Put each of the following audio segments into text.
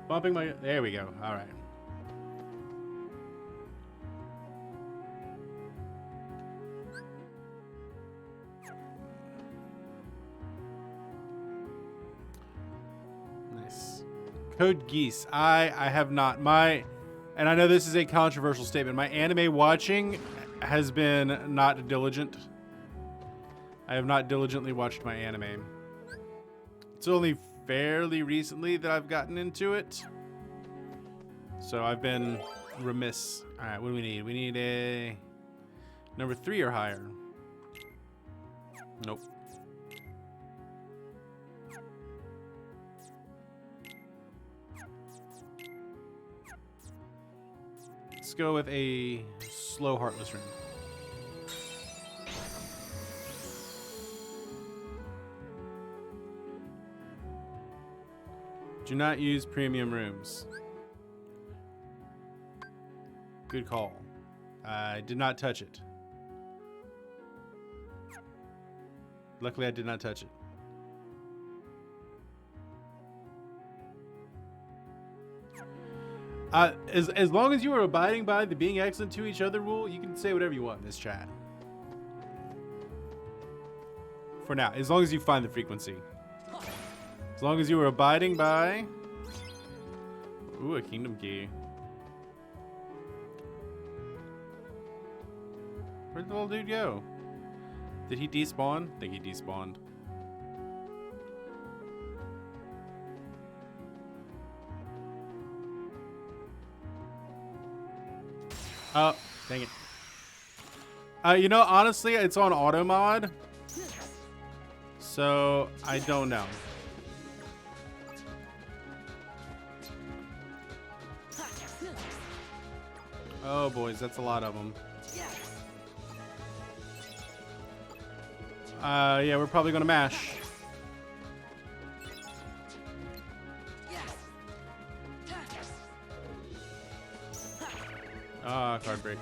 Bumping my... There we go. All right. Nice. Code Geese. I have not. And I know this is a controversial statement. My anime watching has been not diligent. I have not diligently watched my anime. It's only fairly recently that I've gotten into it. So I've been remiss. All right, what do we need? We need a number 3 or higher. Nope. Let's go with a slow Heartless Ring. Do not use premium rooms. Good call. I did not touch it. Luckily, I did not touch it. As long as you are abiding by the being excellent to each other rule, you can say whatever you want in this chat. For now, as long as you find the frequency. As long as you are abiding by... Ooh, a kingdom key. Where'd the little dude go? Did he despawn? I think he despawned. Oh, dang it. You know, honestly, it's on auto mod. So, I don't know. Oh, boys, that's a lot of them. Yeah, we're probably gonna mash. Ah, card break.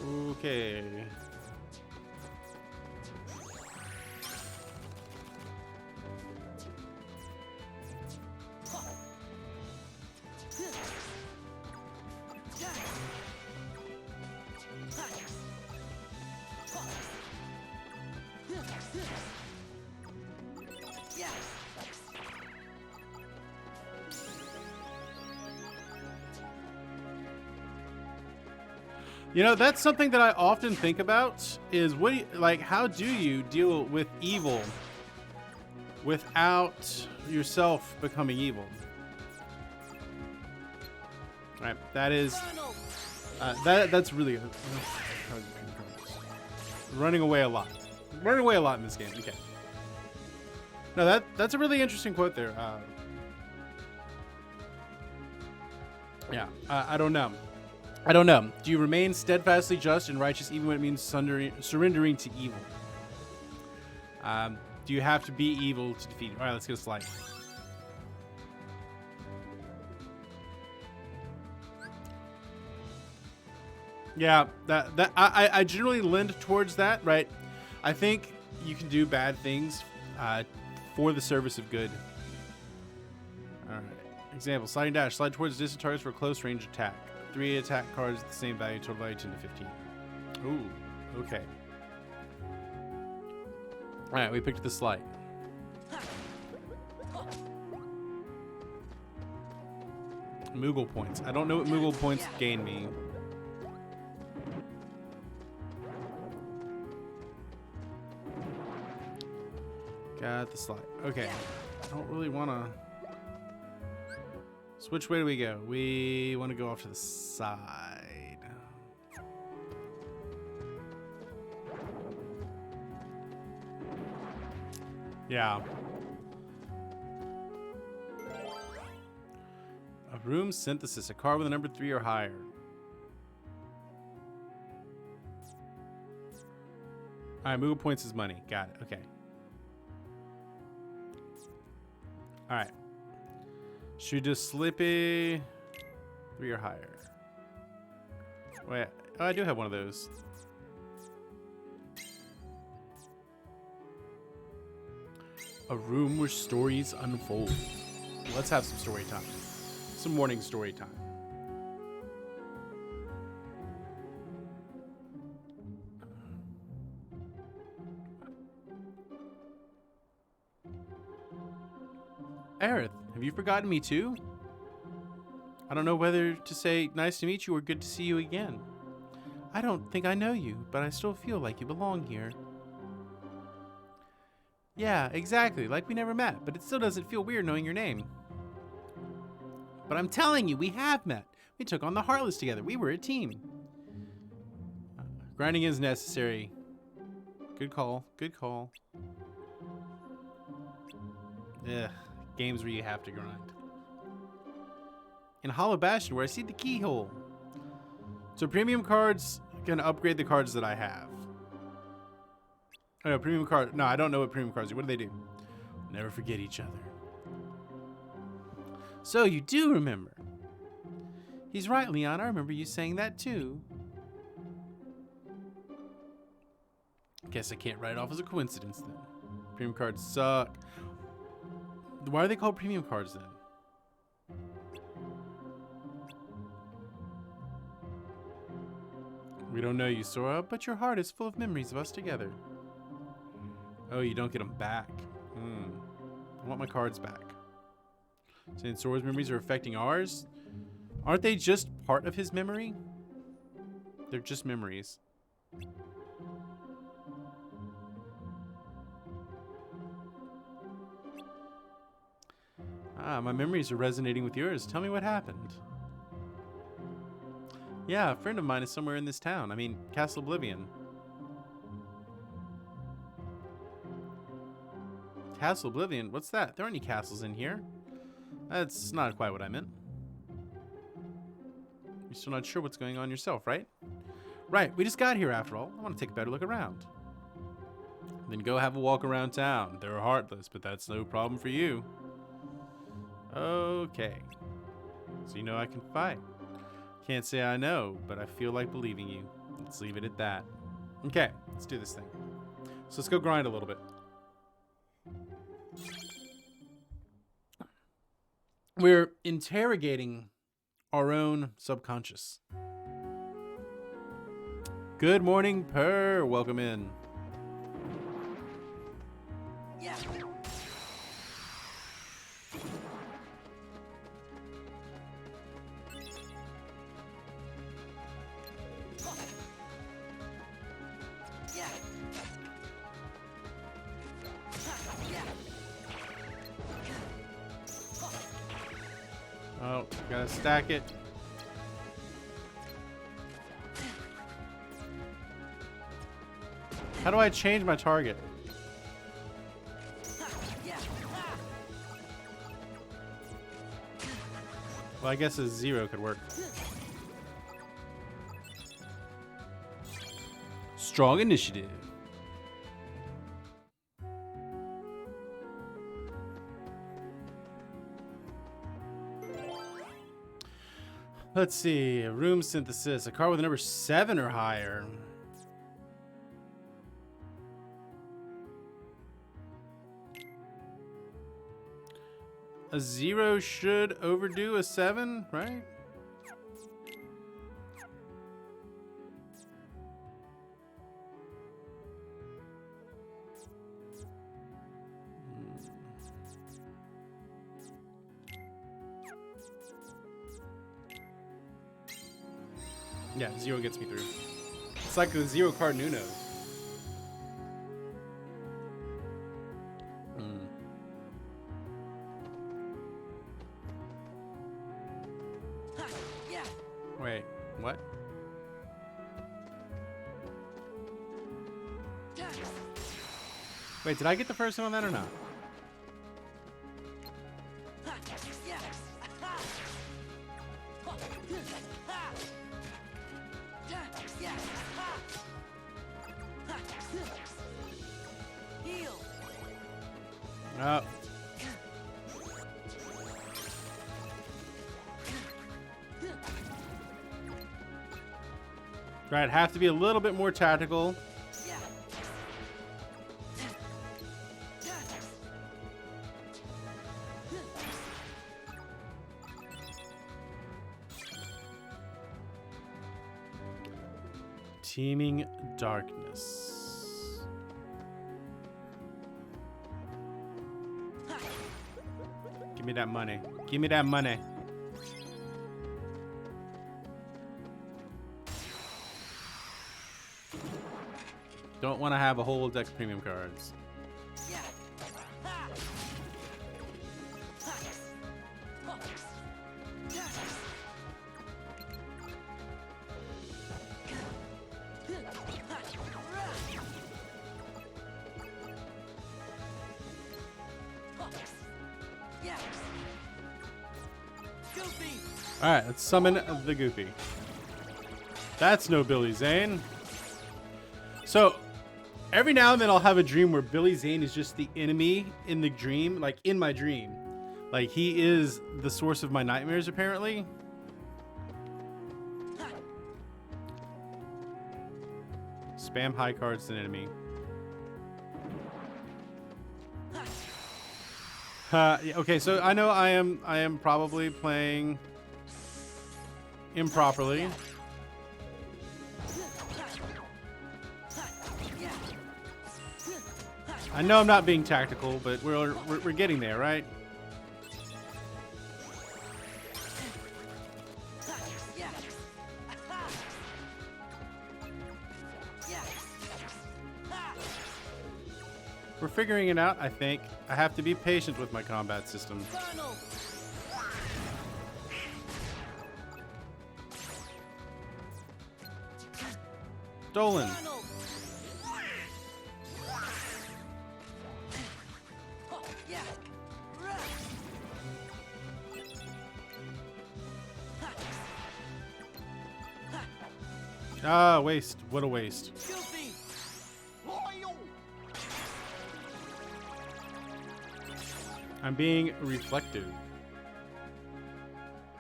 Okay. You know, that's something that I often think about is how do you deal with evil without yourself becoming evil? All right, that is that's really running away a lot. Running away a lot in this game. Okay. No, that's a really interesting quote there. Yeah, I don't know. I don't know. Do you remain steadfastly just and righteous even when it means surrendering to evil? Do you have to be evil to defeat it? All right, let's get a slide. Yeah, I generally lend towards that, right? I think you can do bad things for the service of good. All right. Example, sliding dash. Slide towards distant targets for a close range attack. 3 attack cards at the same value, total value 10 to 15. Ooh, okay. Alright, we picked the slide. Moogle points. I don't know what Moogle points gain me. Got the slide. Okay. I don't really want to... So which way do we go? We want to go off to the side. Yeah. A room synthesis. A card with a number 3 or higher. Alright, Moogle points is money. Got it. Okay. Alright. Should we just Slippy 3 or higher? Wait, oh, I do have one of those. A room where stories unfold. Let's have some story time. Some morning story time. Aerith, have you forgotten me too? I don't know whether to say nice to meet you or good to see you again. I don't think I know you, but I still feel like you belong here. Yeah, exactly, like we never met, but it still doesn't feel weird knowing your name. But I'm telling you, we have met. We took on the Heartless together. We were a team. Grinding is necessary. Good call. Good call. Ugh. Games where you have to grind. In Hollow Bastion, where I see the keyhole. So premium cards can upgrade the cards that I have. Oh, no, premium card. No, I don't know what premium cards do. What do they do? Never forget each other. So you do remember. He's right, Leon. I remember you saying that too. Guess I can't write it off as a coincidence then. Premium cards suck. Why are they called premium cards then? We don't know you, Sora, but your heart is full of memories of us together. Oh, you don't get them back. I want my cards back. Saying Sora's memories are affecting ours? Aren't they just part of his memory? They're just memories. Ah, my memories are resonating with yours. Tell me what happened. Yeah, a friend of mine is somewhere in this town. I mean, Castle Oblivion. Castle Oblivion? What's that? There aren't any castles in here. That's not quite what I meant. You're still not sure what's going on yourself, right? Right, we just got here after all. I want to take a better look around. Then go have a walk around town. They're heartless, but that's no problem for you. Okay. So you know I can fight. Can't say I know, but I feel like believing you. Let's leave it at that. Okay, let's do this thing. So let's go grind a little bit. We're interrogating our own subconscious. Good morning, Purr. Welcome in. Yeah. Oh, gotta stack it. How do I change my target? Well, I guess a 0 could work. Strong initiative. Let's see, room synthesis, a card with a number 7 or higher. A 0 should overdo a 7, right? Yeah, 0 gets me through. It's like a 0 card Nuno. Wait, what? Wait, did I get the first one on that or not? Oh. Right, have to be a little bit more tactical. Teeming darkness. Give me that money. Give me that money. Don't want to have a whole deck of premium cards. Alright, let's summon the Goofy. That's no Billy Zane. So, every now and then I'll have a dream where Billy Zane is just the enemy in the dream, like in my dream. Like he is the source of my nightmares, apparently. Spam high cards an enemy. Yeah, okay, so I know I am probably playing improperly. I know I'm not being tactical, but we're getting there, right? We're figuring it out, I think. I have to be patient with my combat system. Dolan. Ah, waste. What a waste. I'm being reflective.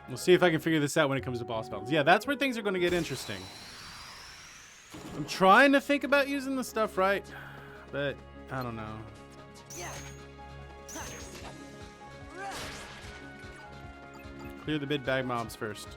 We'll see if I can figure this out when it comes to boss battles. Yeah, that's where things are going to get interesting. I'm trying to think about using the stuff right, but I don't know. Clear the big bag mobs first.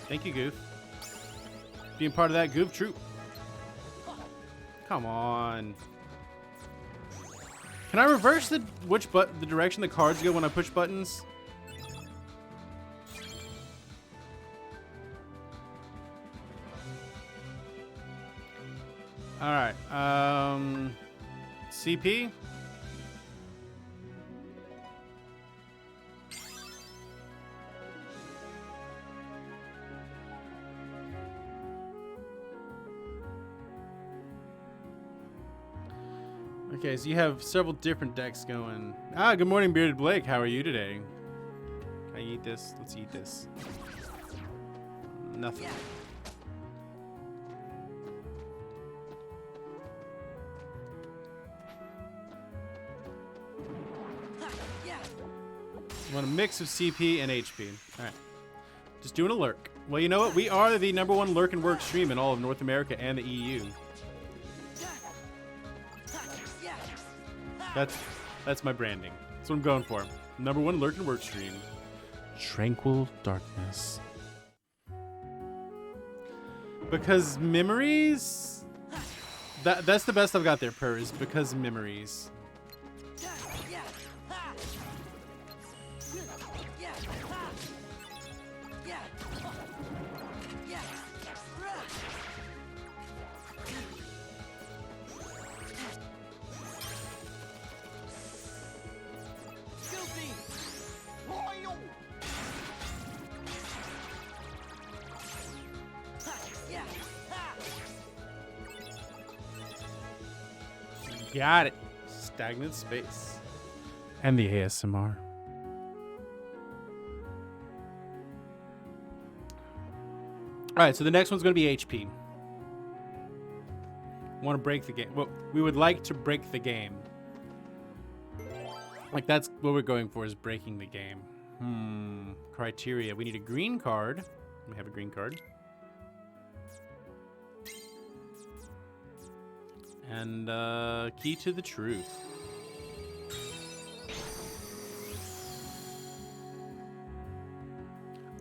Thank you, Goof. Being part of that Goof troop. Come on. Can I reverse the direction the cards go when I push buttons? All right. CP. Okay, so you have several different decks going. Ah, good morning, Bearded Blake. How are you today? Can I eat this? Let's eat this. Nothing. I want a mix of CP and HP. All right. Just doing a lurk. Well, you know what? We are the #1 lurk and work stream in all of North America and the EU. That's my branding. That's what I'm going for. #1 lurk and work stream. Tranquil darkness. Because memories. That's the best I've got there, Per, is because memories. Got it. Stagnant space. And the ASMR. Alright, so the next one's going to be HP. Want to break the game. Well, we would like to break the game. Like, that's what we're going for, is breaking the game. Criteria. We need a green card. We have a green card. And key to the truth.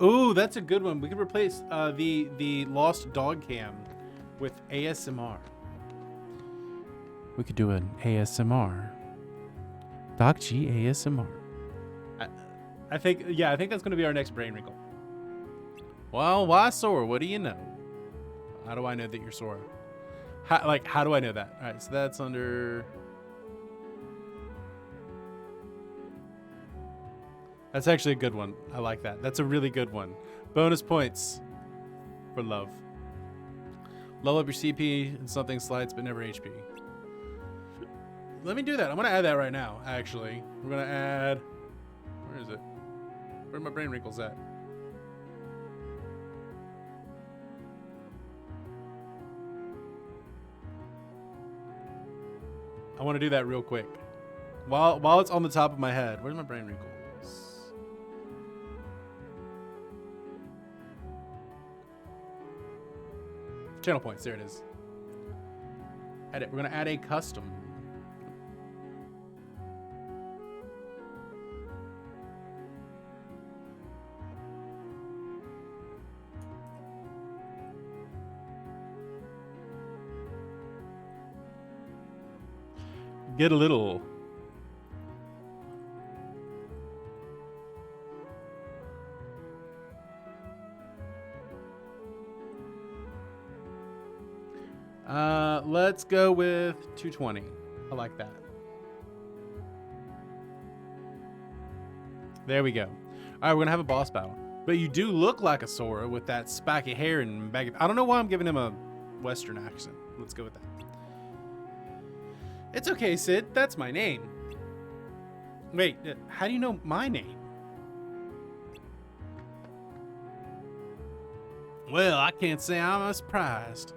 Ooh, that's a good one. We could replace the lost dog cam with ASMR. We could do an ASMR. Doc G ASMR. I think that's going to be our next brain wrinkle. Well, why Sora? What do you know? How do I know that you're Sora? How do I know that? All right, so that's under... That's actually a good one. I like that. That's a really good one. Bonus points for love. Level up your CP and something slides, but never HP. Let me do that. I'm going to add that right now, actually. We're going to add... Where is it? Where are my brain wrinkles at? I want to do that real quick. While it's on the top of my head. Where's my brain wrinkles? Channel points. There it is. Edit. We're going to add a custom. Get a little. Let's go with 220. I like that. There we go. All right, we're gonna have a boss battle. But you do look like a Sora with that spiky hair and bag of... I don't know why I'm giving him a Western accent. Let's go with that. It's okay, Sid. That's my name. Wait, how do you know my name? Well, I can't say I'm surprised.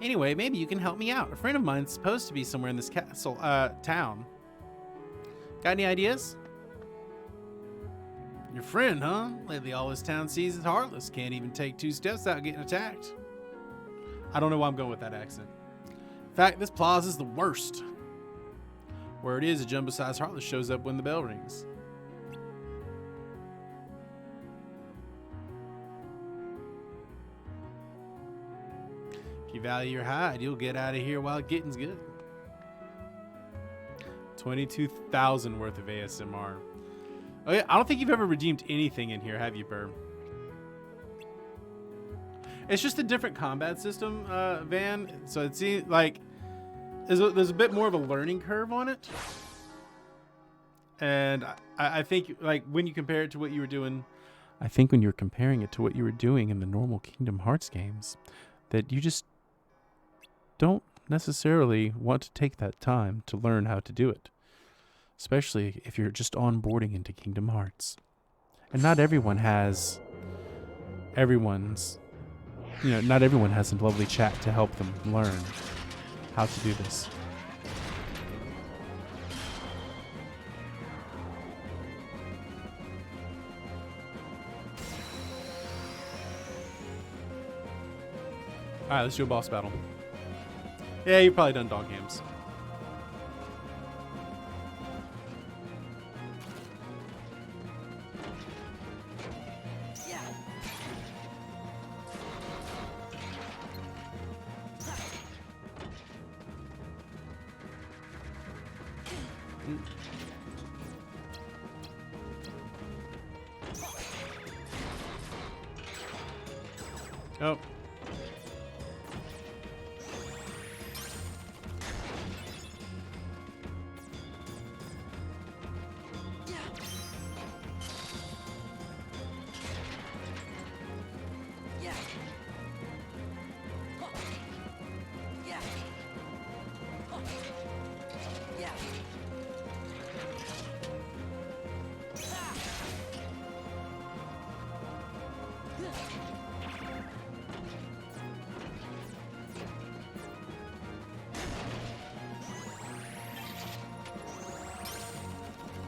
Anyway, maybe you can help me out. A friend of mine's supposed to be somewhere in this castle, town. Got any ideas? Your friend, huh? Lately all this town sees is heartless. Can't even take 2 steps without getting attacked. I don't know why I'm going with that accent. In fact, this plaza's the worst. Where it is, a jumbo-sized heartless shows up when the bell rings. If you value your hide, you'll get out of here while getting's good. 22,000 worth of ASMR. Oh yeah, I don't think you've ever redeemed anything in here, have you, Burr? It's just a different combat system, Van. So it seems like there's a bit more of a learning curve on it. And I think, like, when you compare it to what you were doing, I think when you're comparing it to what you were doing in the normal Kingdom Hearts games, that you just don't necessarily want to take that time to learn how to do it. Especially if you're just onboarding into Kingdom Hearts. And not everyone has not everyone has a lovely chat to help them learn how to do this. Alright, let's do a boss battle. Yeah, you've probably done dog games. Oh.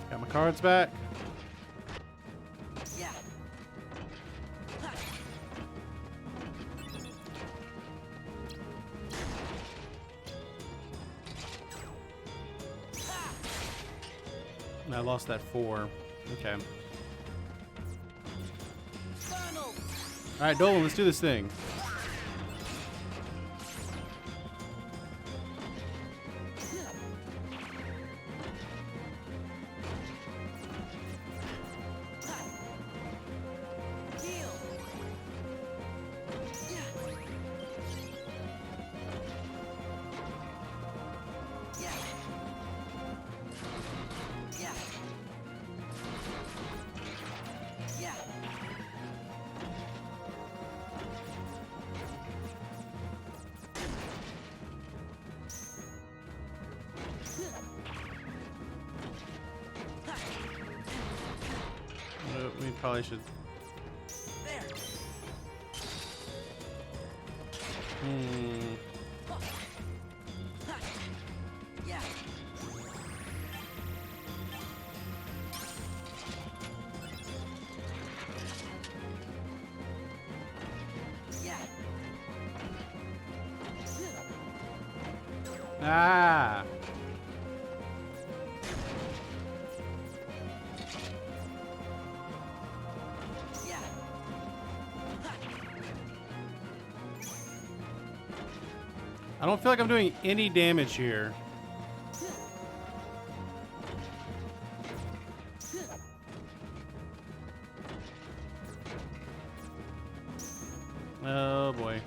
Got my cards back. Yeah. I lost that 4. Okay. Alright, Dolan, let's do this thing. We probably should. Ah. I don't feel like I'm doing any damage here. Oh boy.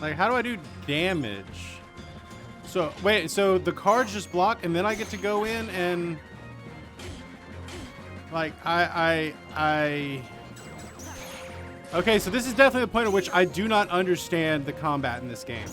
Like, how do I do damage? So, wait, so the cards just block and then I get to go in and... Like, Okay, so this is definitely the point at which I do not understand the combat in this game.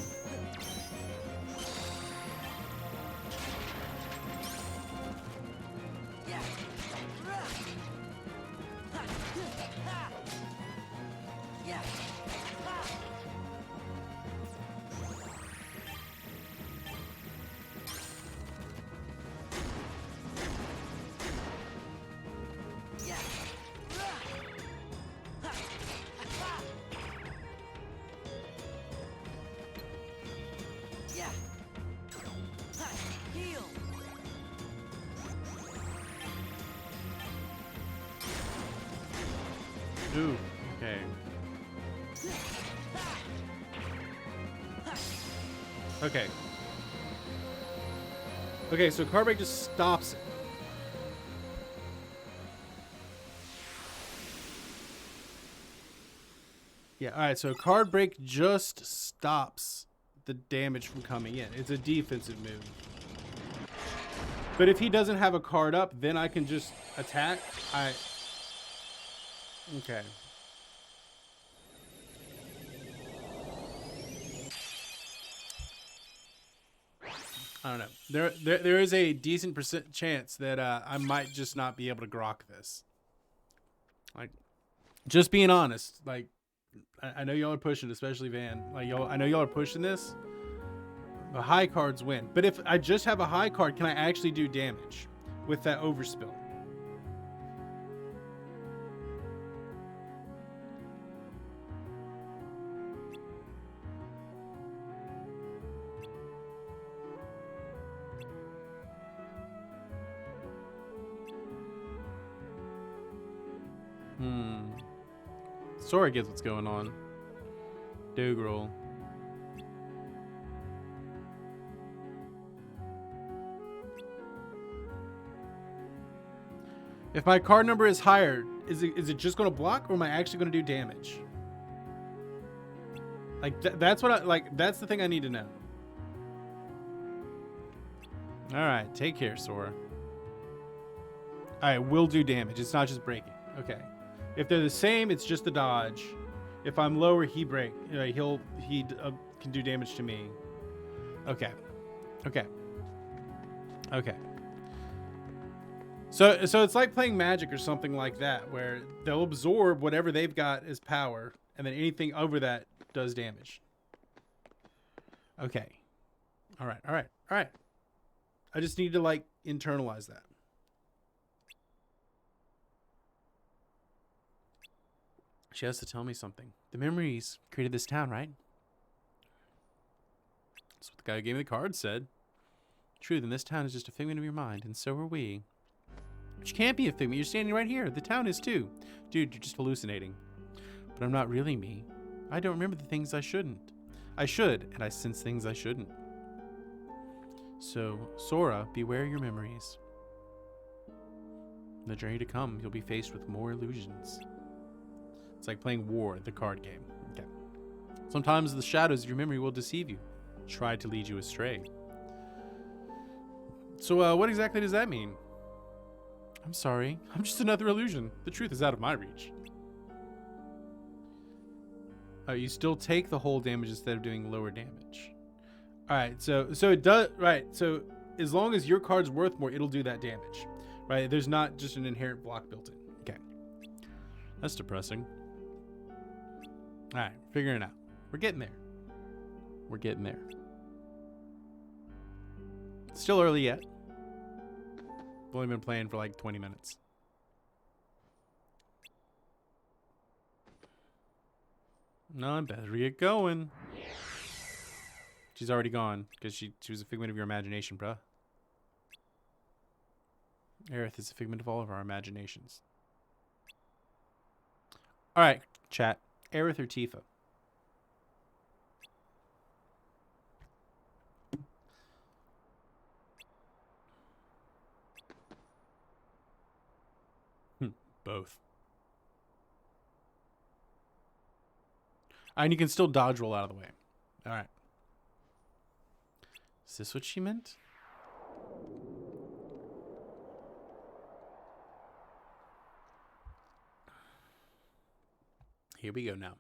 Ooh, okay. Okay. Okay, so card break just stops it. Yeah, alright, so card break just stops the damage from coming in. It's a defensive move. But if he doesn't have a card up, then I can just attack. Okay. I don't know. There is a decent chance that I might just not be able to grok this. Like, just being honest. Like, I know y'all are pushing, especially Van. Like, I know y'all are pushing this. The high cards win. But if I just have a high card, can I actually do damage with that overspill? Sora gets what's going on. Dogrel. If my card number is higher, is it just going to block, or am I actually going to do damage? Like that's what that's the thing I need to know. All right, take care, Sora. All right, we'll do damage. It's not just breaking. Okay. If they're the same, it's just the dodge. If I'm lower, he break. He can do damage to me. Okay. Okay. Okay. So it's like playing Magic or something like that, where they'll absorb whatever they've got as power, and then anything over that does damage. Okay. All right. All right. All right. I just need to like internalize that. She has to tell me something. The memories created this town, right? That's what the guy who gave me the card said. True, then this town is just a figment of your mind, and so are we. But you can't be a figment. You're standing right here. The town is too. Dude, you're just hallucinating. But I'm not really me. I don't remember the things I shouldn't. I should, and I sense things I shouldn't. So, Sora, beware your memories. In the journey to come, you'll be faced with more illusions. It's like playing War, the card game. Okay. Sometimes the shadows of your memory will deceive you, try to lead you astray. So, what exactly does that mean? I'm sorry. I'm just another illusion. The truth is out of my reach. You still take the whole damage instead of doing lower damage. Alright, so it does... Right, so as long as your card's worth more, it'll do that damage. Right? There's not just an inherent block built in. Okay. That's depressing. Alright, figuring it out. We're getting there. We're getting there. Still early yet. I've only been playing for like 20 minutes. No, I better get going. She's already gone because she was a figment of your imagination, bruh. Aerith is a figment of all of our imaginations. Alright, chat. Aerith or Tifa? Both. And you can still dodge roll out of the way. Alright. Is this what she meant? Here we go now.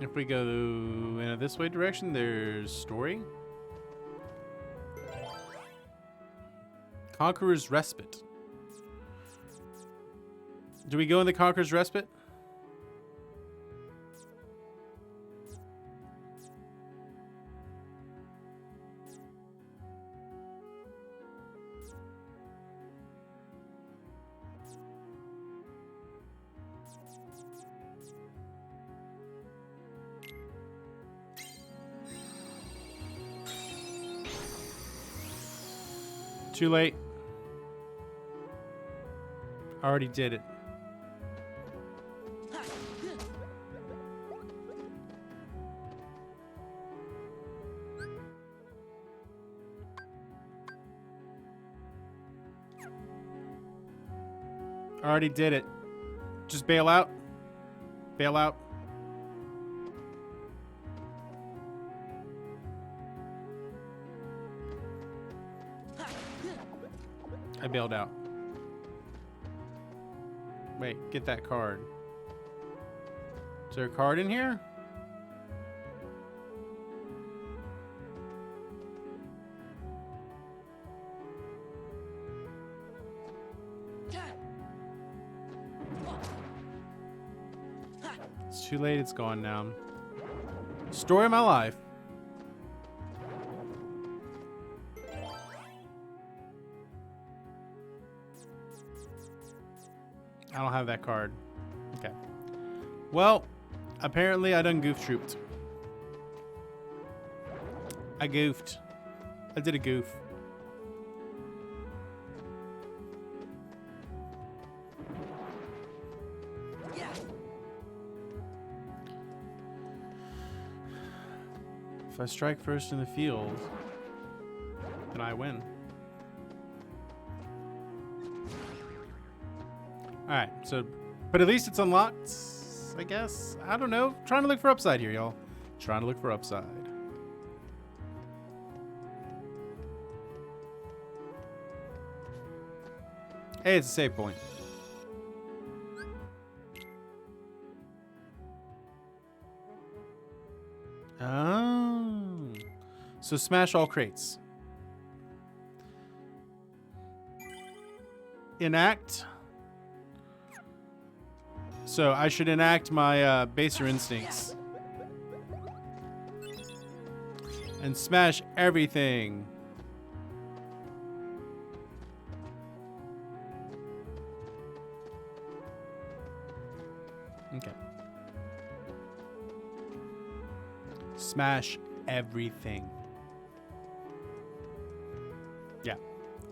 If we go in a this way direction, there's story. Conqueror's Respite. Do we go in the Conqueror's Respite? Too late. Already did it. Already did it. Just bail out. Bail out. I bailed out. Wait, get that card. Is there a card in here? It's too late, it's gone now. Story of my life. I don't have that card. Okay. Well, apparently I done goof trooped. I goofed. I did a goof. If I strike first in the field, then I win. Alright, so, but at least it's unlocked, I guess. I don't know. Trying to look for upside here, y'all. Trying to look for upside. Hey, it's a save point. Oh. So smash all crates. Enact. So I should enact my baser instincts. And smash everything. Okay. Smash everything. Yeah.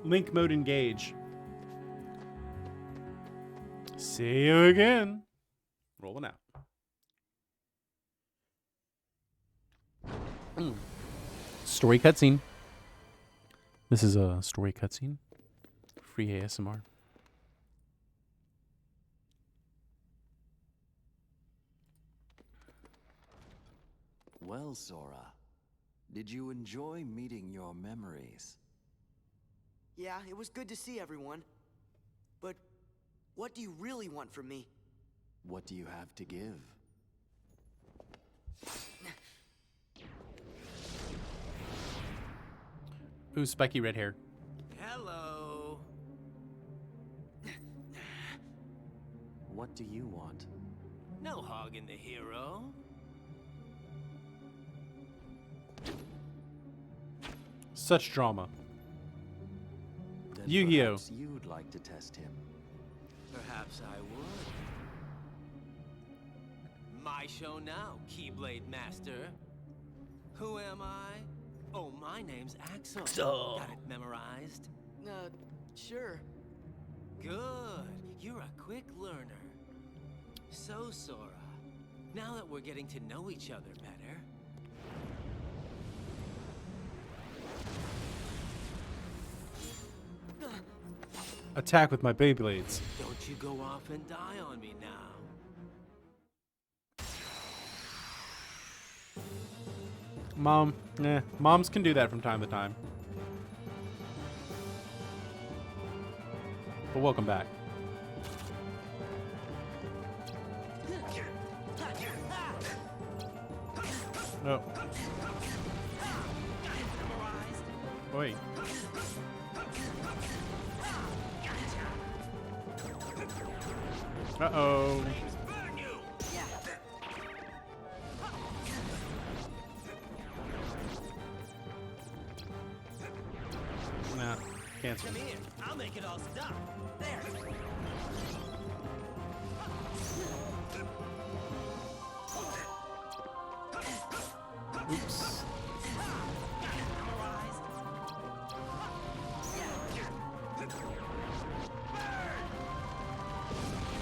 Link mode engage. See you again. Rolling out. Story cutscene. This is a story cutscene. Free ASMR. Well, Sora, did you enjoy meeting your memories? Yeah, it was good to see everyone. But what do you really want from me? What do you have to give? Ooh, spiky red hair. Hello. What do you want? No hogging the hero. Such drama. Then Yu-Gi-Oh! perhaps you'd like to test him. Perhaps I would. My show now, Keyblade Master. Who am I? Oh, my name's Axel. Got it memorized? Sure. Good. You're a quick learner. So, Sora, now that we're getting to know each other better, Attack with my Beyblades. don't you go off and die on me now. Mom, moms can do that from time to time. But welcome back. Oh. Wait. Uh-oh. Nah, cancel. Come here, I'll make it all stop. There. Oops.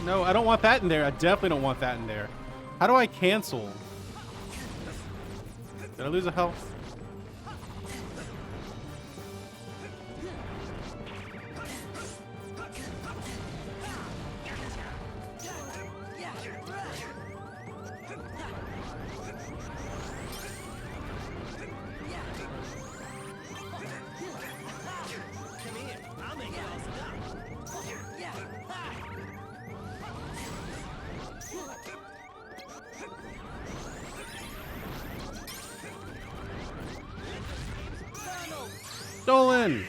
No, I don't want that in there. I definitely don't want that in there. How do I cancel? Did I lose a health? Stolen!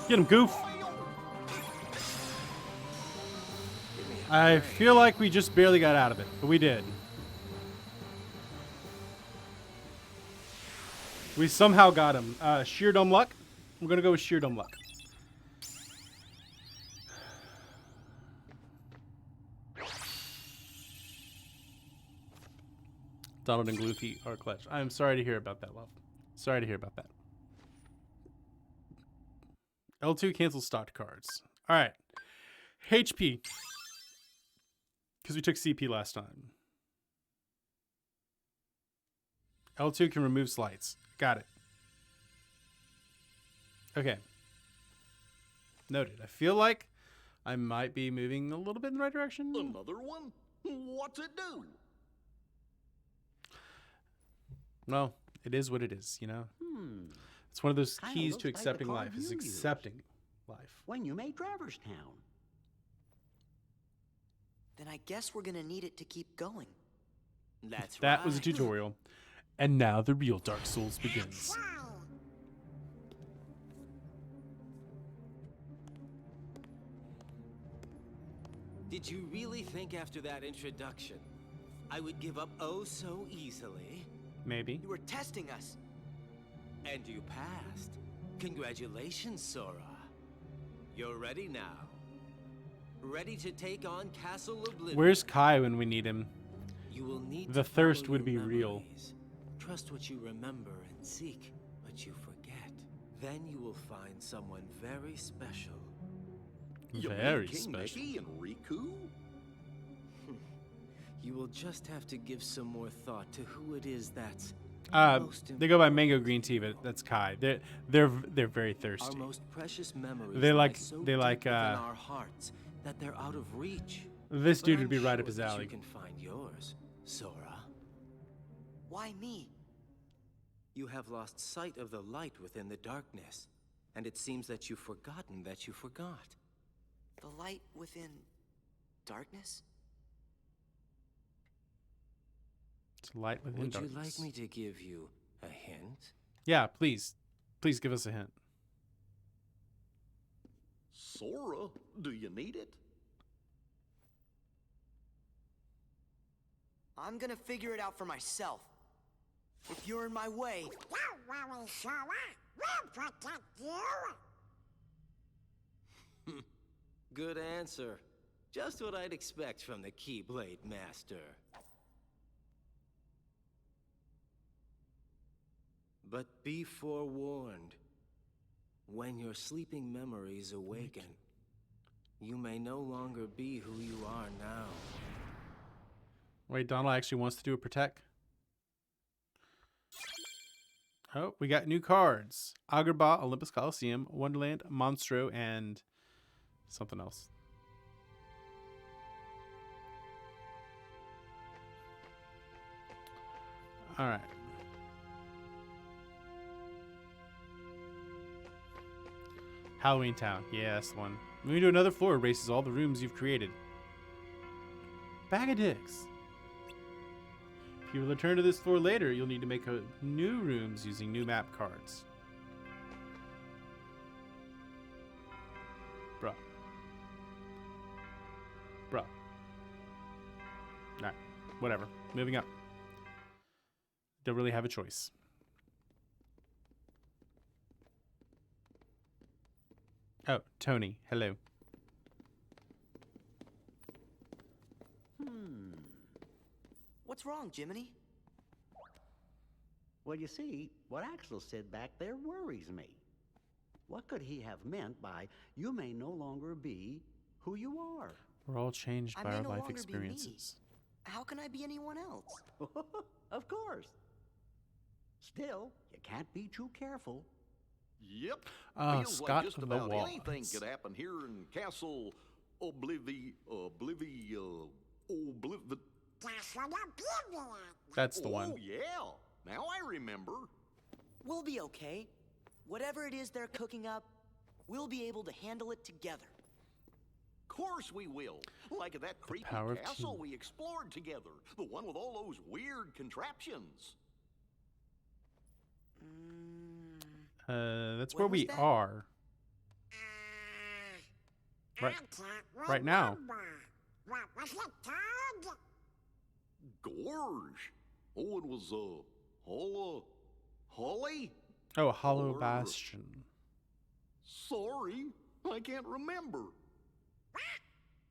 Get him, Goof! I feel like we just barely got out of it, but we did. We somehow got him. Sheer dumb luck? We're gonna go with sheer dumb luck. Donald and Goofy are clutch. I'm sorry to hear about that, love. Sorry to hear about that. L2 cancels stocked cards. Alright. HP. Because we took CP last time. L2 can remove slides. Got it. Okay. Noted. I feel like I might be moving a little bit in the right direction. Another one? What's it do? Well, it is what it is, you know? It's one of those keys to accepting life, is accepting. life. when you made Traverse Town. Then I guess we're gonna need it to keep going. That's right. That was a tutorial. And now the real Dark Souls begins. Did you really think after that introduction I would give up oh so easily? Maybe. You were testing us. And you passed. Congratulations, Sora. You're ready now. Ready to take on Castle Oblivion. Where's Kai when we need him? You will need The to thirst follow would your be real. memories. Trust what you remember and seek what you forget. Then you will find someone very special. You mean Very King special. Mickey and Riku? You will just have to give some more thought to who it is that's They go by Mango Green Tea, but that's Kai. They're very our thirsty. most precious memories. They lie like- so they deep like, within our hearts that they're out of reach. This But dude would I'm be right sure up his that alley. You can find yours, Sora. Why me? You have lost sight of the light within the darkness, and it seems that you've forgotten that you forgot. The light within darkness? It's light within Would darkness. you like me to give you a hint? Yeah, please. Please give us a hint. Sora, do you need it? I'm gonna figure it out for myself. If you're in my way, Don't worry, Sora. We'll protect you. Good answer. Just what I'd expect from the Keyblade Master. But be forewarned. When your sleeping memories awaken, you may no longer be who you are now. Wait, Donald actually wants to do a protect? Oh, we got new cards. Agrabah, Olympus Coliseum, Wonderland, Monstro, and something else. All right. Halloween Town. Yeah, that's the one. Moving to another floor erases all the rooms you've created. Bag of dicks. If you return to this floor later, you'll need to make new rooms using new map cards. Bruh. Bruh. Alright, whatever. Moving up. Don't really have a choice. Oh, Tony. Hello. what's wrong, Jiminy? Well, you see, what Axel said back there worries me. What could he have meant by, you may no longer be who you are? We're all changed I by may our no life longer be me. experiences. How can I be anyone else? Of course. Still, you can't be too careful. Yep. Ah, Feels Scott like just of the about anything Walls. could happen here in Castle That's the one. Oh, yeah. Now I remember. We'll be okay. Whatever it is they're cooking up, we'll be able to handle it together. Course we will. Like at that creepy power of castle two. we explored together. The one with all those weird contraptions. That's Where where was we that? are. Right- right now. What was it called? Gorge. Oh, it was, Holly? Oh, Hollow Or- Bastion. Sorry, I can't remember.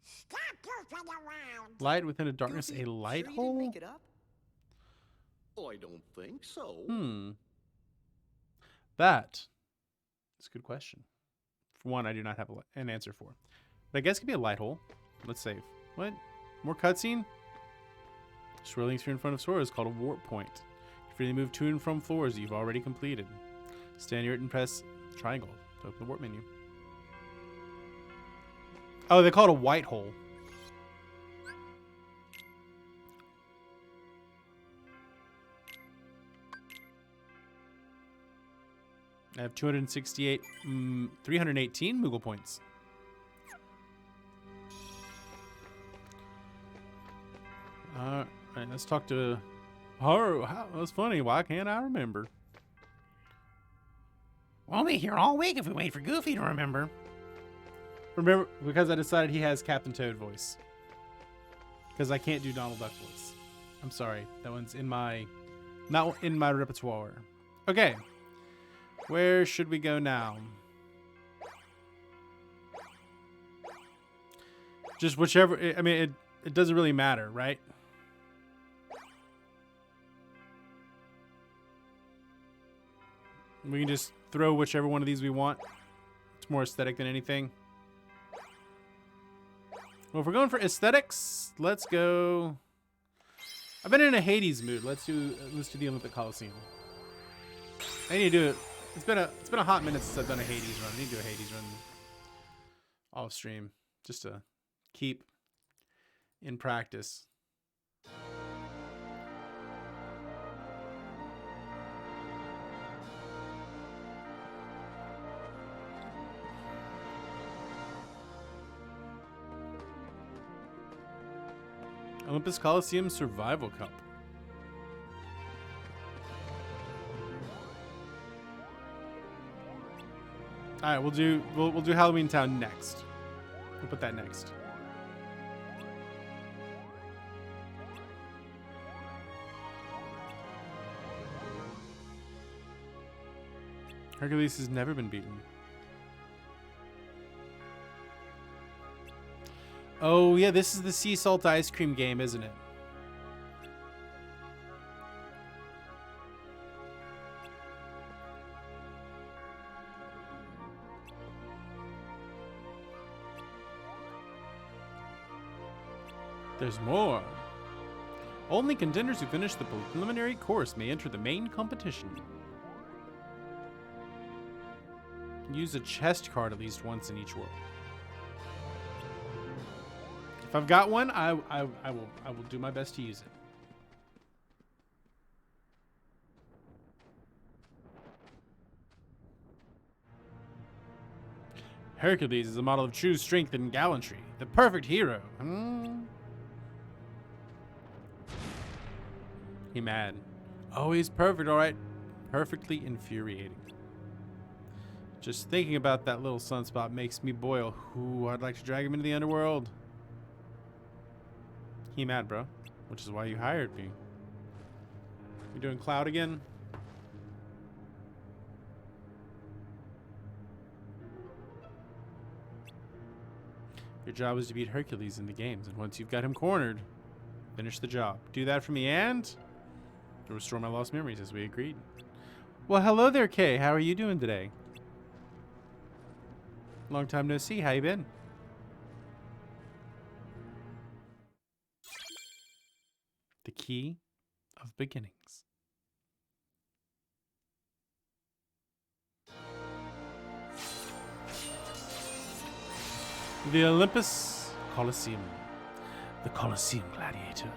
Stop goofing around. Light within a darkness, Goofy, a light sure you hole? didn't make it up? I don't think so. That is a good question. For one, I do not have an answer for. But I guess it could be a light hole. Let's save. What? More cutscene? Swirling through in front of Sora is called a warp point. You freely move to and from floors that you've already completed. Stand near it and press triangle to open the warp menu. Oh, they call it a white hole. I have 268, 318 Moogle points. All right, let's talk to Haru. That's funny. Why can't I remember? We'll be here all week if we wait for Goofy to remember. Remember, because I decided he has Captain Toad voice. Because I can't do Donald Duck voice. I'm sorry. That one's in my... not in my repertoire. Okay. Where should we go now? Just whichever... I mean, it doesn't really matter, right? We can just throw whichever one of these we want. It's more aesthetic than anything. Well, if we're going for aesthetics, let's go... I've been in a Hades mood. Let's do the Olympic Coliseum. I need to do it. It's been a hot minute since I've done a Hades run. I need to do a Hades run off stream just to keep in practice. Olympus Coliseum Survival Cup. All right, we'll do Halloween Town next. We'll put that next. Hercules has never been beaten. Oh, yeah, this is the sea salt ice cream game, isn't it? There's more. Only contenders who finish the preliminary course may enter the main competition. Use a chest card at least once in each world. If I've got one, I will do my best to use it. Hercules is a model of true strength and gallantry, the perfect hero. He mad. Oh, he's perfect, all right. Perfectly infuriating. Just thinking about that little sunspot makes me boil. Ooh, I'd like to drag him into the underworld. He mad, bro. Which is why you hired me. You doing Cloud again? Your job is to beat Hercules in the games, and once you've got him cornered, finish the job. Do that for me and to restore my lost memories as we agreed. Well, hello there, Kay. How are you doing today? Long time no see. How you been? The key of beginnings. The Olympus Coliseum. The Coliseum Gladiator.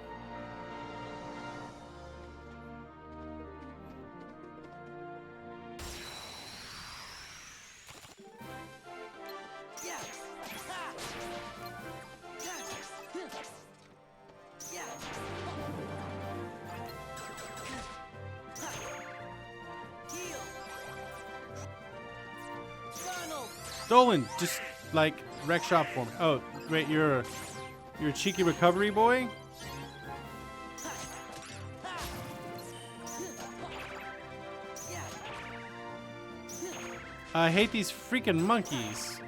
Dolan, just like wreck shop for me. Oh, wait, you're a cheeky recovery boy? I hate these freaking monkeys.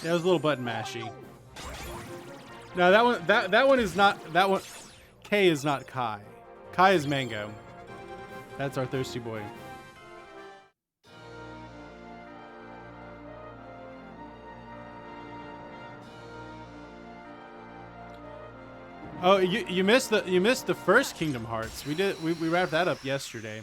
Yeah, it was a little button mashy. No, that one is not that one. K is not Kai. Kai is Mango. That's our thirsty boy. Oh, you missed the first Kingdom Hearts. We wrapped that up yesterday.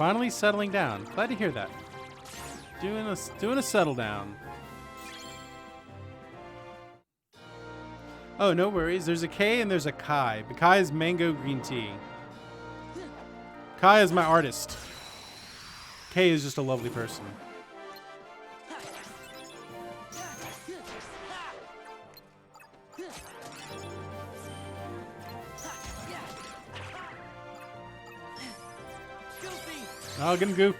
Finally settling down. Glad to hear that. Doing a settle down. Oh, no worries. There's a K and there's a Kai. The Kai is mango green tea. Kai is my artist. K is just a lovely person. Oh, get him, Goof.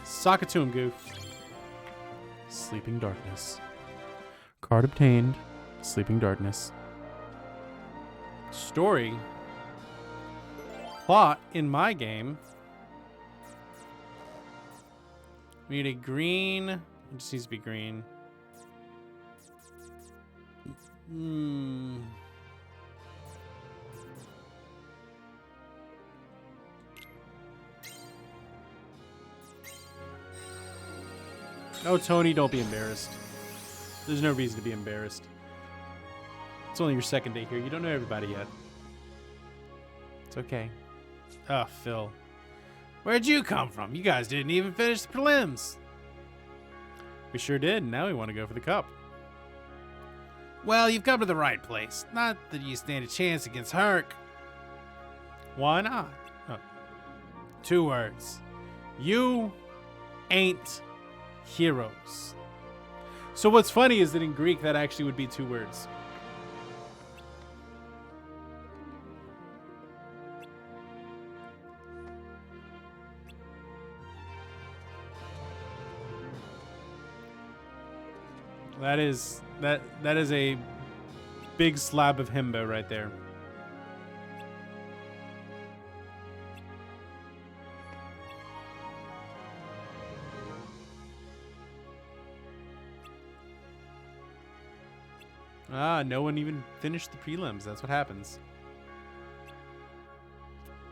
Sock it to him, Goof. Sleeping Darkness. Card obtained. Sleeping Darkness. Story. Plot in my game. We need a green. It just needs to be green. Oh, Tony, don't be embarrassed. There's no reason to be embarrassed. It's only your second day here. You don't know everybody yet. It's okay. Oh, Phil. Where'd you come from? You guys didn't even finish the prelims. We sure did. Now we want to go for the cup. Well, you've come to the right place. Not that you stand a chance against Herc. Why not? Oh. 2 words. You ain't heroes. So what's funny is that in Greek that actually would be 2 words. That is a big slab of himbo right there. Ah, no one even finished the prelims. That's what happens.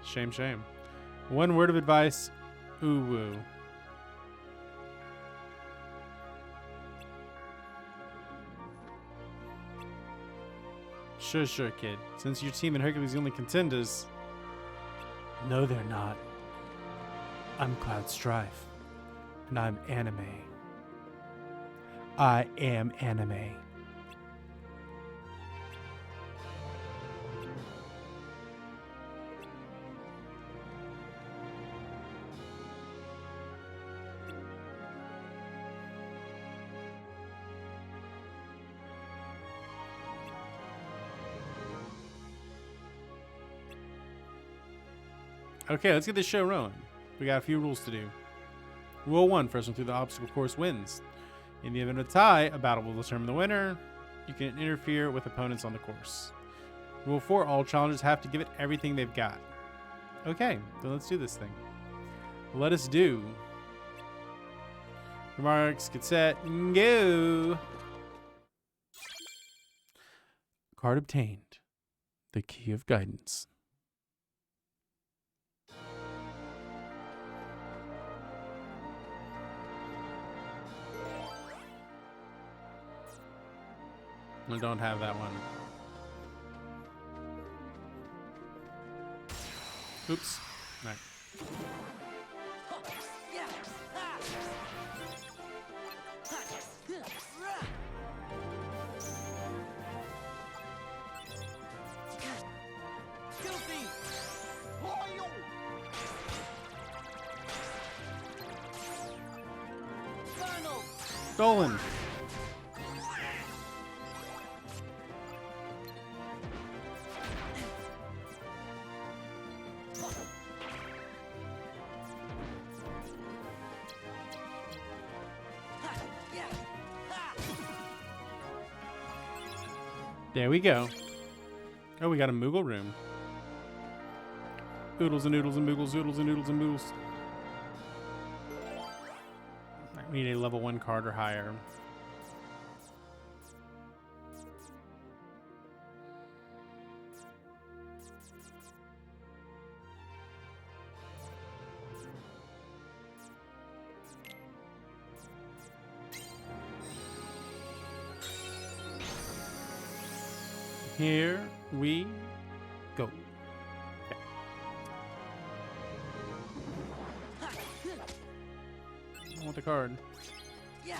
Shame, shame. 1 word of advice. Ooh woo. Sure, sure, kid. Since your team and Hercules are the only contenders. No, they're not. I'm Cloud Strife. And I'm anime. I am anime. Okay, let's get this show rolling. We got a few rules to do. Rule 1, first one through the obstacle course wins. In the event of a tie, a battle will determine the winner. You can interfere with opponents on the course. Rule 4, all challengers have to give it everything they've got. Okay, then let's do this thing. Let us do. Remarks, get set, go! Card obtained. The Key of Guidance. I don't have that one. Oops. All right. Stolen. There we go. Oh, we got a Moogle room. Oodles and noodles and moogles, oodles and noodles and moogles. We need a level 1 card or higher. Here we go. I want the card. Yeah.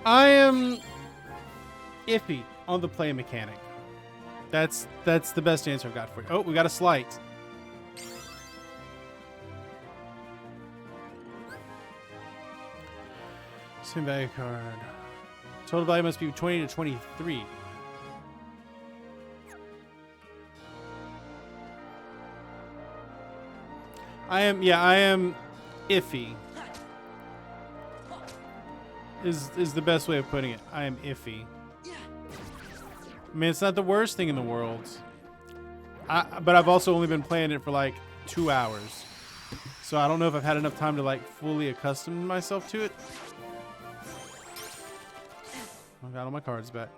I am iffy on the play mechanic. That's the best answer I've got for you. Oh, we got a slight. Same value card. Total value must be 20 to 23. I am iffy. Is the best way of putting it. I am iffy. I mean, it's not the worst thing in the world. But I've also only been playing it for like 2 hours. So I don't know if I've had enough time to like fully accustom myself to it. I got all my cards back.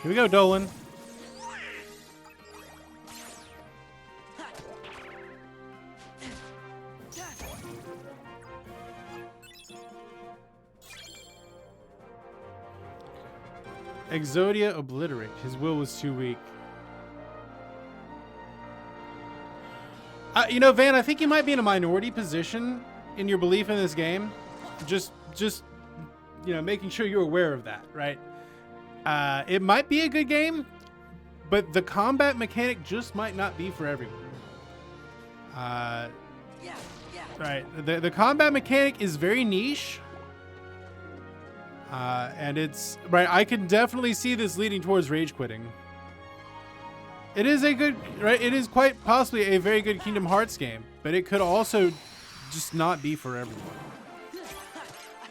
Here we go, Dolan. Exodia Obliterate. His will was too weak. You know, Van, I think you might be in a minority position in your belief in this game. Just you know, making sure you're aware of that, right? It might be a good game, but the combat mechanic just might not be for everyone. Right. The combat mechanic is very niche. And it's right. I can definitely see this leading towards rage quitting. It is a good, right? It is quite possibly a very good Kingdom Hearts game, but it could also just not be for everyone.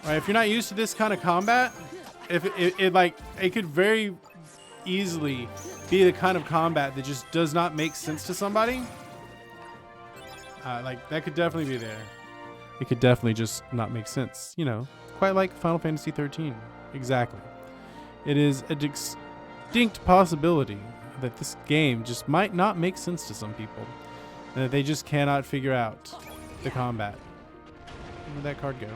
Right? If you're not used to this kind of combat, if it could very easily be the kind of combat that just does not make sense to somebody. Like that could definitely be there. It could definitely just not make sense. You know, quite like Final Fantasy 13. Exactly. It is a distinct possibility that this game just might not make sense to some people, and that they just cannot figure out the combat. Where'd that card go?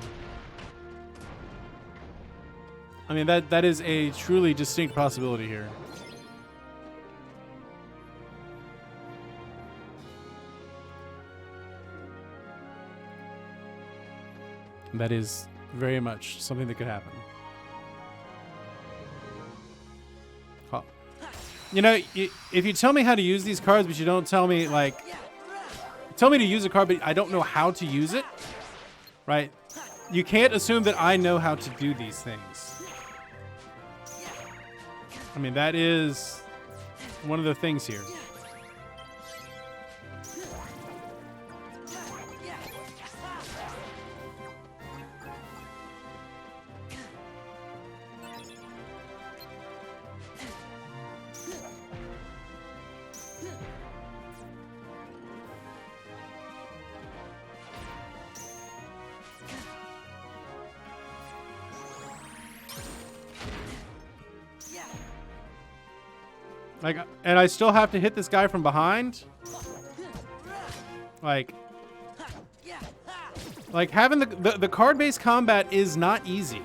I mean, that is a truly distinct possibility here. That is very much something that could happen. Huh. You know, if you tell me how to use these cards, but you don't tell me, like, tell me to use a card, but I don't know how to use it, right? You can't assume that I know how to do these things. I mean, that is one of the things here. Like, and I still have to hit this guy from behind. Like having the card-based combat is not easy.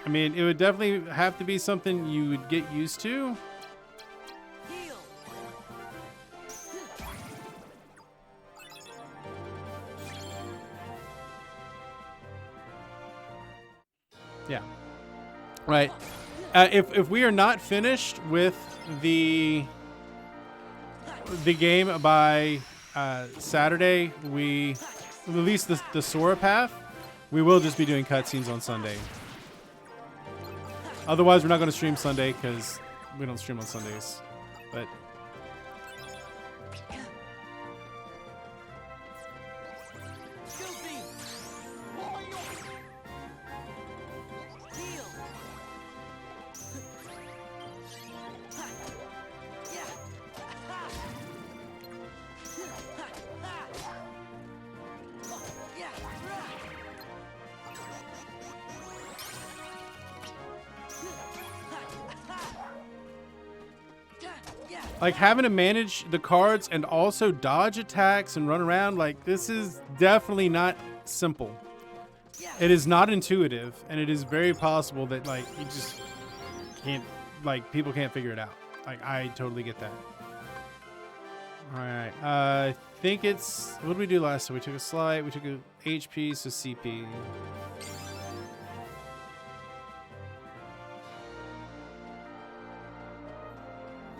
I mean, it would definitely have to be something you would get used to. Yeah. Right. If we are not finished with the the game by Saturday, we release the Sora path. We will just be doing cutscenes on Sunday. Otherwise, we're not going to stream Sunday because we don't stream on Sundays. But like having to manage the cards and also dodge attacks and run around, like this is definitely not simple. It is not intuitive, and it is very possible that like you just can't, like people can't figure it out. Like I totally get that. All right, I think it's, what did we do last time? We took a slide, we took a HP, so CP.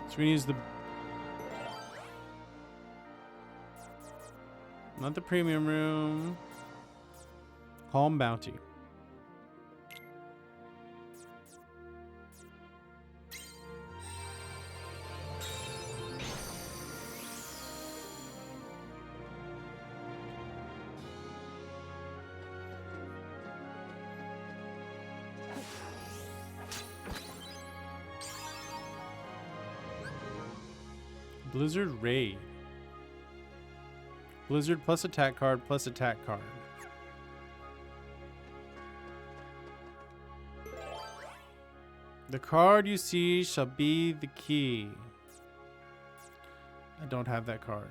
So we use the, not the premium room, CoM bounty. Blizzard Raid. Blizzard plus attack card plus attack card. The card you see shall be the key. I don't have that card.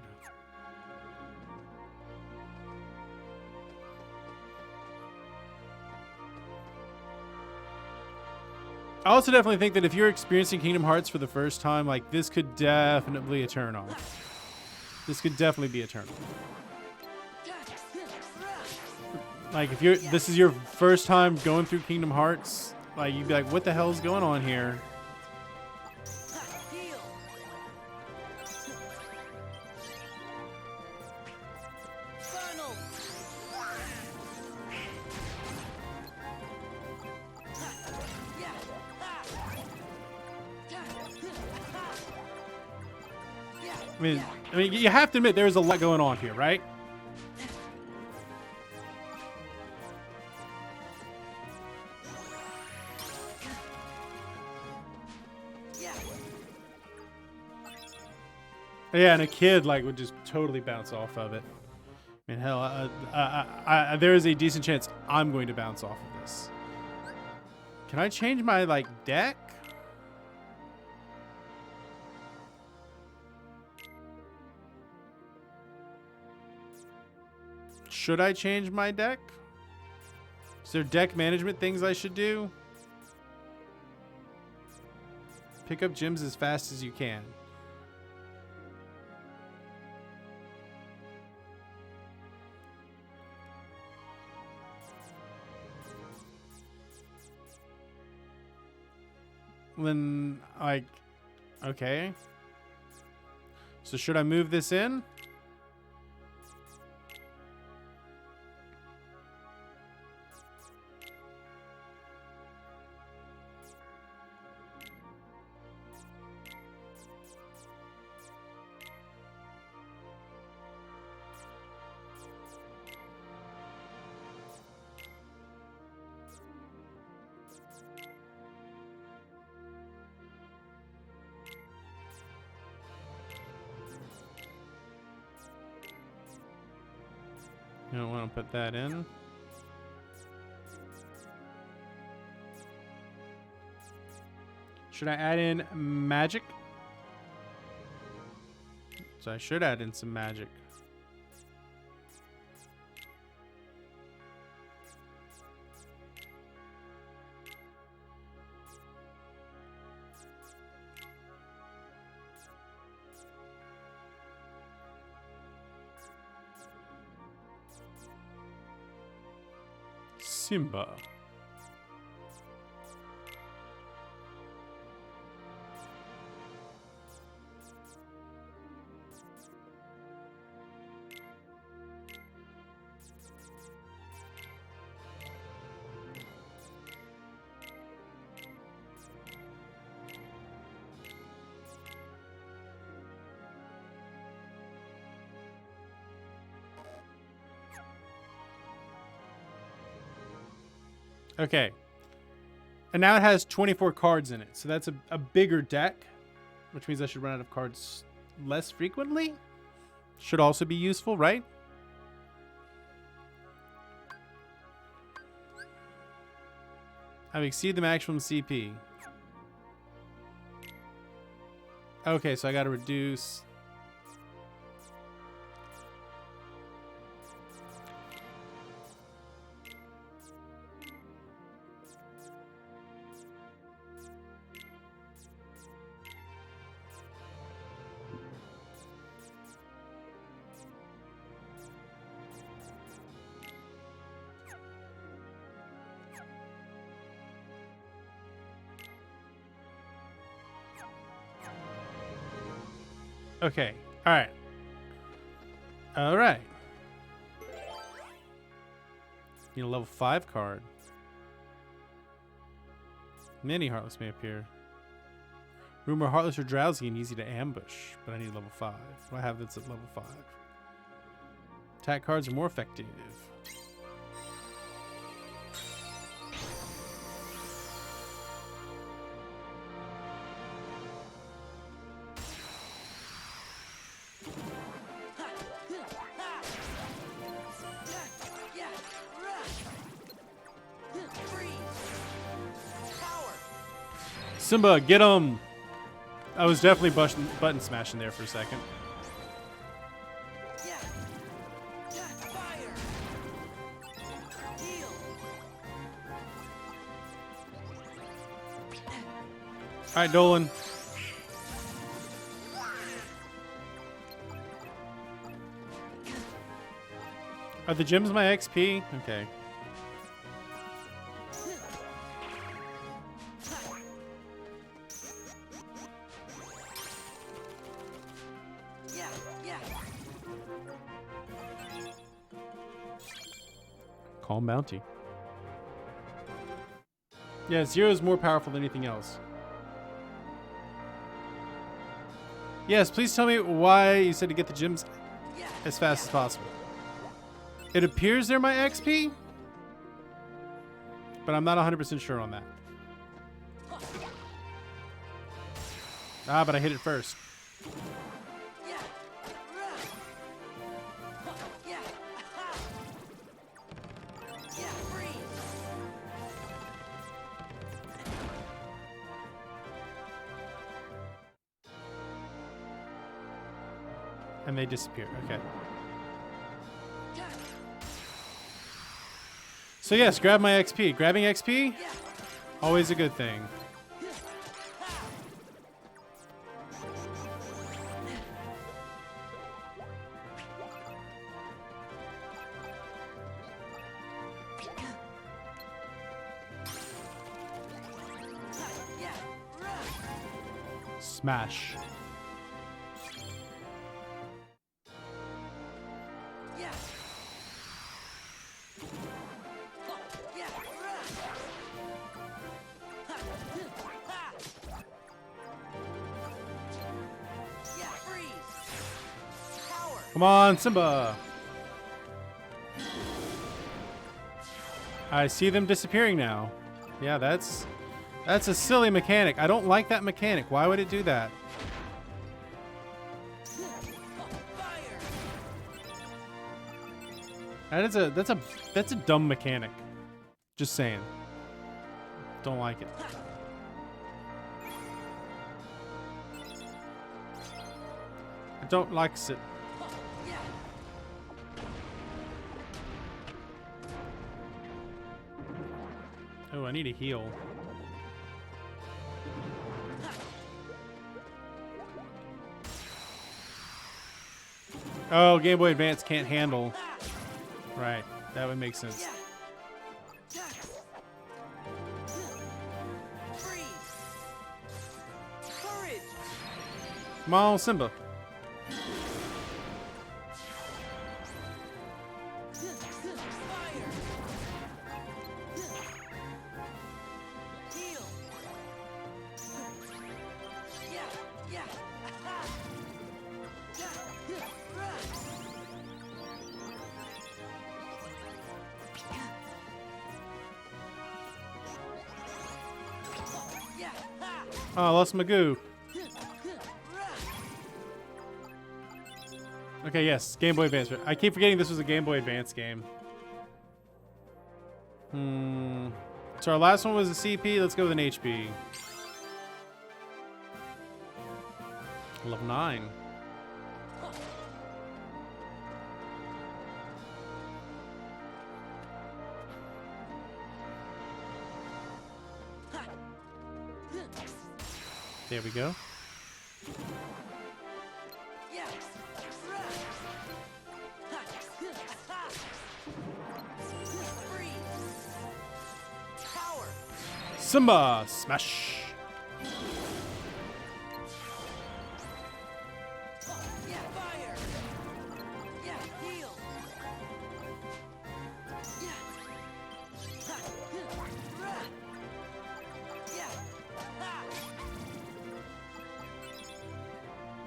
I also definitely think that if you're experiencing Kingdom Hearts for the first time, like this could definitely be a turn off. This could definitely be a turn off. Like if this is your first time going through Kingdom Hearts, like you'd be like, what the hell's going on here? I mean, you have to admit there's a lot going on here, right? Yeah, and a kid like would just totally bounce off of it. I mean, hell, there is a decent chance I'm going to bounce off of this. Can I change my like deck? Should I change my deck? Is there deck management things I should do? Pick up gems as fast as you can. Then, like, okay. So should I move this in? You don't want to put that in. Should I add in magic? So I should add in some magic. Simba. Okay. And now it has 24 cards in it. So that's a bigger deck, which means I should run out of cards less frequently. Should also be useful, right? I've exceeded the maximum CP. Okay, so I got to reduce. Okay. All right. All right. Need a level 5 card. Many Heartless may appear. Rumor Heartless are drowsy and easy to ambush, but I need level 5. What do I have that's at level 5? Attack cards are more effective. Simba, get him! I was definitely button smashing there for a second. Alright, Dolan. Are the gems my XP? Okay. CoM bounty. Yeah, Zero is more powerful than anything else. Yes, please tell me why you said to get the gems as fast as possible. It appears they're my XP, but I'm not 100% sure on that. Ah, but I hit it first. And they disappear. Okay. So yes, grab my XP. Grabbing XP, always a good thing. Smash. Come on, Simba. I see them disappearing now. Yeah, that's a silly mechanic. I don't like that mechanic. Why would it do that? That's a dumb mechanic. Just saying. Don't like it. I don't like it. Oh, I need a heal. Oh, Game Boy Advance can't handle. Right, that would make sense. Come on, Simba. Oh, I lost my goo. Okay, yes, Game Boy Advance. I keep forgetting this was a Game Boy Advance game. So our last one was a CP. Let's go with an HP. Level 9. There we go. Simba smash.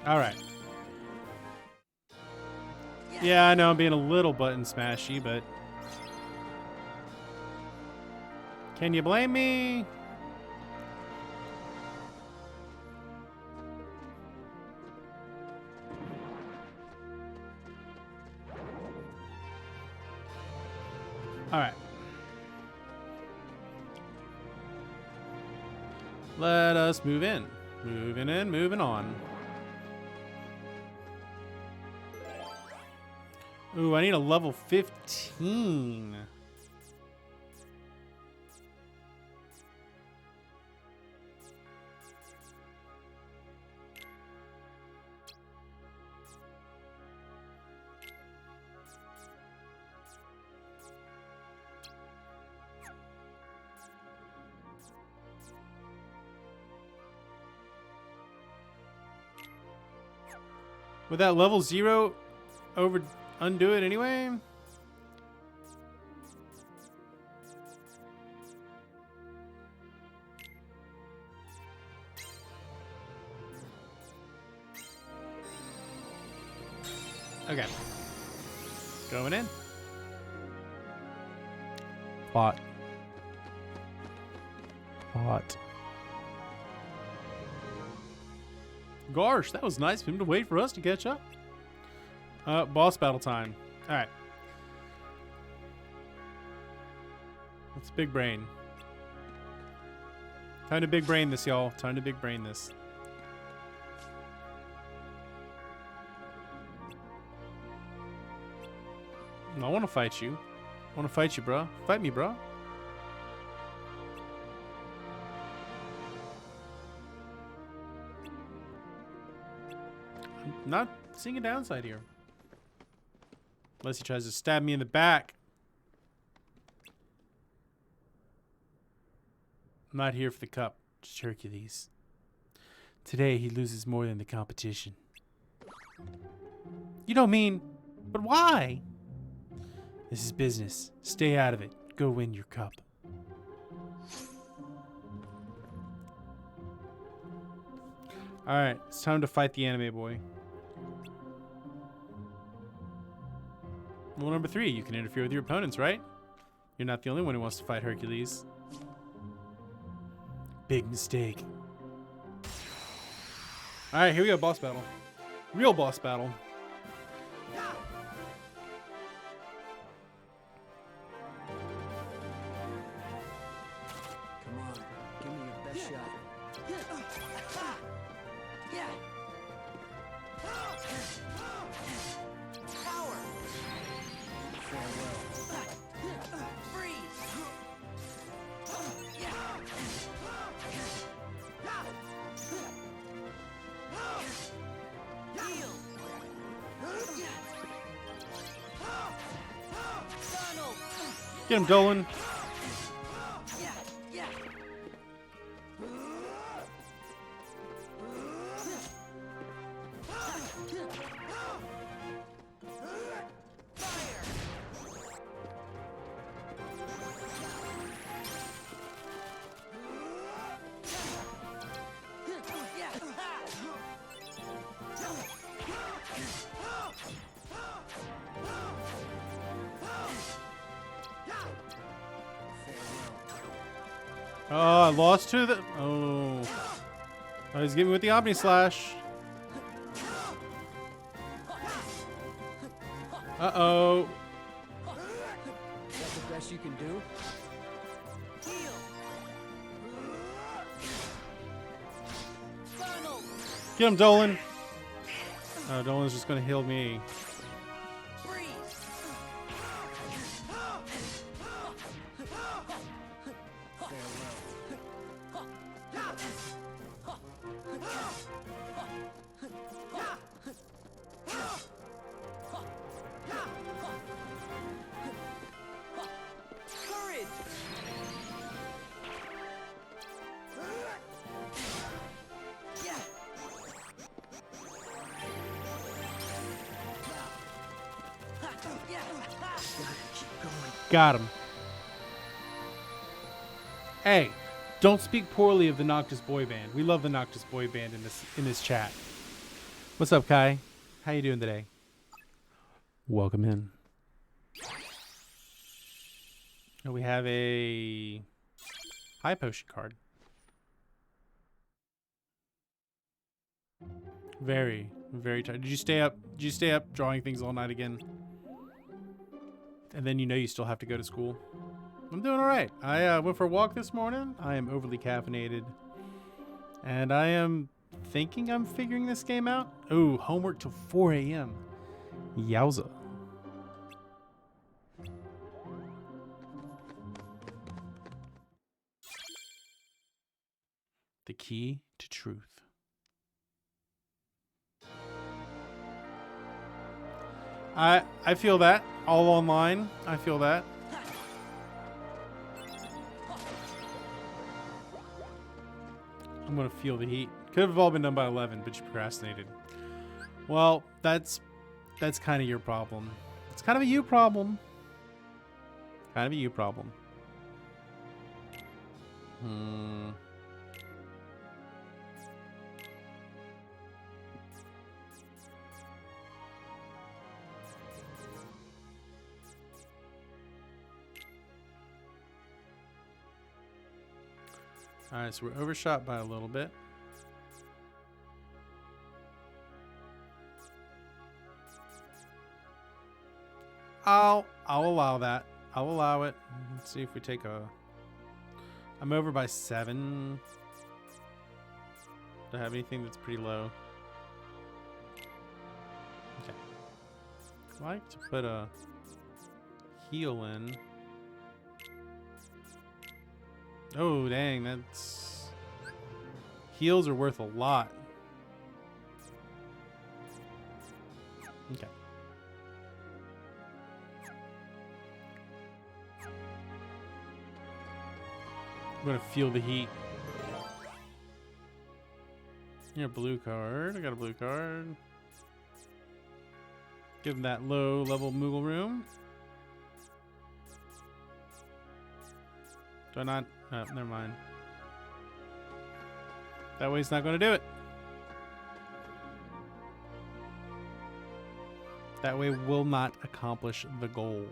All right. Yeah, I know I'm being a little button smashy, but can you blame me? All right. Let us move in. Moving in, moving on. Ooh, I need a level 15. Would that level 0 undo it anyway? Okay. Going in. Plot. Gosh, that was nice of him to wait for us to catch up. Boss battle time. All right. Let's big brain. Time to big brain this, y'all. Time to big brain this. I want to fight you. I want to fight you, bro. Fight me, bro. I'm not seeing a downside here. Unless he tries to stab me in the back. I'm not here for the cup, just Hercules. Today he loses more than the competition. You don't mean, but why? This is business. Stay out of it. Go win your cup. Alright, it's time to fight the anime boy. Rule number 3, you can interfere with your opponents, right? You're not the only one who wants to fight Hercules. Big mistake. Alright, here we go, boss battle. Real boss battle. Come on, give me your best shot. Get him, Dolan. Oh, I lost to the... Oh. Oh, he's getting me with the Omni Slash. Uh-oh. Is that the best you can do? Get him, Dolan. Oh, Dolan's just gonna heal me. Got him. Hey, don't speak poorly of the Noctis boy band. We love the Noctis boy band in this chat. What's up, Kai? How you doing today? Welcome in. And we have a high potion card. Very, very tired. Did you stay up? Did you stay up drawing things all night again? And then you know you still have to go to school. I'm doing all right. I went for a walk this morning. I am overly caffeinated. And I am thinking I'm figuring this game out. Oh, homework till 4 a.m. Yowza. The key to truth. I feel that. All online. I feel that. I'm gonna feel the heat. Could have all been done by 11, but you procrastinated. Well, that's kind of your problem. It's kind of a you problem. Kind of a you problem. Alright, so we're overshot by a little bit. I'll allow that. I'll allow it. Let's see if we take a... I'm over by 7. Do I have anything that's pretty low? Okay. I'd like to put a heal in. Oh, dang, that's... Heals are worth a lot. Okay. I'm gonna feel the heat. You're a blue card. I got a blue card. Give him that low level Moogle room. Do I not? Oh, never mind. That way it's not going to do it. That way will not accomplish the goal.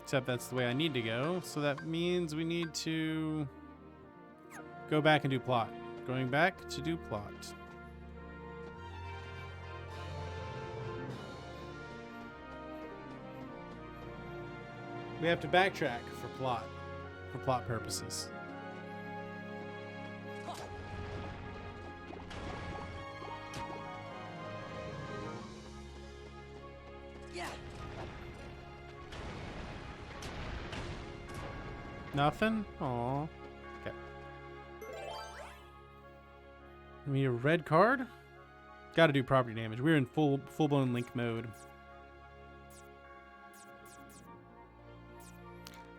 Except that's the way I need to go. So that means we need to go back and do plot. Going back to do plot. We have to backtrack for plot purposes. Yeah. Nothing? Aw. Okay. We need a red card? Gotta do property damage. We're in full-blown Link mode.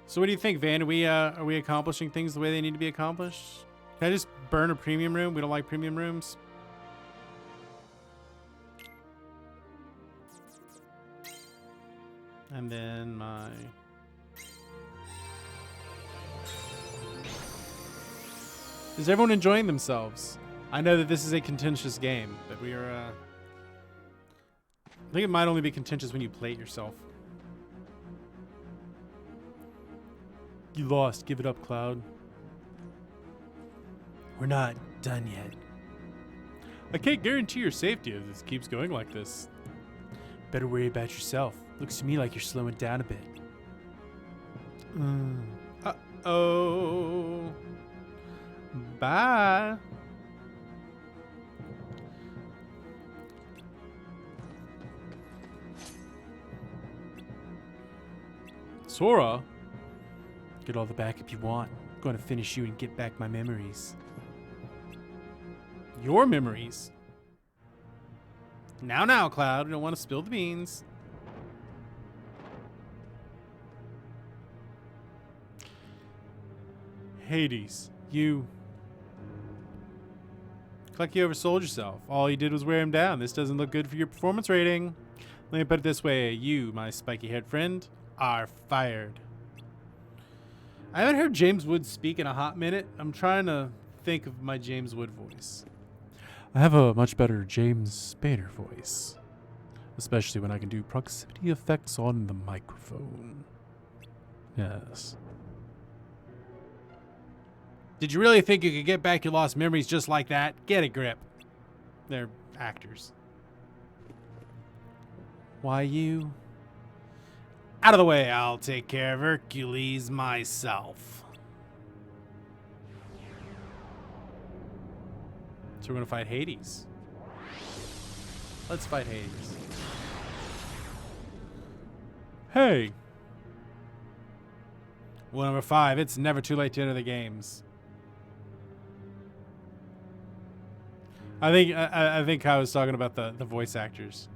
So what do you think, Van? Are we accomplishing things the way they need to be accomplished? Can I just burn a premium room? We don't like premium rooms. And then my... Is everyone enjoying themselves? I know that this is a contentious game, but we are... I think it might only be contentious when you play it yourself. You lost. Give it up, Cloud. We're not done yet. I can't guarantee your safety if this keeps going like this. Better worry about yourself. Looks to me like you're slowing down a bit. Uh-oh. Bye. Sora? Get all the backup you want. I'm going to finish you and get back my memories. Your memories? Now, Cloud. We don't want to spill the beans. Hades, you... Look like you oversold yourself. All you did was wear him down. This doesn't look good for your performance rating. Let me put it this way. You, my spiky-haired friend, are fired. I haven't heard James Wood speak in a hot minute. I'm trying to think of my James Wood voice. I have a much better James Spader voice. Especially when I can do proximity effects on the microphone. Yes. Did you really think you could get back your lost memories just like that? Get a grip. They're actors. Why you? Out of the way, I'll take care of Hercules myself. So we're gonna fight Hades. Let's fight Hades. Hey. Rule number 5, it's never too late to enter the games. I think I was talking about the voice actors.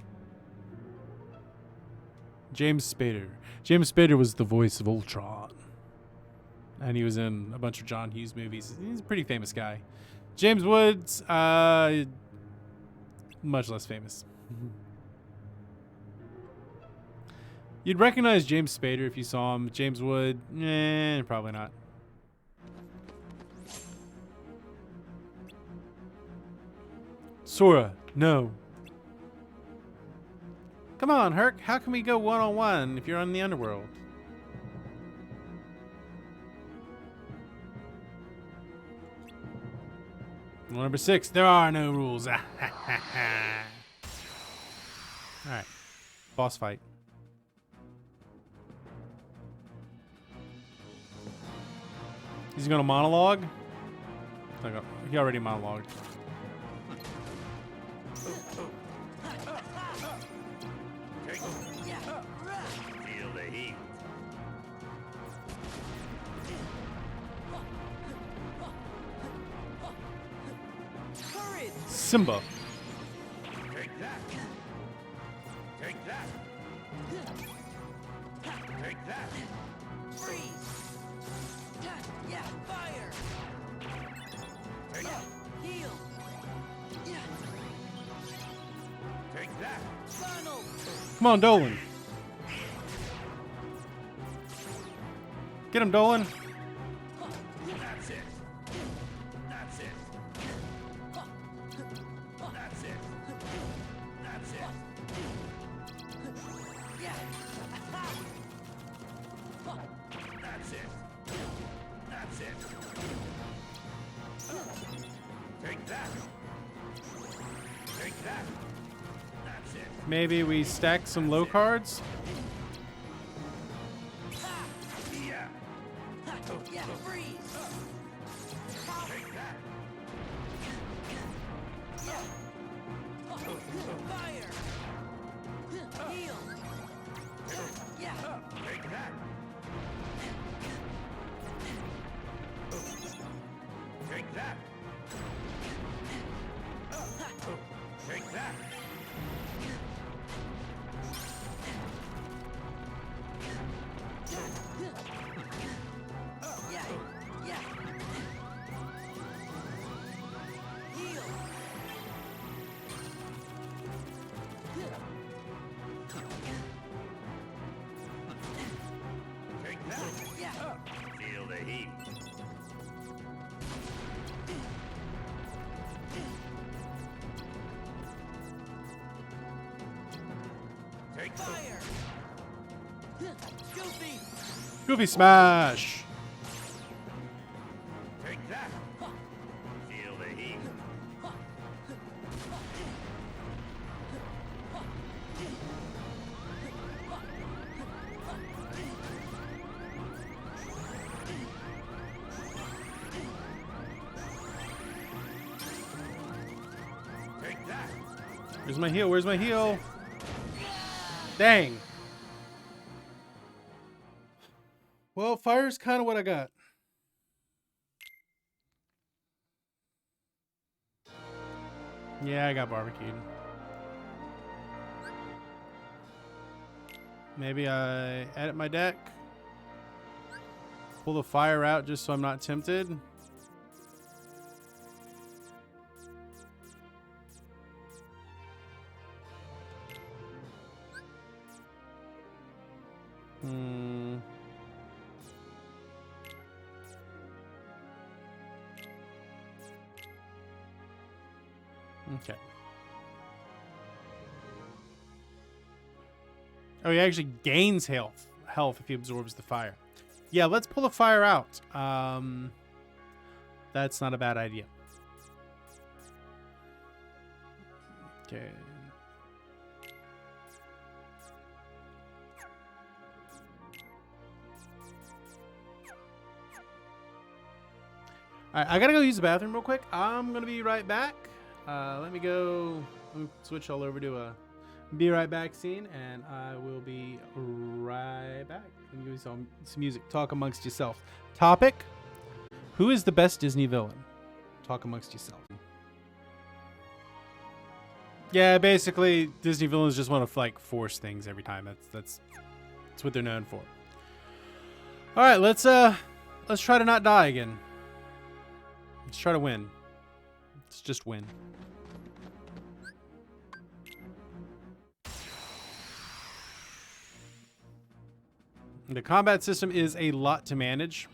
James Spader. James Spader was the voice of Ultron. And he was in a bunch of John Hughes movies. He's a pretty famous guy. James Woods, much less famous. You'd recognize James Spader if you saw him. James Wood, probably not. Sora, no. Come on, Herc. How can we go one-on-one if you're in the underworld? Rule number 6, there are no rules. Alright. Boss fight. Is he gonna monologue? He already monologued. Feel the heat. Simba. Take that. Take that. Take that. Freeze! Yeah, fire! Take that. Heal! Yeah, Take that. funnel! Come on, Dolan. Get him, Dolan. That's it. That's it. That's it. That's it. Yeah! That's it. That's it. Take that. Take that. That's it. Maybe we stack some low cards. Yeah. Yeah, freeze! Take that. Fire! Heal! Yeah, Take that. Take that. Take that. yeah, yeah. Heal! Take that. Yeah, Feel the heat. Take that. fire! Goofy! Goofy smash. Take that. Where's my heal? Where's my heal? Dang. Well, fire's kind of what I got. Yeah, I got barbecued. Maybe I edit my deck. Pull the fire out just so I'm not tempted. Okay. Oh, he actually gains health if he absorbs the fire. Yeah, let's pull the fire out. That's not a bad idea. Okay. All right, I gotta go use the bathroom real quick. I'm gonna be right back. Let me switch all over to a be right back scene, and I will be right back. Let me give you some music. Talk amongst yourself. Topic: who is the best Disney villain? Talk amongst yourself. Yeah, basically, Disney villains just want to like force things every time. That's what they're known for. All right, let's try to not die again. Let's try to win. Let's just win. The combat system is a lot to manage.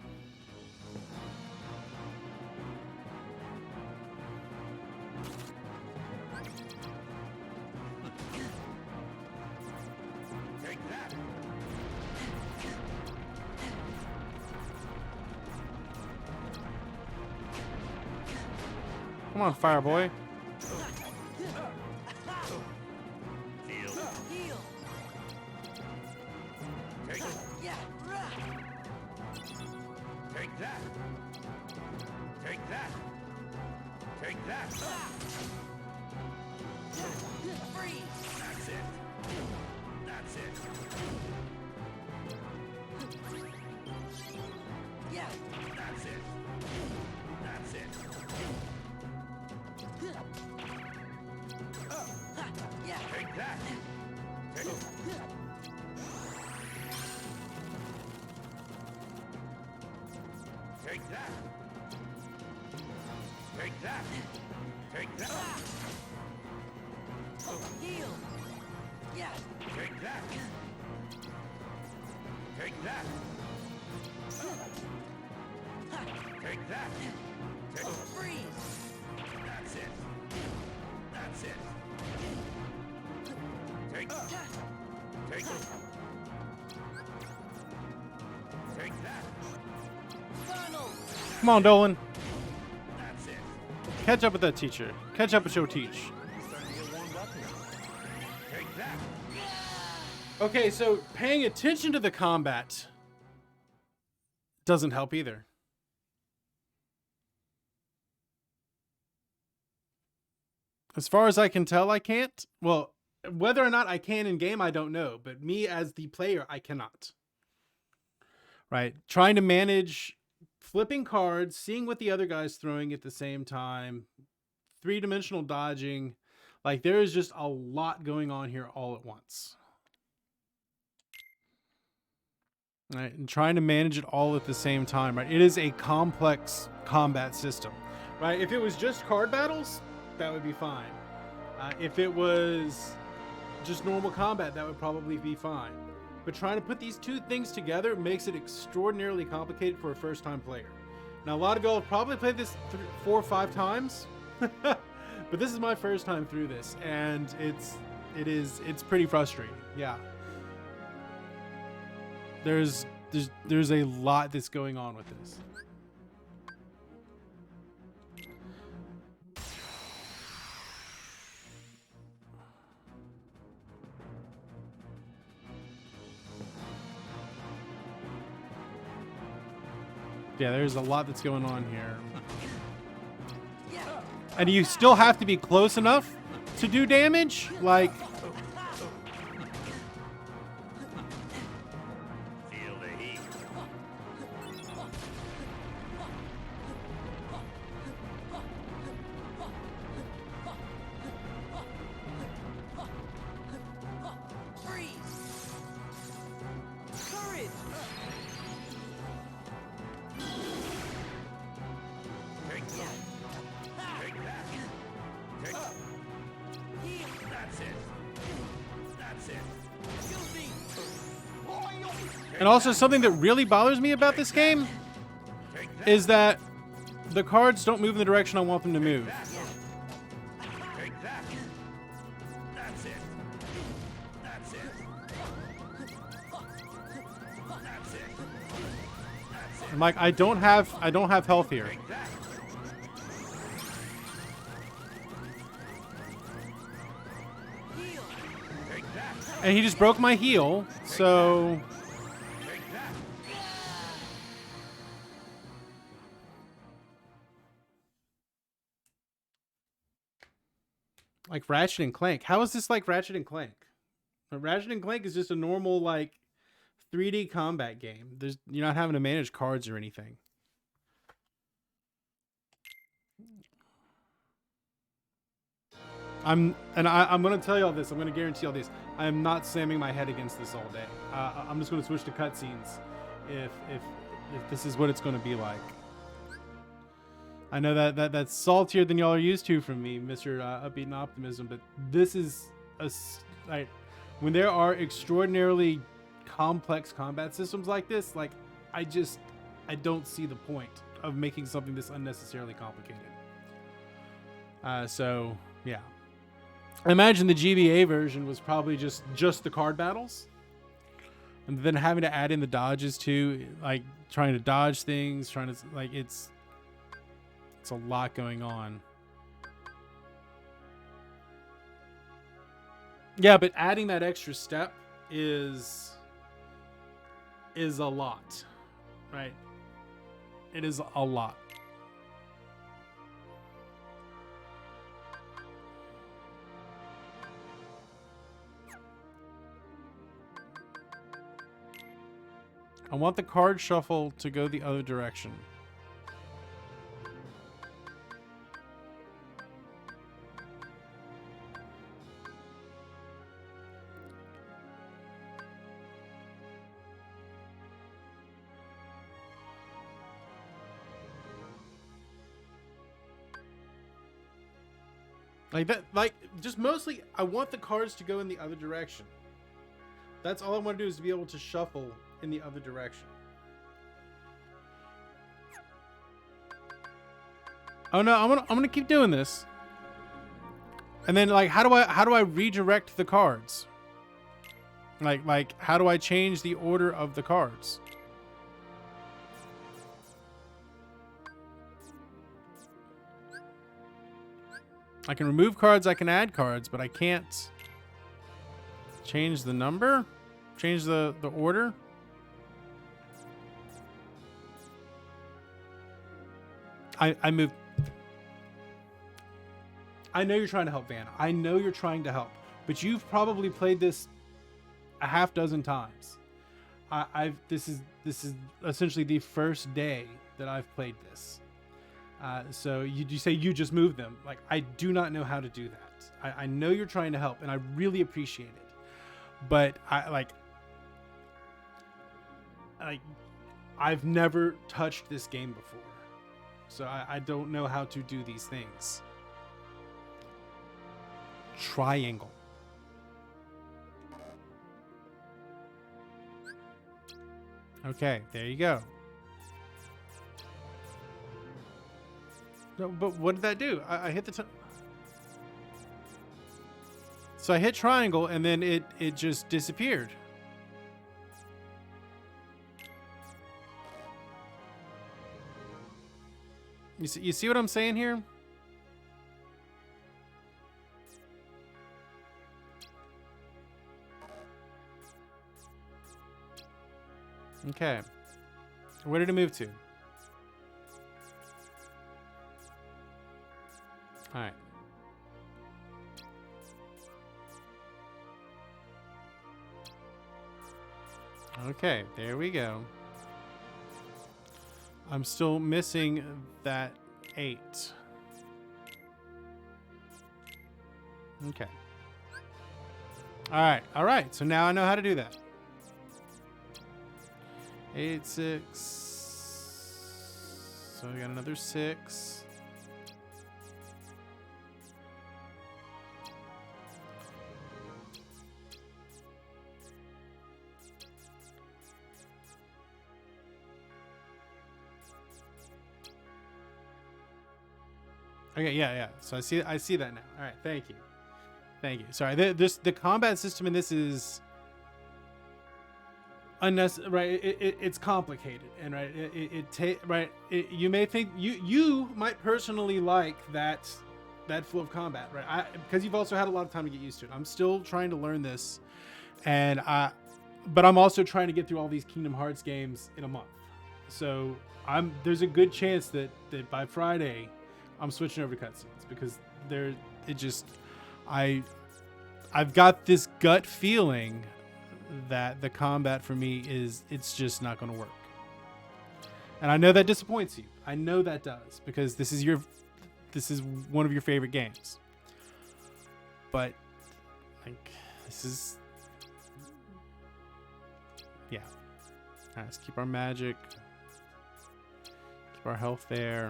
Come on, fire boy. Come on, Dolan. Catch up with that teacher. Catch up with your teach. Okay, so paying attention to the combat doesn't help either. As far as I can tell, I can't. Well, whether or not I can in game, I don't know. But me as the player, I cannot. Right? Trying to manage flipping cards, seeing what the other guy's throwing at the same time, three-dimensional dodging. Like, there is just a lot going on here all at once. Right? And trying to manage it all at the same time, right? It is a complex combat system, right? If it was just card battles, that would be fine. If it was just normal combat, that would probably be fine. But trying to put these two things together makes it extraordinarily complicated for a first-time player. Now, a lot of y'all have probably played this 4 or 5 times, but this is my first time through this, and it's pretty frustrating. Yeah, there's a lot that's going on with this. Yeah, there's a lot that's going on here. And you still have to be close enough to do damage. Like, Feel the heat. Freeze! Courage! Take that. Take that. Take that. That's it. That's it. Goofy! and also something that really bothers me about this game is that the cards don't move in the direction I want them to move. Take that. That's it. That's it. That's it. I'm like, I don't have health here. Take that. Heal! Take that. And he just broke my heel, so Take that. like Ratchet and Clank. How is this like Ratchet and Clank? Ratchet and Clank is just a normal like 3D combat game. You're not having to manage cards or anything. I'm gonna tell you all this. I'm gonna guarantee all this. I am not slamming my head against this all day. I'm just gonna switch to cutscenes if this is what it's gonna be like. I know that's saltier than y'all are used to from me, Mr. Upbeat and Optimism, but this is when there are extraordinarily complex combat systems like this, like I don't see the point of making something this unnecessarily complicated. So yeah, I imagine the GBA version was probably just the card battles, and then having to add in the dodges too, like trying to dodge things, trying to like it's a lot going on. Yeah, but adding that extra step is a lot, right? It is a lot. I want the card shuffle to go the other direction. Like that, like just mostly I want the cards to go in the other direction. That's all I want to do is to be able to shuffle in the other direction. Oh no, I'm gonna keep doing this. And then like how do I redirect the cards? Like how do I change the order of the cards? I can remove cards, I can add cards, but I can't change the number? Change the order? I moved. I know you're trying to help, Van. I know you're trying to help, but you've probably played this a half dozen times. This is essentially the first day that I've played this. So you say you just moved them. Like, I do not know how to do that. I know you're trying to help, and I really appreciate it. But I've never touched this game before. So I don't know how to do these things. Triangle. Okay, there you go. No, but what did that do? I hit the so I hit triangle and then it just disappeared. You see what I'm saying here? Okay. Where did it move to? All right. Okay, there we go. I'm still missing that 8. Okay. All right. So now I know how to do that. 8, 6. So we got another 6. Okay, yeah. So I see that now. All right, thank you. Sorry, the combat system in this is unnecessary. Right, it's complicated, and right, you may think you might personally like that flow of combat, right? Because you've also had a lot of time to get used to it. I'm still trying to learn this, but I'm also trying to get through all these Kingdom Hearts games in a month. So there's a good chance that by Friday I'm switching over to cutscenes because I've got this gut feeling that the combat for me it's just not going to work. And I know that disappoints you. I know that does because this is one of your favorite games. But like this is yeah. All right, let's keep our magic. Keep our health there.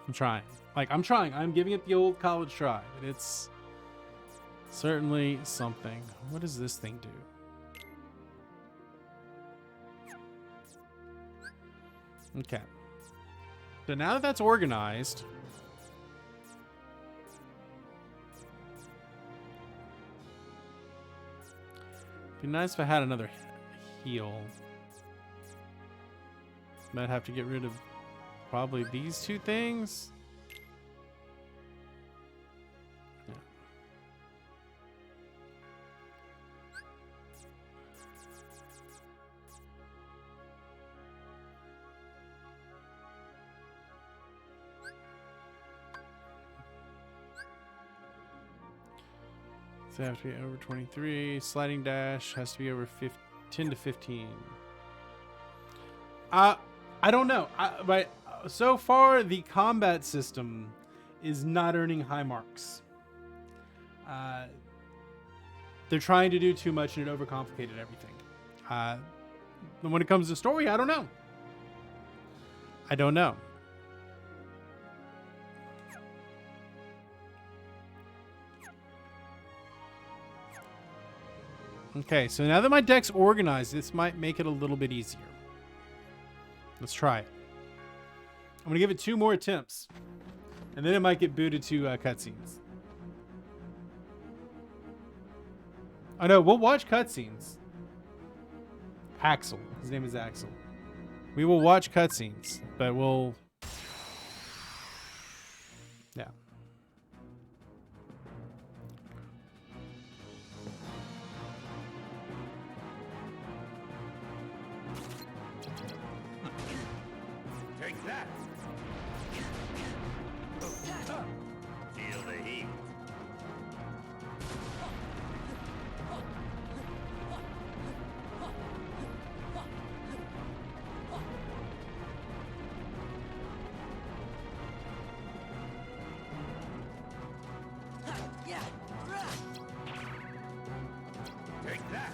I'm trying. I'm giving it the old college try. It's certainly something. What does this thing do? Okay. So now that that's organized, it'd be nice if I had another heal. Might have to get rid of probably these 2 things. Yeah. So I have to be over 23. Sliding dash has to be over 10 to 15. I don't know. Right. So far, the combat system is not earning high marks. They're trying to do too much and it overcomplicated everything. When it comes to story, I don't know. Okay, so now that my deck's organized, this might make it a little bit easier. Let's try it. I'm going to give it 2 more attempts. And then it might get booted to cutscenes. Oh no, we'll watch cutscenes. Axel. His name is Axel. We will watch cutscenes, but we'll... Yeah. Take that! Feel the heat. Take that!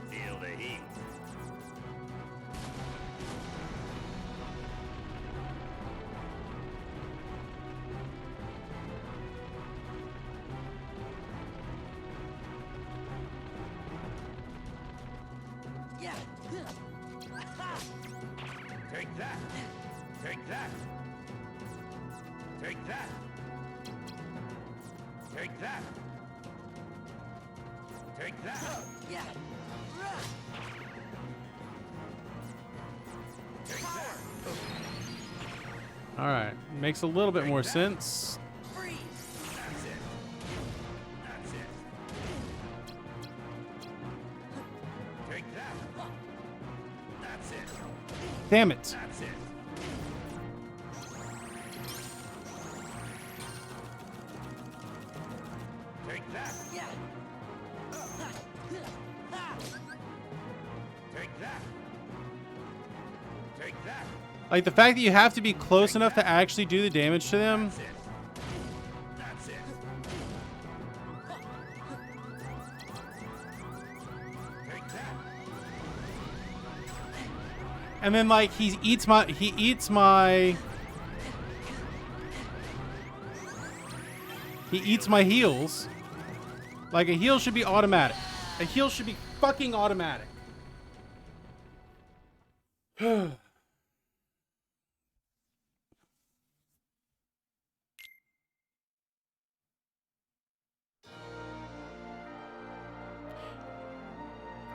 Feel the heat. Take that! Take that! Take that! Take that! Take that! Take that! All right. Makes a little bit more sense. That's it! That's it! Take that! That's it! Damn it. That's it! Like the fact that you have to be close enough to actually do the damage to them. And then like he eats my heals. Like a heal should be automatic. A heal should be fucking automatic.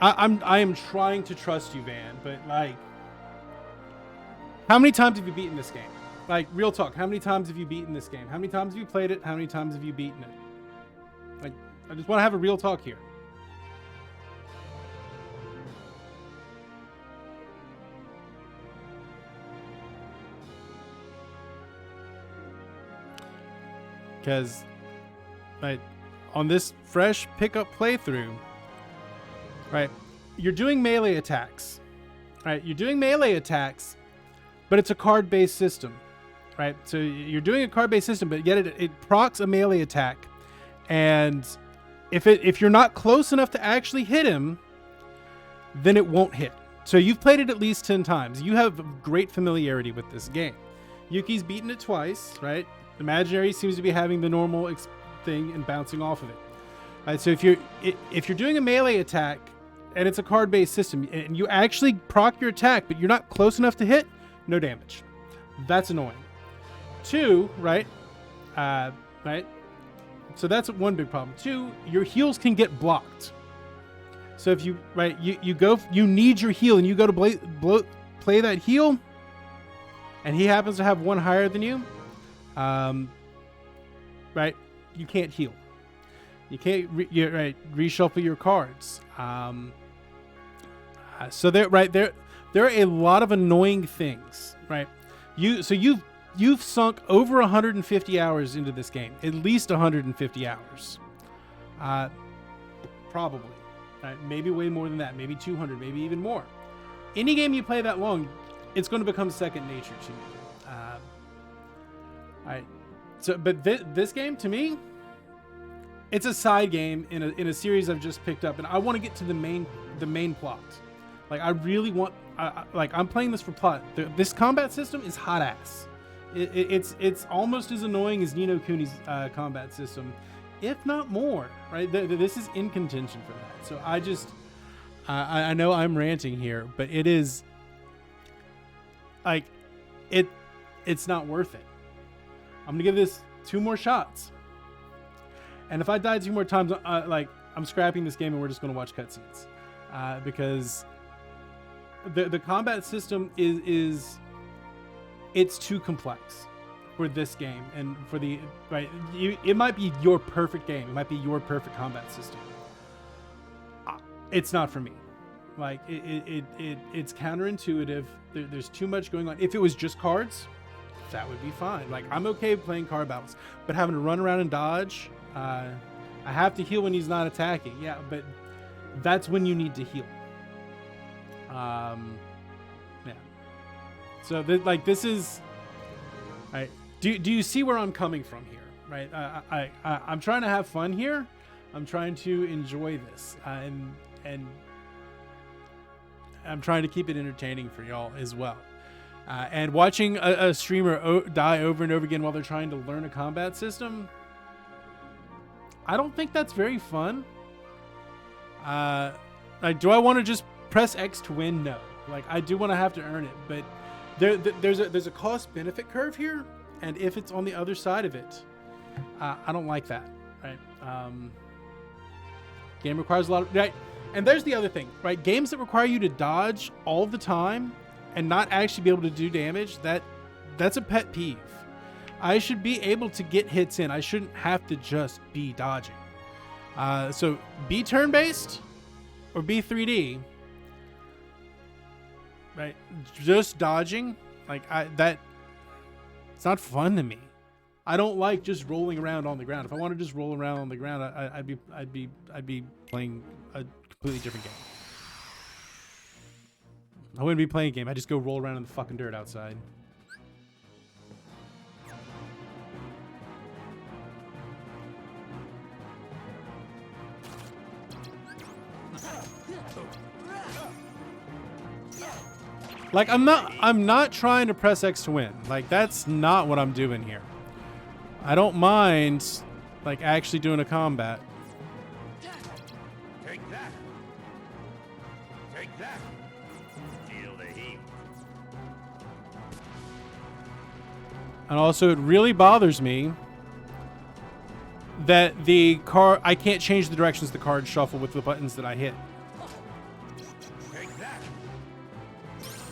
I am trying to trust you, Van, but like, how many times have you beaten this game? Like, real talk, how many times have you beaten this game? How many times have you played it? How many times have you beaten it? Like, I just want to have a real talk here. Because, like, on this fresh pickup playthrough, right, you're doing melee attacks, right? You're doing melee attacks, but it's a card-based system, right? So you're doing a card-based system, but yet it procs a melee attack, and if you're not close enough to actually hit him, then it won't hit. So you've played it at least 10 times. You have great familiarity with this game. Yuki's beaten it twice, right? Imaginary seems to be having the normal thing and bouncing off of it. All right, so if you're doing a melee attack and it's a card-based system and you actually proc your attack, but you're not close enough to hit, no damage. That's annoying. 2, right? Right. So that's one big problem. 2, your heals can get blocked. So if you you need your heal and you go to play that heal, and he happens to have one higher than you, right? You can't heal. You can't reshuffle your cards. So there are a lot of annoying things, right? You've sunk over 150 hours into this game, at least 150 hours, probably. Right? Maybe way more than that, maybe 200, maybe even more. Any game you play that long, it's going to become second nature to you. Right. So, but this game to me, it's a side game in a series I've just picked up, and I want to get to the main plot. Like I really want, like I'm playing this for plot. This combat system is hot ass. It's almost as annoying as Ni No Kuni's combat system, if not more. Right. This is in contention for that. So I know I'm ranting here, but it is like it's not worth it. I'm gonna give this 2 more shots, and if I die 2 more times, I'm scrapping this game and we're just gonna watch cutscenes, because the combat system is it's too complex for this game and for the right. It might be your perfect game. It might be your perfect combat system. It's not for me. Like it's counterintuitive. There's too much going on. If it was just cards, that would be fine. Like I'm okay playing card battles, but having to run around and dodge, I have to heal when he's not attacking. Yeah, but that's when you need to heal. Yeah. So this is, right? Do you see where I'm coming from here? Right? I'm trying to have fun here. I'm trying to enjoy this, and I'm trying to keep it entertaining for y'all as well. And watching a streamer die over and over again while they're trying to learn a combat system, I don't think that's very fun. Like, do I want to just press X to win? No. Like, I do want to have to earn it, but there's a cost benefit curve here, and if it's on the other side of it, I don't like that. Right? Game requires a lot of right. And there's the other thing, right? Games that require you to dodge all the time and not actually be able to do damage, that's a pet peeve. I should be able to get hits in. I shouldn't have to just be dodging. So be turn-based or be 3D, right? Just dodging, like it's not fun to me. I don't like just rolling around on the ground. If I want to just roll around on the ground, I'd be playing a completely different game. I wouldn't be playing a game. I'd just go roll around in the fucking dirt outside. Like, I'm not trying to press X to win. Like, that's not what I'm doing here. I don't mind, like, actually doing a combat. Take that. Take that. Feel the heat. And also, it really bothers me that I can't change the directions the cards shuffle with the buttons that I hit. Take that.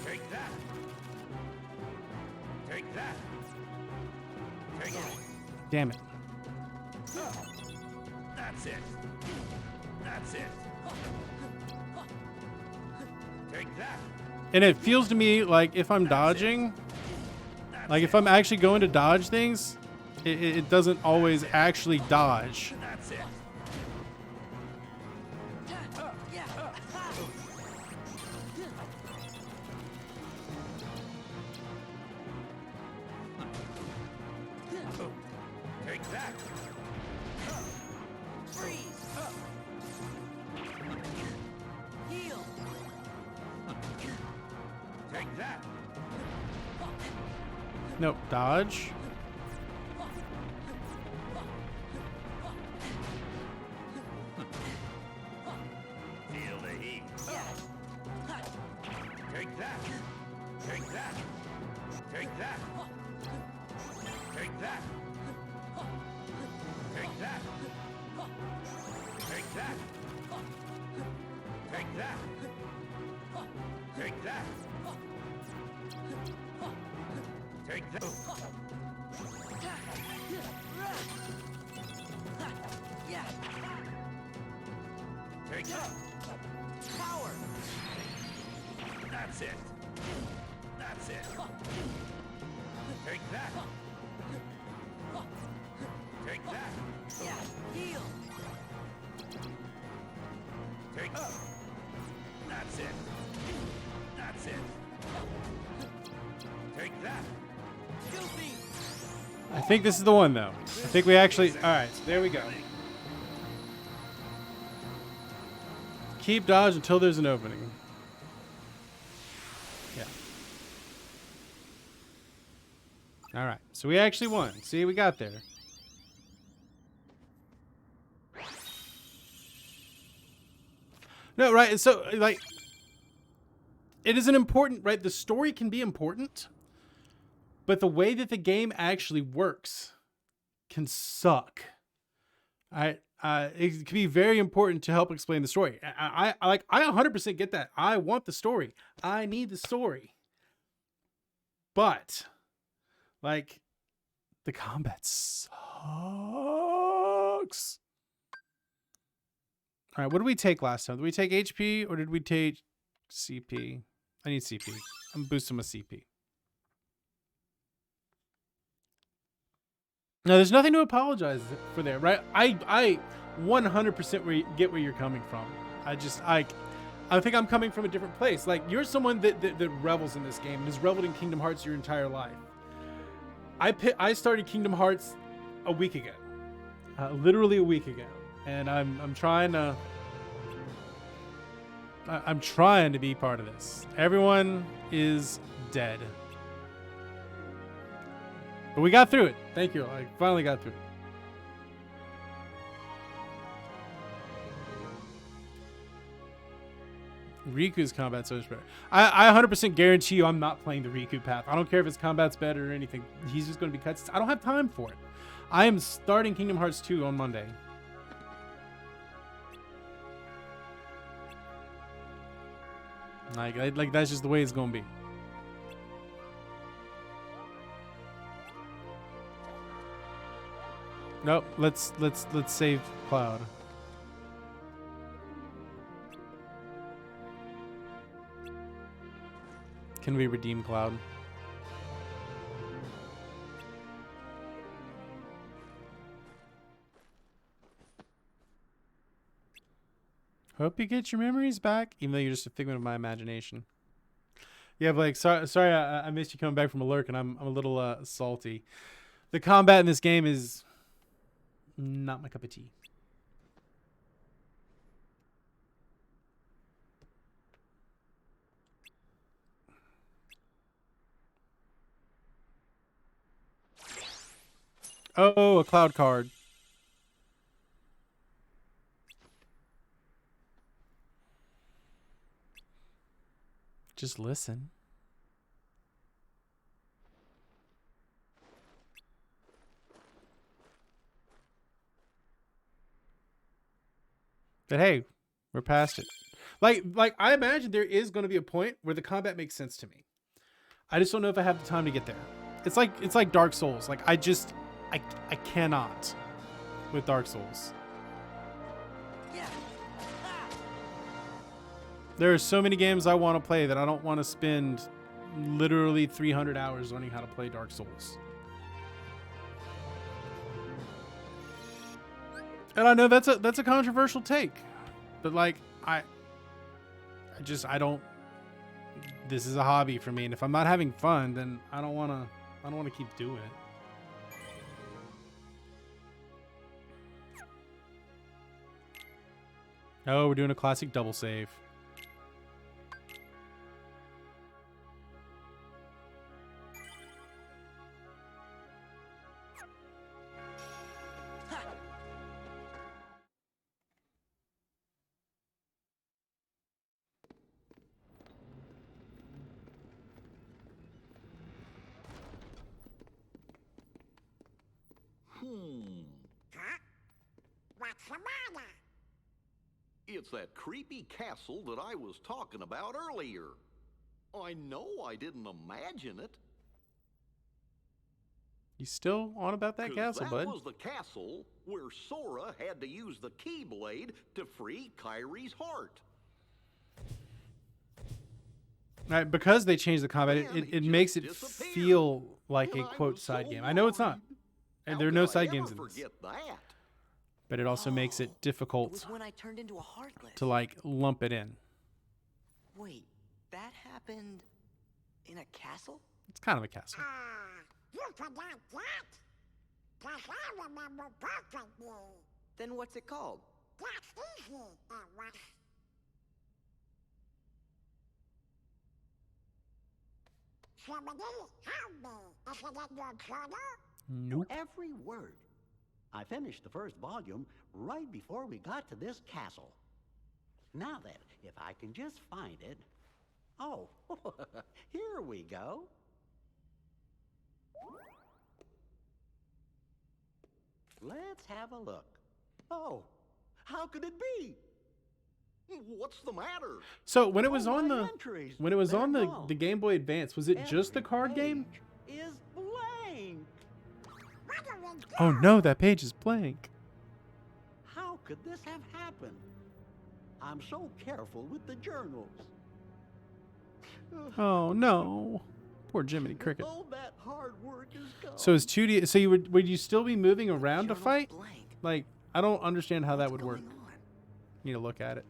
Take that. Take that. Take it. Damn it. That's it. That's it. Take that. And it feels to me like if I'm dodging, like if I'm actually going to dodge things, it doesn't always actually dodge. That's it. Take that. Freeze. Heal. Take that. Nope, dodge. Feel the heat. Take that. Take that. Take that. Take that. Take that. Take that. Take that. Take that. Take that. Yeah. Take that. Power. That's it. That's it. Take that. Take that. Yeah. Heal. Take that. That's it. That's it. Take that. Goofy. I think this is the one, though. I think we actually... Alright, so there we go. Keep dodge until there's an opening. Yeah. Alright, so we actually won. See, we got there. No, right, so, like... It is an important... Right, the story can be important... But the way that the game actually works can suck. It can be very important to help explain the story. I 100% get that. I want the story. I need the story. But, like, the combat sucks. All right, what did we take last time? Did we take HP or did we take CP? I need CP. I'm boosting my CP. No, there's nothing to apologize for there, right? I 100% get where you're coming from. I think I'm coming from a different place. Like, you're someone that revels in this game and has reveled in Kingdom Hearts your entire life. I started Kingdom Hearts a week ago, literally a week ago, and I'm trying to be part of this. Everyone is dead. But we got through it. Thank you. I finally got through it. Riku's combat's so much better. I 100% guarantee you I'm not playing the Riku path. I don't care if his combat's better or anything. He's just going to be cuts. I don't have time for it. I am starting Kingdom Hearts 2 on Monday. Like that's just the way it's going to be. Nope. Let's save Cloud. Can we redeem Cloud? Hope you get your memories back, even though you're just a figment of my imagination. Yeah, Blake, sorry I missed you coming back from a lurk, and I'm a little salty. The combat in this game is not my cup of tea. Oh, a cloud card. Just listen. But hey, we're past it. Like I imagine there is going to be a point where the combat makes sense to me. I just don't know if I have the time to get there. It's like Dark Souls. Like I cannot with Dark Souls. There are so many games I want to play that I don't want to spend literally 300 hours learning how to play Dark Souls. And I know that's a controversial take, but like I don't. This is a hobby for me, and if I'm not having fun, then I don't want to keep doing it. Oh, we're doing a classic double save. Huh? What's the matter? It's that creepy castle that I was talking about earlier. I know I didn't imagine it. You still on about that 'Cause castle, that bud? was the castle where Sora had to use the Keyblade to free Kyrie's heart. Right, because they changed the combat, Man, it he makes just it disappeared. feel like And a I quote was side so game. I know it's not, worried. and How there are could no I side ever games in this. forget that? But it also makes it It difficult was when I turned into a heartless. to like lump it in. Wait, that happened in a castle? It's kind of a castle. You forgot that? 'Cause I remember perfectly. Then what's it called? That's easy, it was. Somebody help me. Is it in your journal? Nope. Every word. I finished the first volume right before we got to this castle. Now then, if I can just find it. Oh, here we go. Let's have a look. Oh, how could it be? What's the matter? So when it was Oh, on my the entries. when it was They're on the gone. Game Boy Advance, was it just the Every card game? page is blank. What do we do? Oh no, that page is blank. How could this have happened? I'm so careful with the journals. Oh no, poor Jiminy Cricket. All that hard work is gone. So is 2D? So you would you still be moving around to Journal's fight? blank. Like I don't understand how that What's would work. going on? You need to look at it.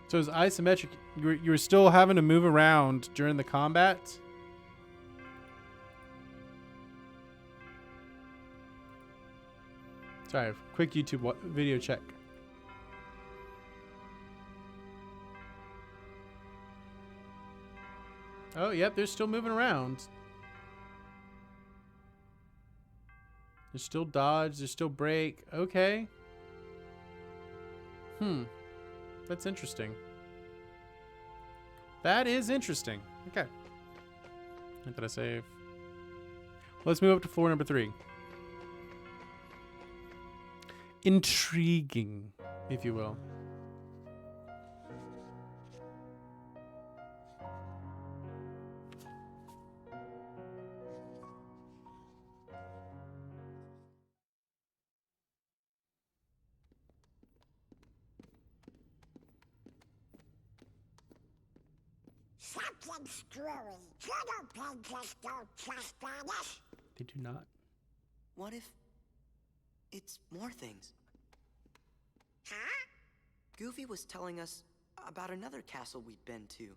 So it's isometric. You were still having to move around during the combat. Sorry, quick YouTube video check. Oh, yep, they're still moving around. There's still dodge, there's still break. Okay. That's interesting. That is interesting. Okay. Did I save? Let's move up to floor number 3. Intriguing, if you will. something screwy. Little pigs don't trust Spanish. They do not. What if it's more things? Huh? Goofy was telling us about another castle we'd been to.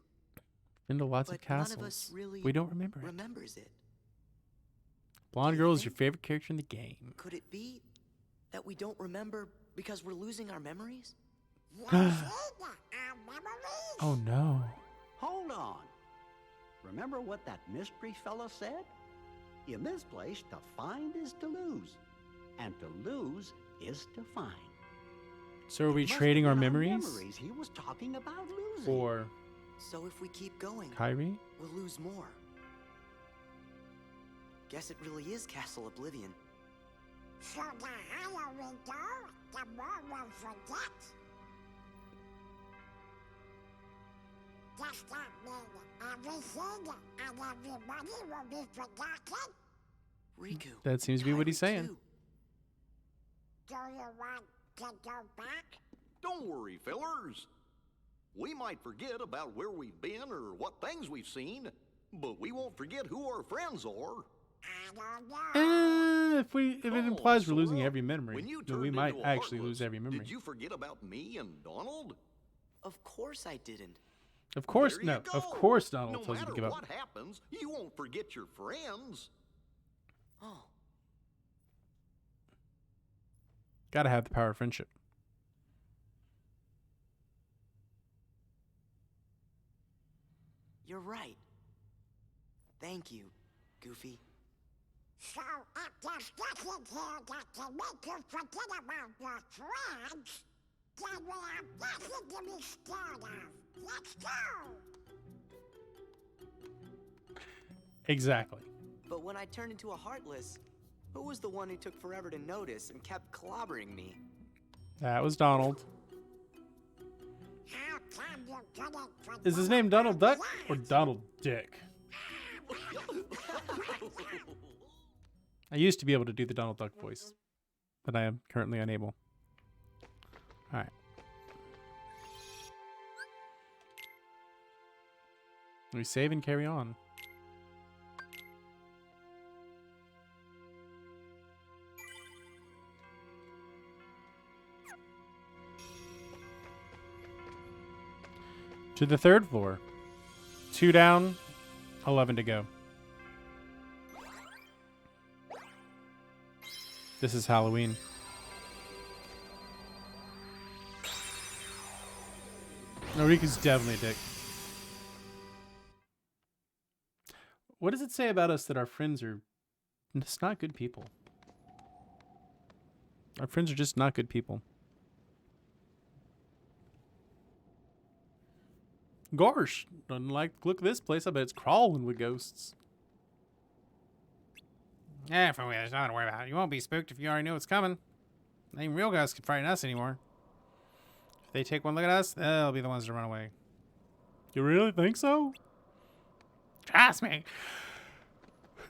Been to lots of But none castles. of us really We don't remember it. remembers it. Blonde Do you girl is your think- favorite character in the game. Could it be that we don't remember because we're losing our memories? Yes, our memories. Oh no. Hold on. Remember what that mystery fella said? In this place, to find is to lose. And to lose is to find. So are we Must have trading our been memories? He was talking about losing. For So if we keep going, Kyrie? we'll lose more. Guess it really is Castle Oblivion. So the higher we go, the more we'll forget. Does that mean everything and everybody will be forgotten? Riku. That seems to be what he's Kyrie, saying. too. Do you want to go back? Don't worry, fellers. We might forget about where we've been or what things we've seen, but we won't forget who our friends are. I don't know. If it Oh, implies we're losing Sora, every memory, when you then we turned might into a actually lose Heartless, every memory. Did you forget about me and Donald? Of course I didn't. Of course, There you no. Of go. course, Donald no tells you to matter give up. what happens, you won't forget your friends. Oh, Gotta have the power of friendship. you're right. Thank you, Goofy. So if there's nothing here that can make you forget about your friends, then we have nothing to be scared of. Let's go! Exactly. But when I turned into a Heartless, who was the one who took forever to notice and kept clobbering me? That was Donald. How come you couldn't forget Is his name Donald Duck about or that? Donald Dick? I used to be able to do the Donald Duck voice, but I am currently unable. All right. We save and carry on. To the 3rd floor. 2 down, 11 to go. This is Halloween. No, Riku's definitely a dick. What does it say about us that our friends are just not good people? Our friends are just not good people. Gosh, doesn't like look at this place. I bet it's crawling with ghosts. Yeah, for me, there's nothing to worry about. You won't be spooked if you already know it's coming. Not even real ghosts can frighten us anymore. If they take one look at us, they'll be the ones to run away. You really think so? Trust me.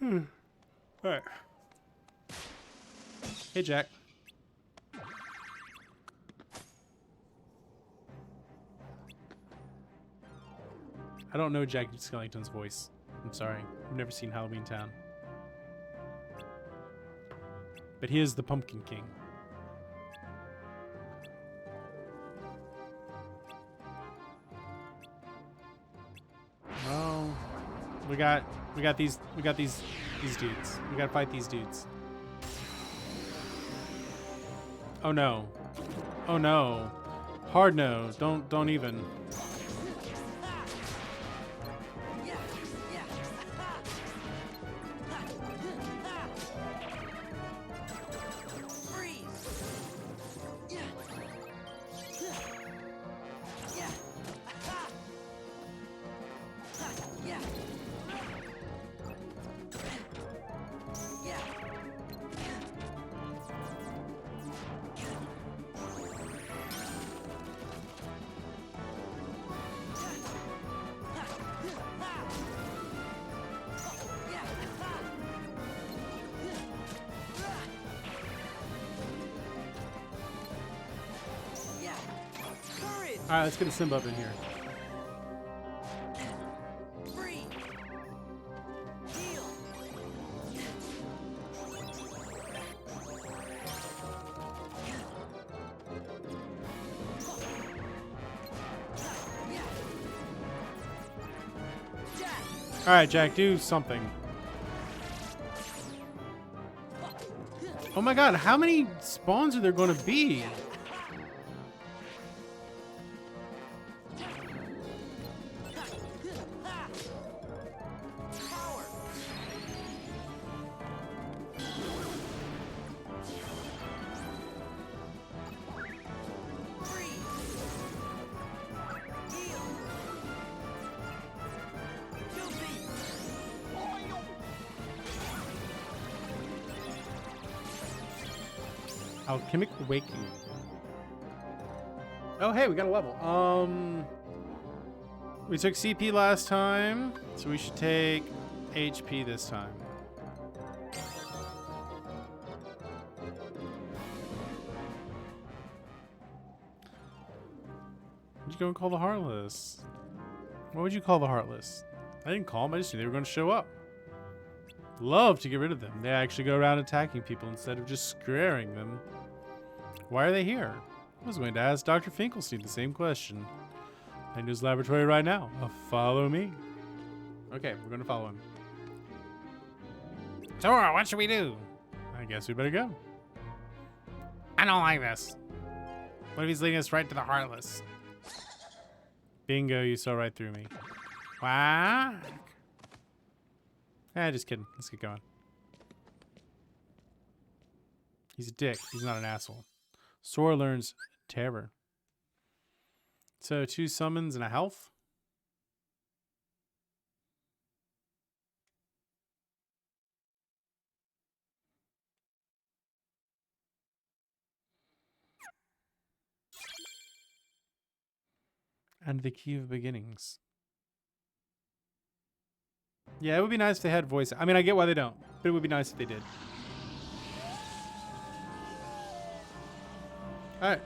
All right. Hey, Jack. I don't know Jack Skellington's voice. I'm sorry. I've never seen Halloween Town. But he is the Pumpkin King. Oh, we got these dudes. We gotta fight these dudes. Oh no. Oh no. Hard no. Don't even. Yeah, yeah. Freeze! Yeah. Yeah. Yeah. Yeah. Yeah. Courage! All right, let's get a Simba up in here. Alright, Jack, do something. Oh my god, how many spawns are there going to be? Alchemic Waking. Oh, hey, we got a level. We took CP last time, so we should take HP this time. What'd you go and call the Heartless? What would you call the Heartless? I didn't call them, I just knew they were going to show up. Love to get rid of them. They actually go around attacking people instead of just scaring them. Why are they here? I was going to ask Dr. Finkelstein the same question. I'm in his laboratory right now. Follow me. Okay, we're going to follow him. Sora, what should we do? I guess we better go. I don't like this. What if he's leading us right to the Heartless? Bingo, you saw right through me. What? Just kidding. Let's get going. He's a dick. He's not an asshole. Sora learns terror. So 2 summons and a health. And the Key of Beginnings. Yeah, it would be nice if they had voice. I mean, I get why they don't, but it would be nice if they did. Alright.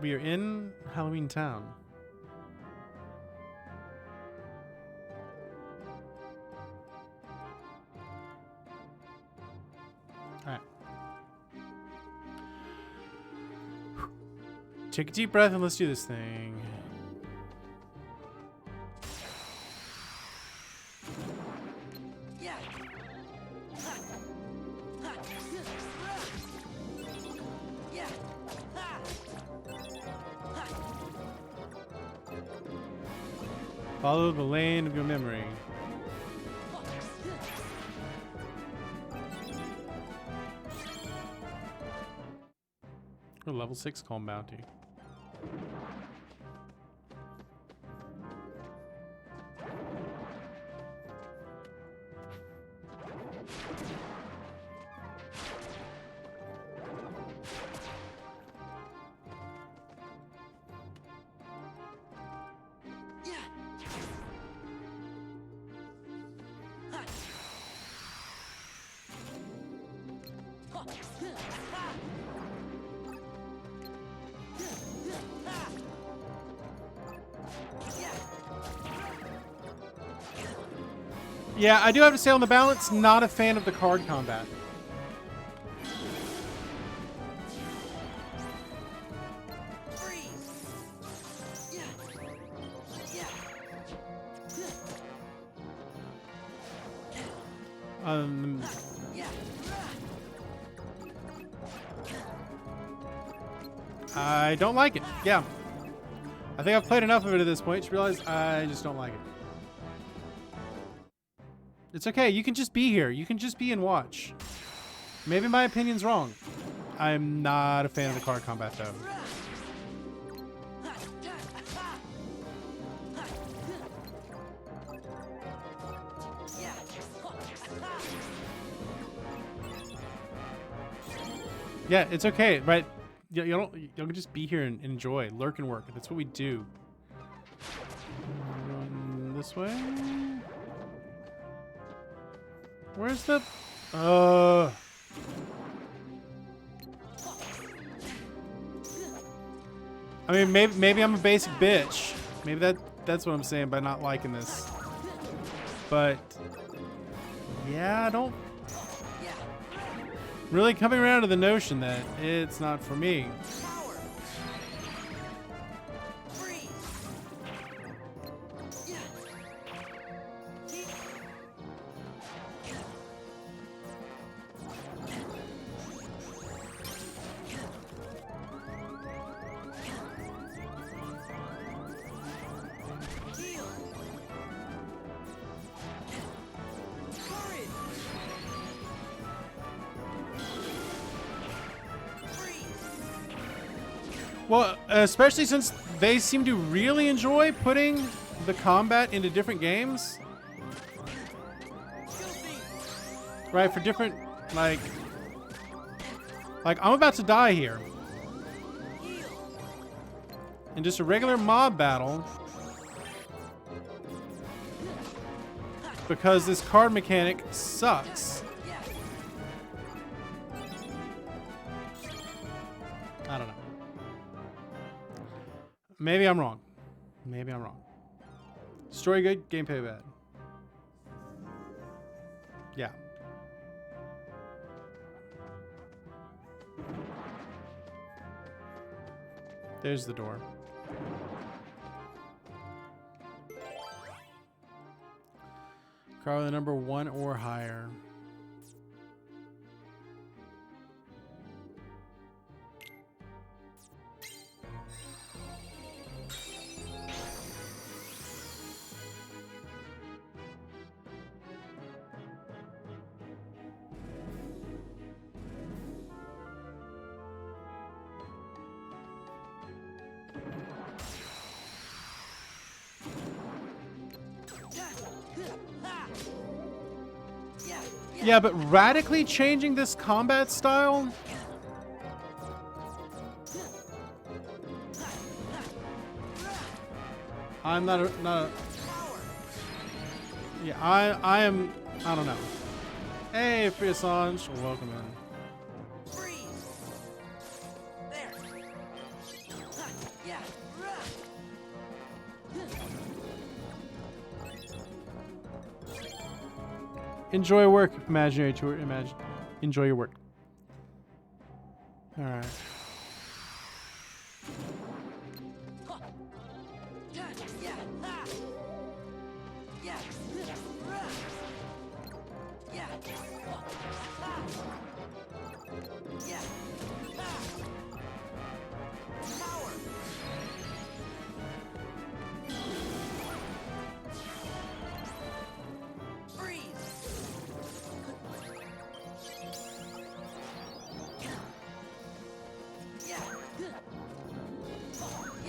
We are in Halloween Town. Alright. Take a deep breath and let's do this thing. Follow the lane of your memory. Oh, level 6 CoM bounty. Yeah, I do have to say on the balance, not a fan of the card combat. I don't like it. Yeah. I think I've played enough of it at this point to realize I just don't like it. It's okay. You can just be here. You can just be and watch. Maybe my opinion's wrong. I'm not a fan of the card combat, though. Yeah, it's okay, right? You don't just be here and enjoy, lurk and work. That's what we do. Run this way. Where's the? I mean, maybe I'm a basic bitch. Maybe that's what I'm saying by not liking this. But yeah, I don't. Really coming around to the notion that it's not for me. Well, especially since they seem to really enjoy putting the combat into different games. Right, for different, like I'm about to die here. In just a regular mob battle. Because this card mechanic sucks. I don't know. Maybe I'm wrong. Maybe I'm wrong. Story good, gameplay bad. Yeah. There's the door. Car with number 1 or higher. Yeah, but radically changing this combat style? I'm not a yeah, I am, I don't know. Hey, Free Assange, welcome in. Freeze! There! Yeah. Enjoy work, imaginary tour. Enjoy your work. All right.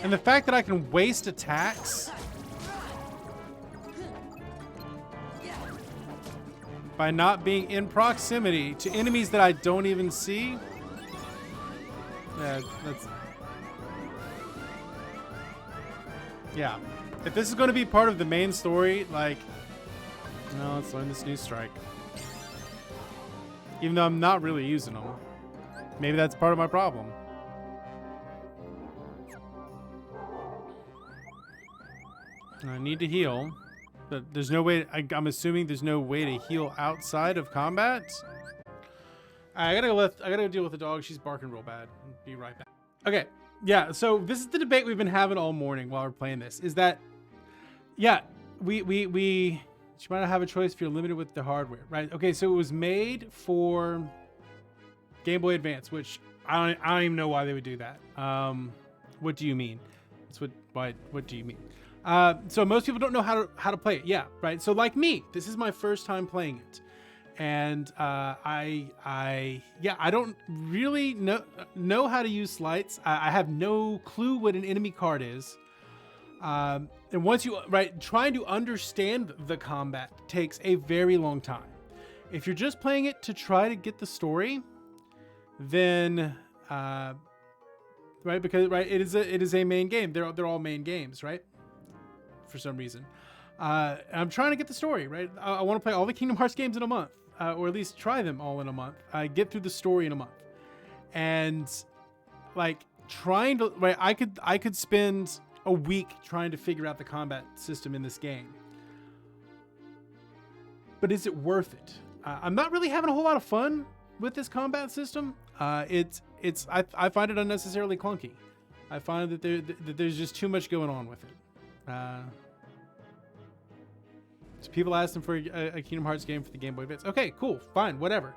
And the fact that I can waste attacks by not being in proximity to enemies that I don't even see. Yeah, that's... Yeah. If this is going to be part of the main story, like... No, let's learn this new strike. Even though I'm not really using them. Maybe that's part of my problem. I need to heal, but there's no way. I'm assuming there's no way to heal outside of combat. I gotta go deal with the dog. She's barking real bad. Be right back. Okay, yeah. So this is the debate we've been having all morning while we're playing this. Is that, yeah, we you might not have a choice if you're limited with the hardware, right? Okay, so it was made for Game Boy Advance, which I don't even know why they would do that. What do you mean? That's what do you mean? So most people don't know how to play it. Yeah, right. So like me, this is my first time playing it, and I don't really know how to use slights. I have no clue what an enemy card is. And once you trying to understand the combat takes a very long time. If you're just playing it to try to get the story, then because it is a main game. They're all main games, right? For some reason. I'm trying to get the story, right? I want to play all the Kingdom Hearts games in a month, or at least try them all in a month. Get through the story in a month. And like trying to, I could spend a week trying to figure out the combat system in this game. But is it worth it? I'm not really having a whole lot of fun with this combat system. I find it unnecessarily clunky. I find that there's just too much going on with it. So people asked them for a Kingdom Hearts game for the Game Boy Advance. Okay, cool, fine, whatever.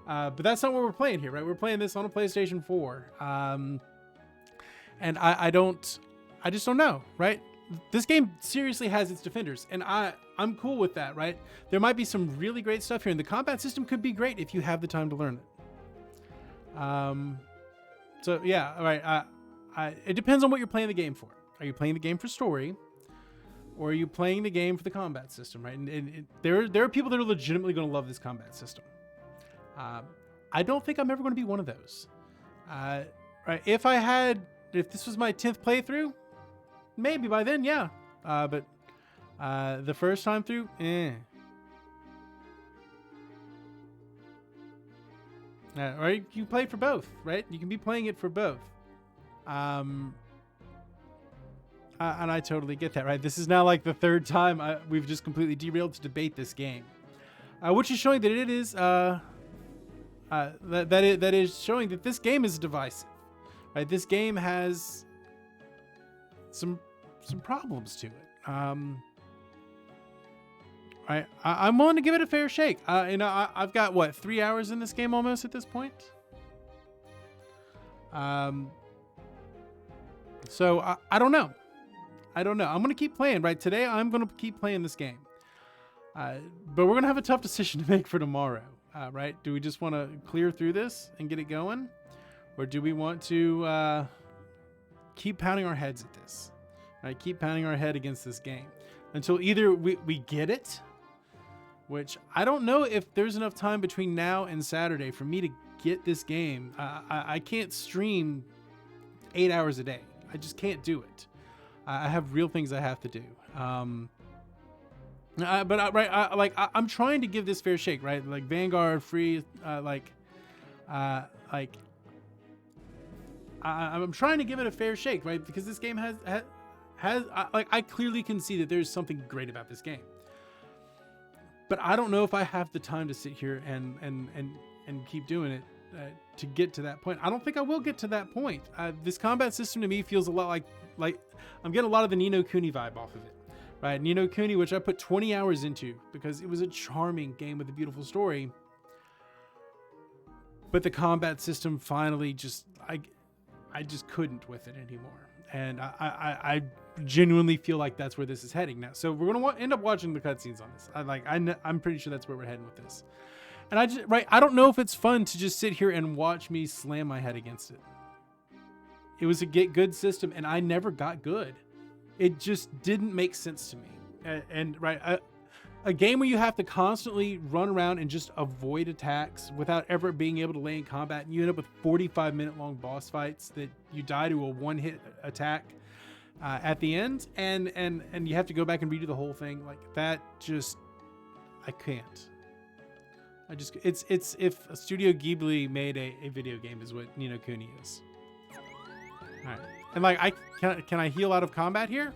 But that's not what we're playing here, right? We're playing this on a PlayStation 4. And I just don't know, right? This game seriously has its defenders, and I'm cool with that, right? There might be some really great stuff here, and the combat system could be great if you have the time to learn it. So yeah, all right. it depends on what you're playing the game for. Are you playing the game for story, or are you playing the game for the combat system, right? And there are people that are legitimately going to love this combat system. I don't think I'm ever going to be one of those. Right? If this was my 10th playthrough, maybe by then, yeah. But the first time through, right? You play for both, right? You can be playing it for both. And I totally get that, right? This is now like the third time we've just completely derailed to debate this game, which is showing that it is that is showing that this game is divisive, right? This game has some problems to it. I'm willing to give it a fair shake. I've got what, 3 hours in this game almost at this point. So I don't know. I'm gonna keep playing. Right, today I'm gonna keep playing this game. But we're gonna have a tough decision to make for tomorrow. Right? Do we just want to clear through this and get it going, or do we want to keep pounding our heads at this? Right? Keep pounding our head against this game until either we get it, which I don't know if there's enough time between now and Saturday for me to get this game. I can't stream 8 hours a day. I just can't do it. I have real things I have to do. I'm trying to give this fair shake, right? Like Vanguard, free, I'm trying to give it a fair shake, right? Because this game has I clearly can see that there's something great about this game. But I don't know if I have the time to sit here and keep doing it to get to that point. I don't think I will get to that point. This combat system to me feels a lot like I'm getting a lot of the Ni No Kuni vibe off of it. Right, Ni No Kuni, which I put 20 hours into because it was a charming game with a beautiful story. But the combat system finally just, I just couldn't with it anymore. And I genuinely feel like that's where this is heading now. So we're gonna end up watching the cutscenes on this. I'm pretty sure that's where we're heading with this. And I don't know if it's fun to just sit here and watch me slam my head against it. It was a get good system, and I never got good. It just didn't make sense to me. A game where you have to constantly run around and just avoid attacks without ever being able to lay in combat, and you end up with 45-minute long boss fights that you die to a one-hit attack at the end, and you have to go back and redo the whole thing. Like that, just I can't. It's if Studio Ghibli made a video game is what Ni No Kuni is. All right. And like, can I heal out of combat here?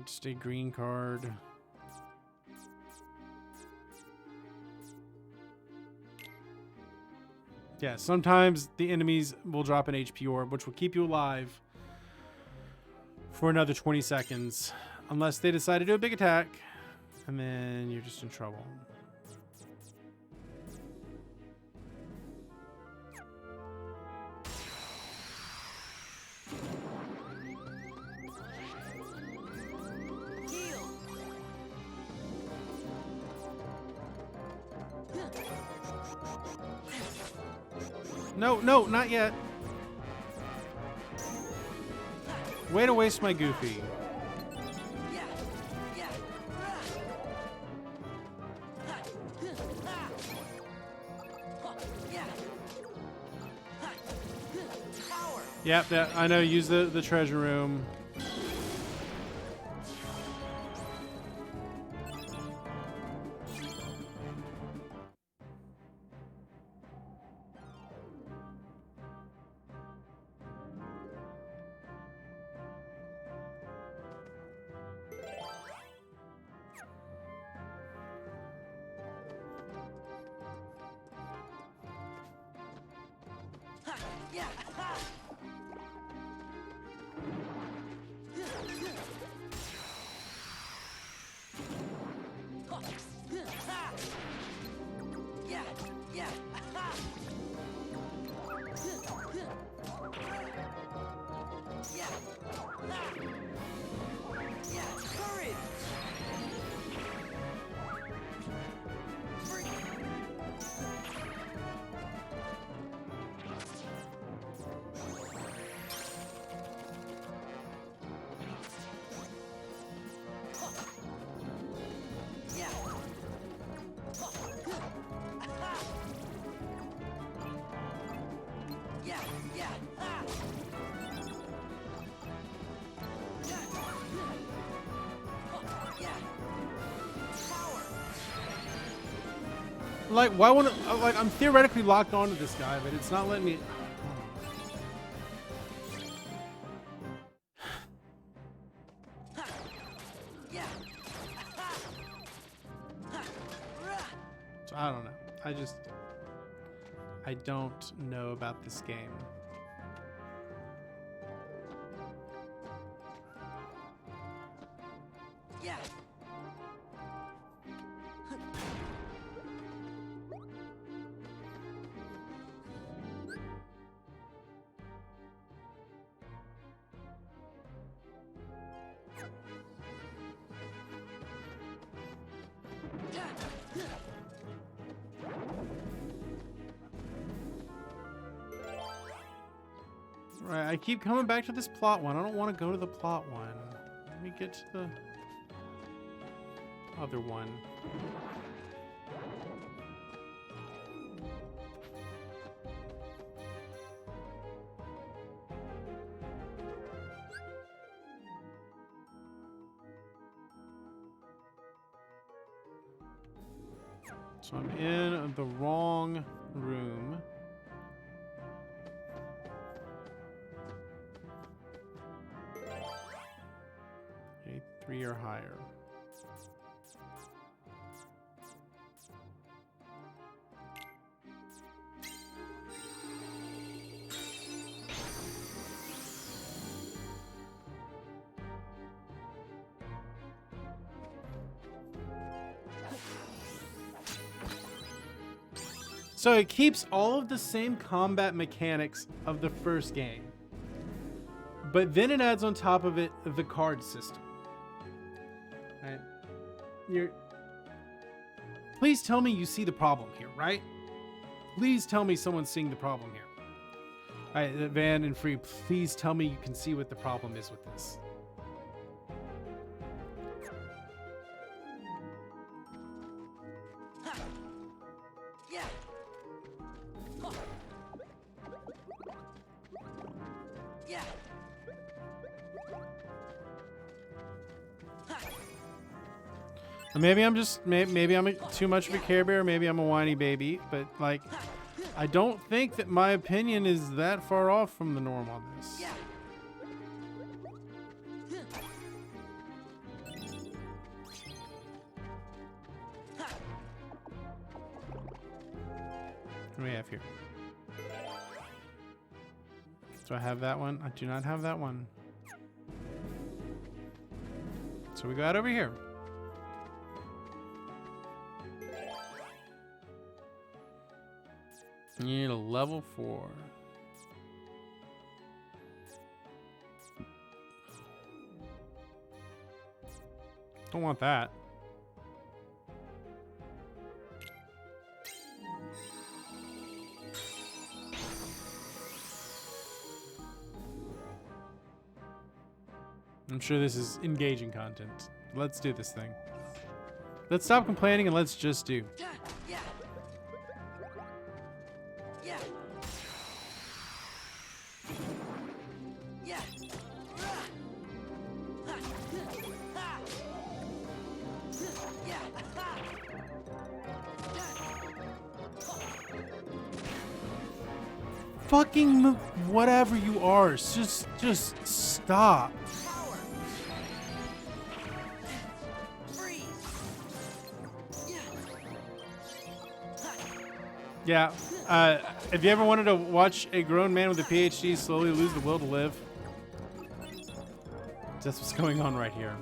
Just a green card. Yeah, sometimes the enemies will drop an HP orb, which will keep you alive for another 20 seconds. Unless they decide to do a big attack, and then you're just in trouble. No, not yet. Way to waste my Goofy. Yep, I know. Use the treasure room. Like, why wouldn't like I'm theoretically locked onto this guy, but it's not letting me. So I don't know. I don't know about this game. Yeah. Right, I keep coming back to this plot one. I don't want to go to the plot one. Let me get to the other one. So I'm in the wrong room. Okay, 3 or higher. So it keeps all of the same combat mechanics of the first game, but then it adds on top of it the card system. Right? Please tell me you see the problem here, right? Please tell me someone's seeing the problem here. All right, Van and Free, please tell me you can see what the problem is with this. Maybe I'm just maybe I'm too much of a Care Bear. Maybe I'm a whiny baby. But like, I don't think that my opinion is that far off from the norm on this. What do we have here? Do I have that one? I do not have that one. So we got over here. You need a level 4. Don't want that. I'm sure this is engaging content. Let's do this thing. Let's stop complaining and let's just do. Fucking whatever you are, just stop. Yeah, if you ever wanted to watch a grown man with a PhD slowly lose the will to live, that's what's going on right here.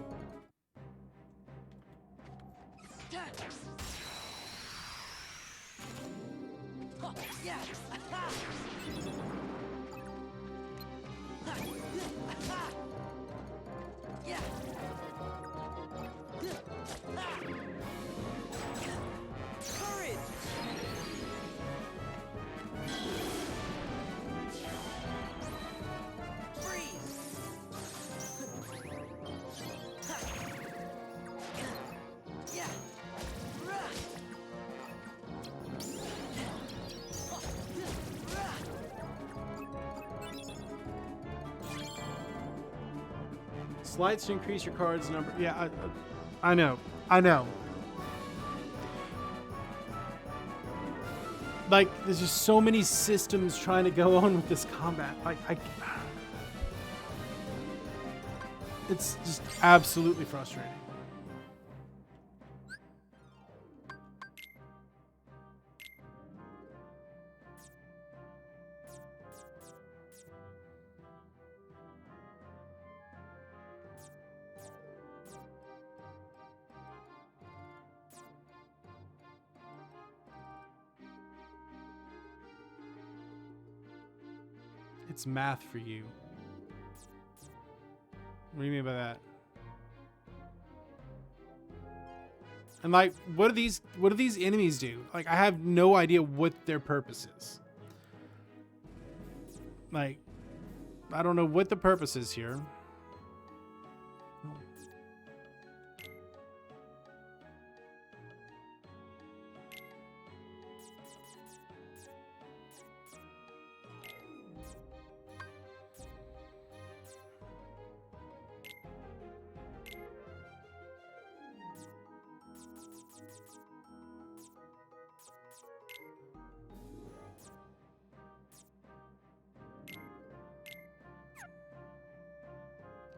Slides to increase your card's number. Yeah, I know. like, there's just so many systems trying to go on with this combat. Like, it's just absolutely frustrating. It's math for you. What do you mean by that? And like, what do these enemies do? Like, I have no idea what their purpose is. Like, I don't know what the purpose is here.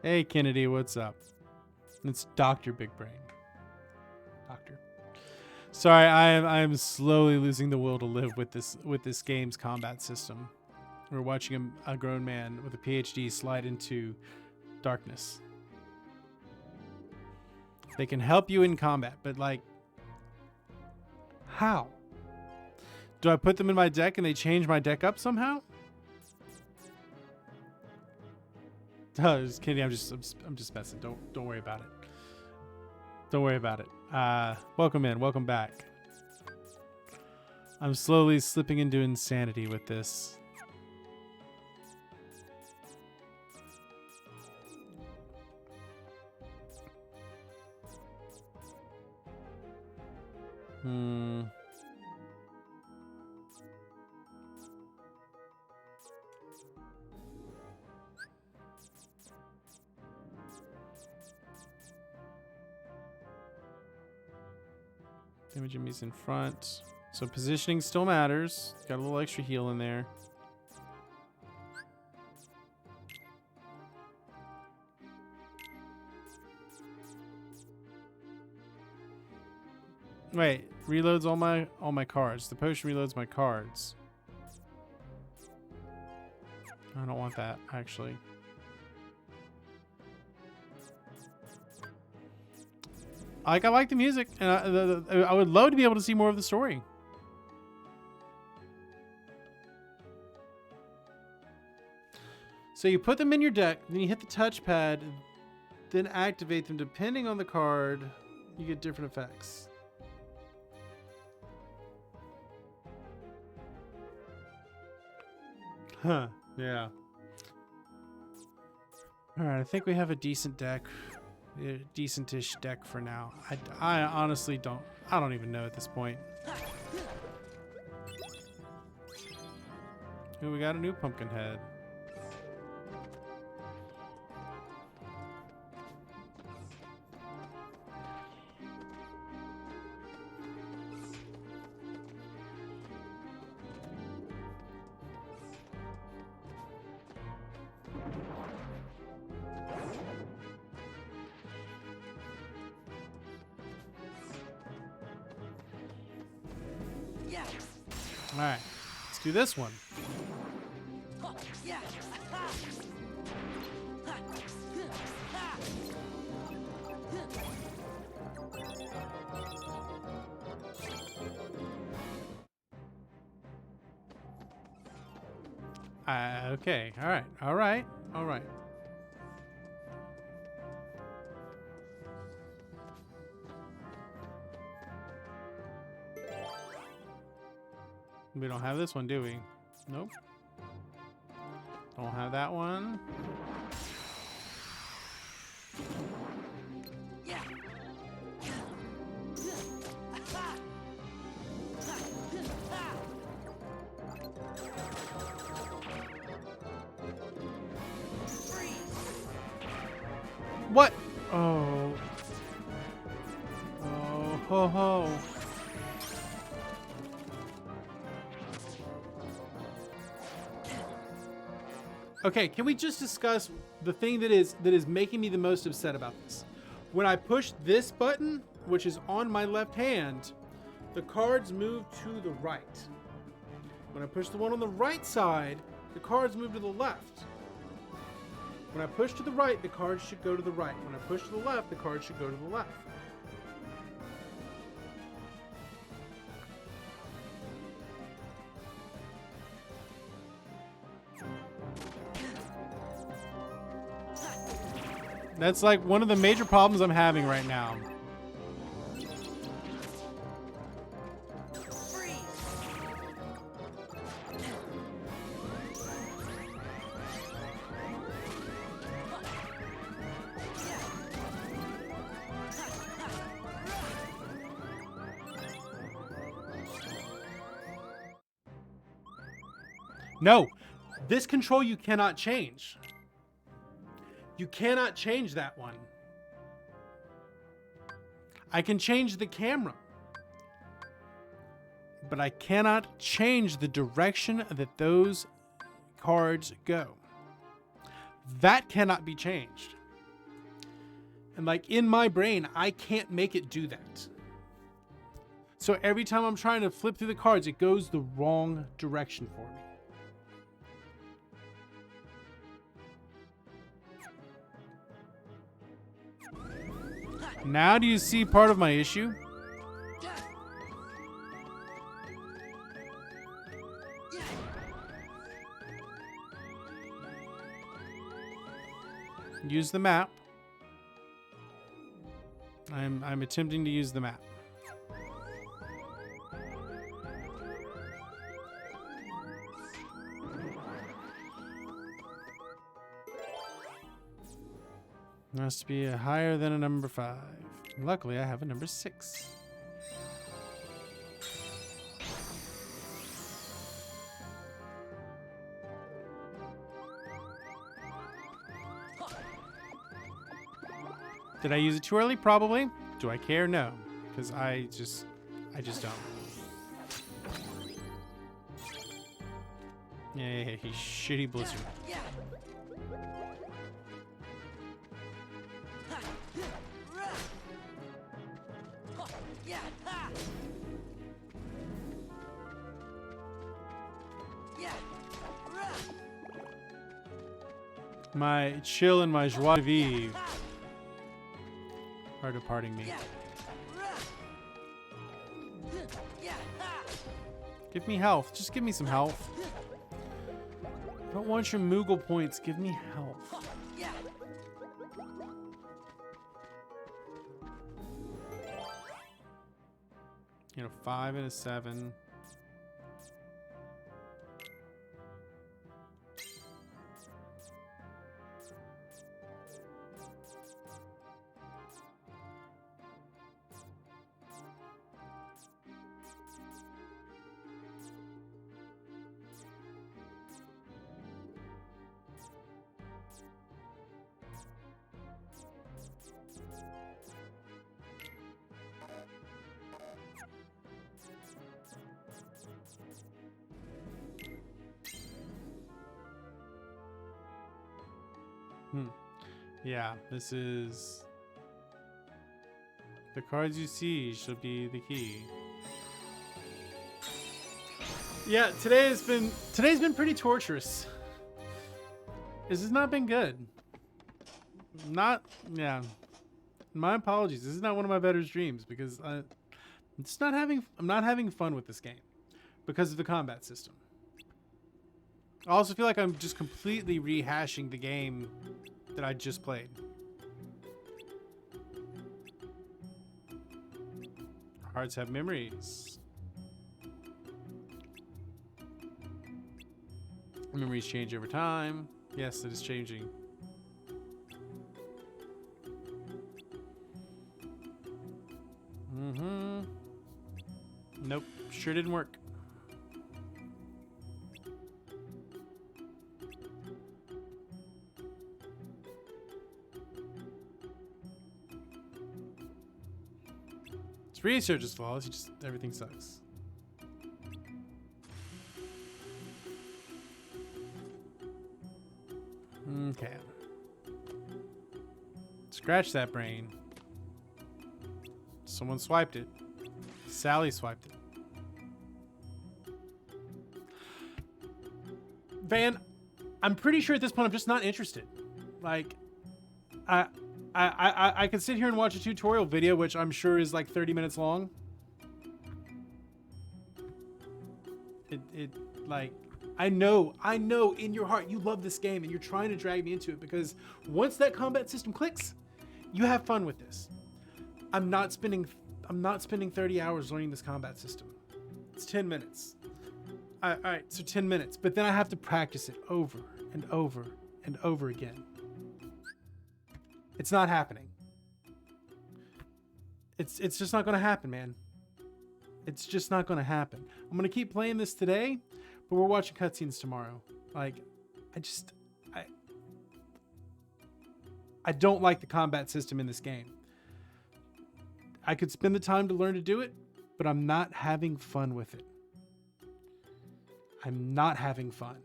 Hey Kennedy, what's up? It's Dr. Big Brain. Doctor. Sorry, I am slowly losing the will to live with this game's combat system. We're watching a grown man with a PhD slide into darkness. They can help you in combat, but like, how? Do I put them in my deck and they change my deck up somehow? Oh, just kidding. I'm just messing. Don't worry about it. Don't worry about it. Welcome in. Welcome back. I'm slowly slipping into insanity with this. Damage enemies in front. So positioning still matters. Got a little extra heal in there. Wait, reloads all my cards. The potion reloads my cards. I don't want that, actually. I like the music, and I would love to be able to see more of the story. So you put them in your deck, then you hit the touchpad, then activate them. Depending on the card, you get different effects. Huh, yeah. Alright, I think we have a decent deck. A decentish deck for now. I honestly don't even know at this point. Ooh, we got a new pumpkin head. All right, let's do this one. Okay, all right. We don't have this one, do we? Nope. Don't have that one. What? Oh. Oh, ho, ho. Okay, can we just discuss the thing that is making me the most upset about this? When I push this button, which is on my left hand, the cards move to the right. When I push the one on the right side, the cards move to the left. When I push to the right, the cards should go to the right. When I push to the left, the cards should go to the left. That's like one of the major problems I'm having right now. No, this control you cannot change. You cannot change that one. I can change the camera, but I cannot change the direction that those cards go. That cannot be changed. And like in my brain, I can't make it do that. So every time I'm trying to flip through the cards, it goes the wrong direction for me. Now do you see part of my issue? Use the map. I'm attempting to use the map. Must be higher than a number 5. Luckily, I have a number 6. Did I use it too early? Probably. Do I care? No. Because I just don't. Yeah, he's shitty Blizzard. My chill and my joie de vivre are departing me. Give me health. Just give me some health. I don't want your Moogle points. Give me health. You know, 5 and a 7. Yeah, this is... The cards you see shall be the key. Yeah, today's been pretty torturous. This has not been good. Yeah. My apologies. This is not one of my better streams because I'm not having fun with this game because of the combat system. I also feel like I'm just completely rehashing the game that I just played. Hearts have memories. Memories change over time. Yes, it is changing. Nope, sure didn't work. It's research's fault. It's just everything sucks. Okay. Scratch that brain. Someone swiped it. Sally swiped it. Van, I'm pretty sure at this point I'm just not interested. Like, I could sit here and watch a tutorial video, which I'm sure is like 30 minutes long. Like, I know in your heart you love this game and you're trying to drag me into it because once that combat system clicks, you have fun with this. I'm not spending 30 hours learning this combat system. It's 10 minutes. All right, so 10 minutes, but then I have to practice it over and over and over again. It's not happening. It's just not going to happen, man. It's just not going to happen. I'm going to keep playing this today, but we're watching cutscenes tomorrow. Like, I don't like the combat system in this game. I could spend the time to learn to do it, but I'm not having fun with it. I'm not having fun.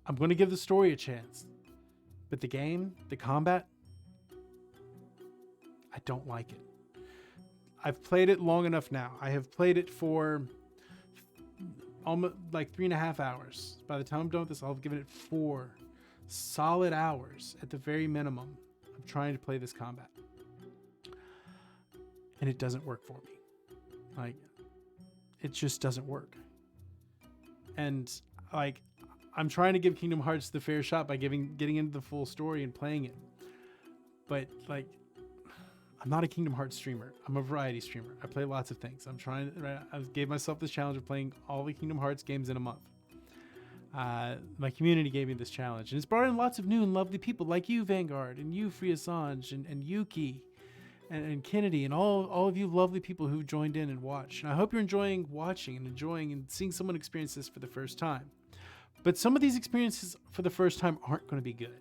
I'm going to give the story a chance, but the game, the combat, I don't like it. I've played it long enough now. I have played it for almost like 3.5 hours. By the time I'm done with this, I'll have given it 4 solid hours at the very minimum of trying to play this combat. And it doesn't work for me. Like, it just doesn't work. And like, I'm trying to give Kingdom Hearts the fair shot by getting into the full story and playing it. But like, I'm not a Kingdom Hearts streamer. I'm a variety streamer. I play lots of things. I gave myself this challenge of playing all the Kingdom Hearts games in a month. My community gave me this challenge, and it's brought in lots of new and lovely people like you, Vanguard, and you, Free Assange, and Yuki, and Kennedy, and all of you lovely people who've joined in and watched. And I hope you're enjoying watching and enjoying and seeing someone experience this for the first time. But some of these experiences for the first time aren't going to be good.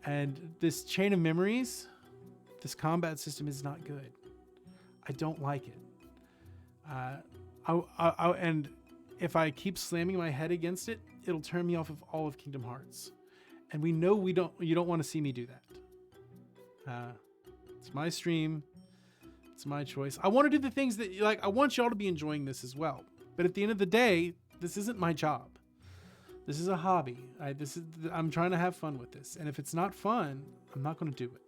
And this chain of memories, this combat system is not good. I don't like it. And if I keep slamming my head against it, it'll turn me off of all of Kingdom Hearts. And we know you don't want to see me do that. It's my stream. It's my choice. I want to do the things that, like, I want y'all to be enjoying this as well. But at the end of the day, this isn't my job. This is a hobby. I'm trying to have fun with this. And if it's not fun, I'm not going to do it.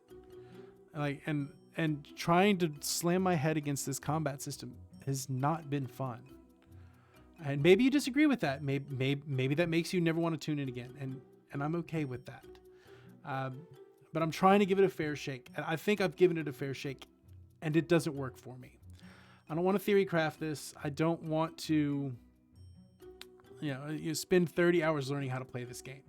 Like, and trying to slam my head against this combat system has not been fun. And maybe you disagree with that. Maybe that makes you never want to tune in again. And I'm okay with that. But I'm trying to give it a fair shake. And I think I've given it a fair shake. And it doesn't work for me. I don't want to theory craft this. I don't want to, you spend 30 hours learning how to play this game.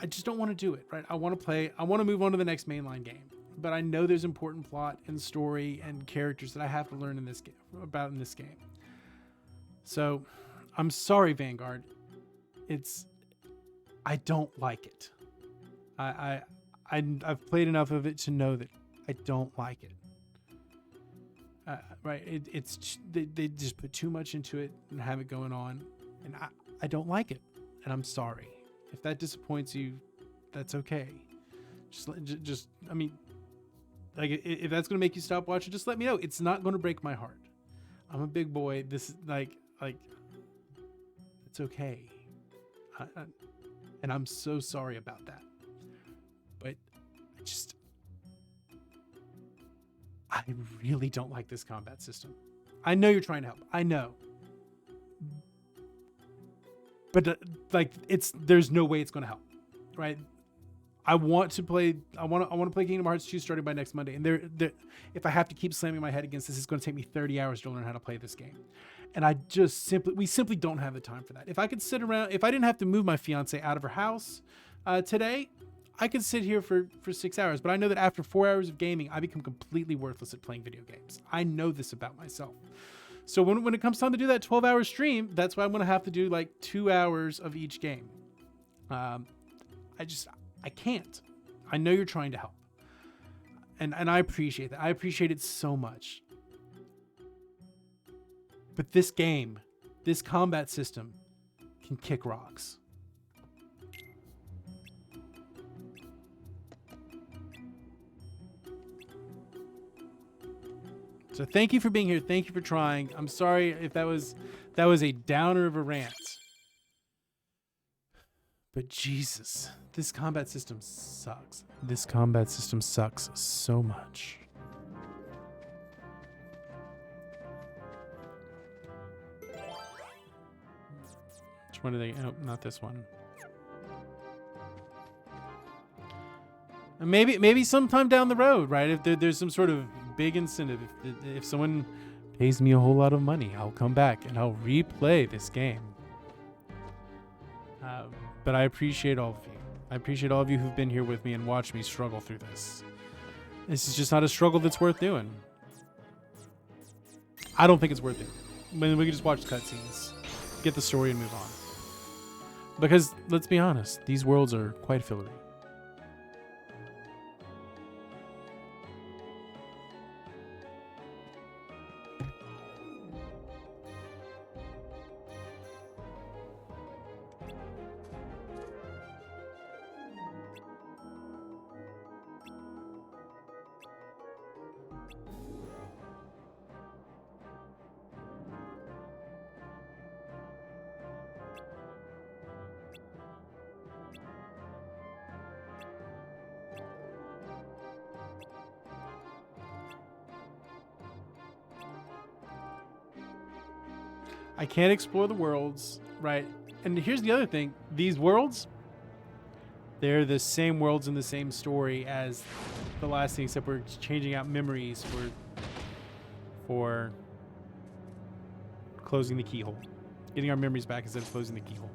I just don't want to do it, right? I want to move on to the next mainline game. But I know there's important plot and story and characters that I have to learn in this game. So, I'm sorry, Vanguard. I don't like it. I've played enough of it to know that I don't like it. Right? They just put too much into it and have it going on, and I don't like it, and I'm sorry. If that disappoints you, that's okay. Just I mean, like, if that's gonna make you stop watching, just let me know. It's not gonna break my heart. I'm a big boy. This is like it's okay. And I'm so sorry about that. But I really don't like this combat system. I know you're trying to help. I know. But there's no way it's going to help, right? I want to play Kingdom Hearts 2 starting by next Monday. And if I have to keep slamming my head against this, it's going to take me 30 hours to learn how to play this game. And we simply don't have the time for that. If I could sit around, if I didn't have to move my fiance out of her house today, I could sit here for 6 hours. But I know that after 4 hours of gaming, I become completely worthless at playing video games. I know this about myself. So when it comes time to do that 12-hour stream, that's why I'm going to have to do like 2 hours of each game. I can't. I know you're trying to help. And I appreciate that. I appreciate it so much. But this game, this combat system, can kick rocks. So thank you for being here. Thank you for trying. I'm sorry if that was a downer of a rant. But Jesus, this combat system sucks. This combat system sucks so much. Which one are they? Oh, not this one. And maybe sometime down the road, right? If there's some sort of big incentive, if someone pays me a whole lot of money, I'll come back and I'll replay this game. But I appreciate all of you. I appreciate all of you who've been here with me and watched me struggle through this. This is just not a struggle that's worth doing. I don't think it's worth it. I mean, we can just watch cutscenes, get the story, and move on. Because, let's be honest, these worlds are quite fillery. I can't explore the worlds, right? And here's the other thing. These worlds, they're the same worlds in the same story as the last thing, except we're changing out memories for closing the keyhole. Getting our memories back instead of closing the keyhole.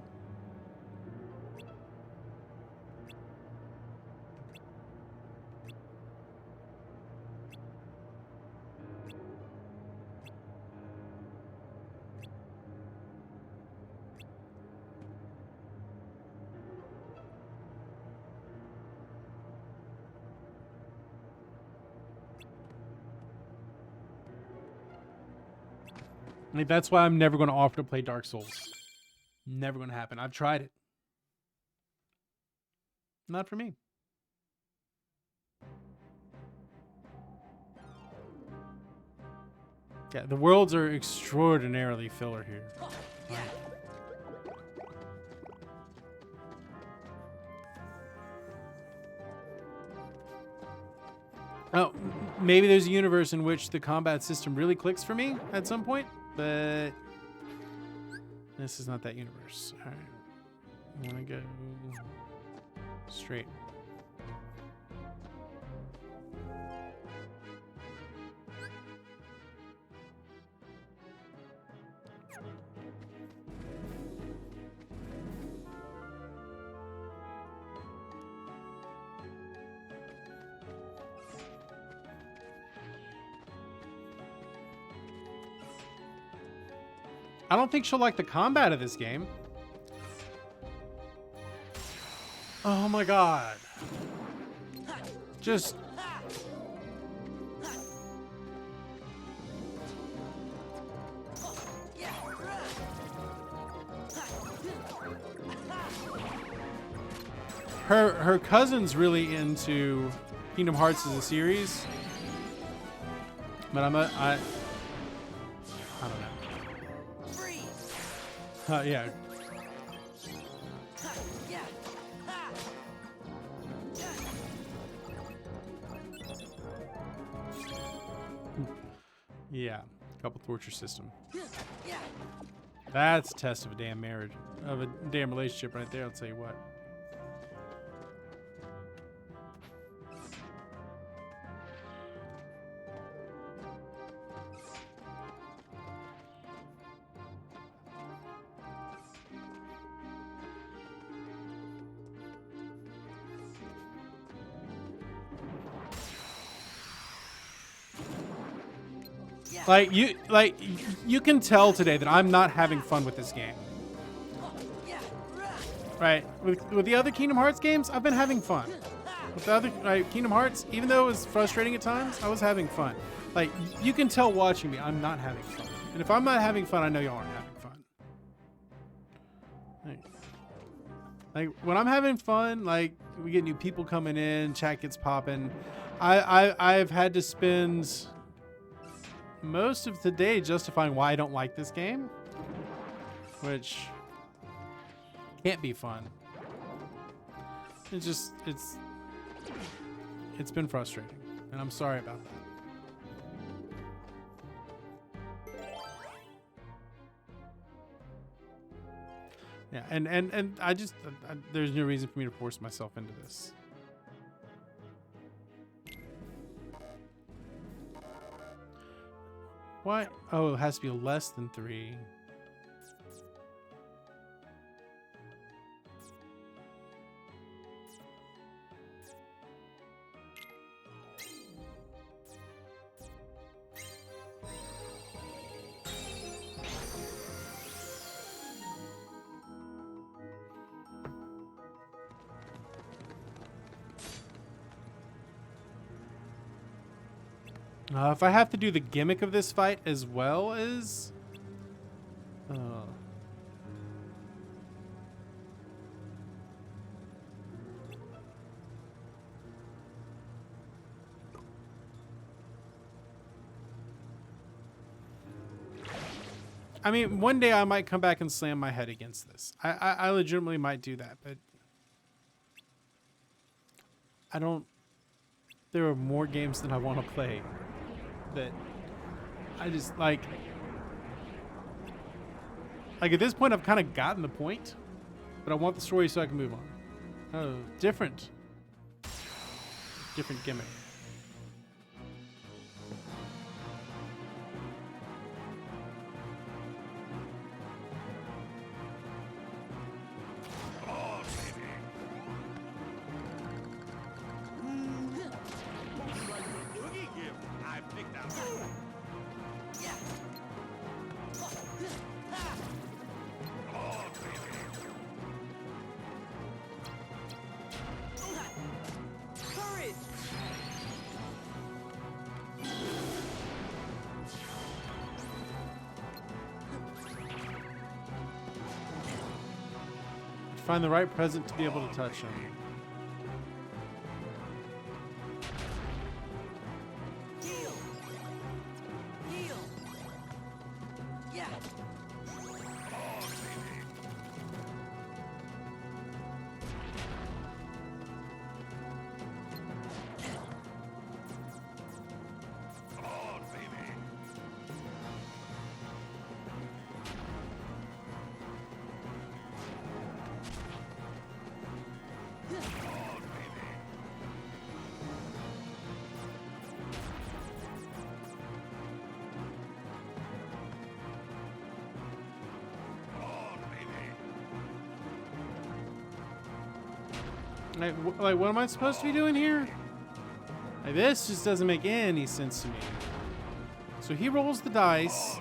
Like, that's why I'm never going to offer to play Dark Souls. Never going to happen. I've tried it. Not for me. Yeah, the worlds are extraordinarily filler here. Oh, maybe there's a universe in which the combat system really clicks for me at some point, but this is not that universe. All right, I want to go straight. I don't think she'll like the combat of this game. Oh my god. Just... Her cousin's really into Kingdom Hearts as a series. But I don't know. Yeah. Yeah, couple torture system. That's a test of a damn marriage, of a damn relationship right there, I'll tell you what. Like you can tell today that I'm not having fun with this game. Right? With the other Kingdom Hearts games, I've been having fun. With the other Kingdom Hearts, even though it was frustrating at times, I was having fun. Like, you can tell watching me, I'm not having fun. And if I'm not having fun, I know y'all aren't having fun. Like when I'm having fun, like we get new people coming in, chat gets popping. I've had to spend most of the day justifying why I don't like this game, which can't be fun. It's been frustrating, and I'm sorry about that. Yeah, and I just there's no reason for me to force myself into this. Why? Oh, it has to be less than 3. If I have to do the gimmick of this fight as well as... I mean, one day I might come back and slam my head against this. I legitimately might do that, but... I don't... There are more games that I want to play that I just like at this point I've kind of gotten the point, but I want the story so I can move on. Oh, different gimmick. Find the right present to be able to touch him. Heal. Heal. Yeah. Like, what am I supposed to be doing here? Like, this just doesn't make any sense to me. So he rolls the dice.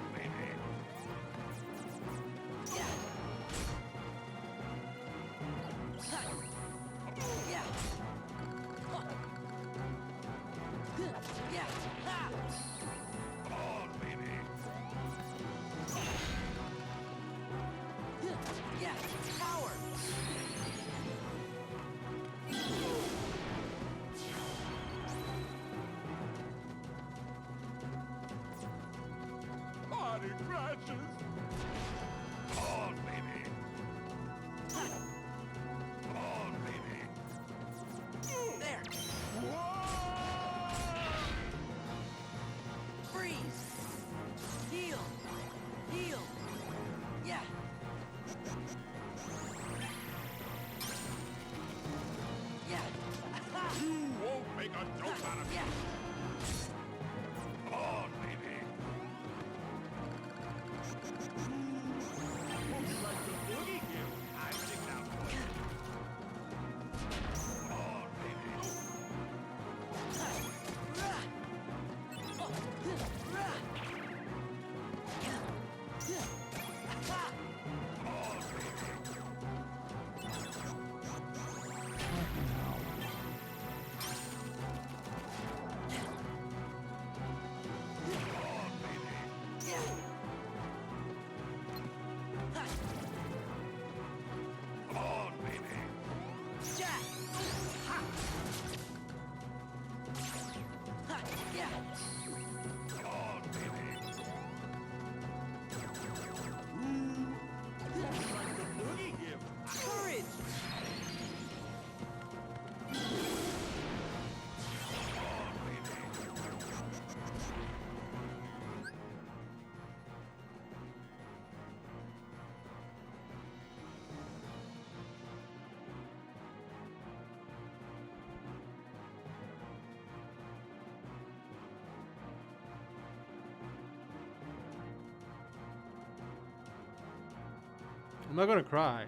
I'm not gonna cry.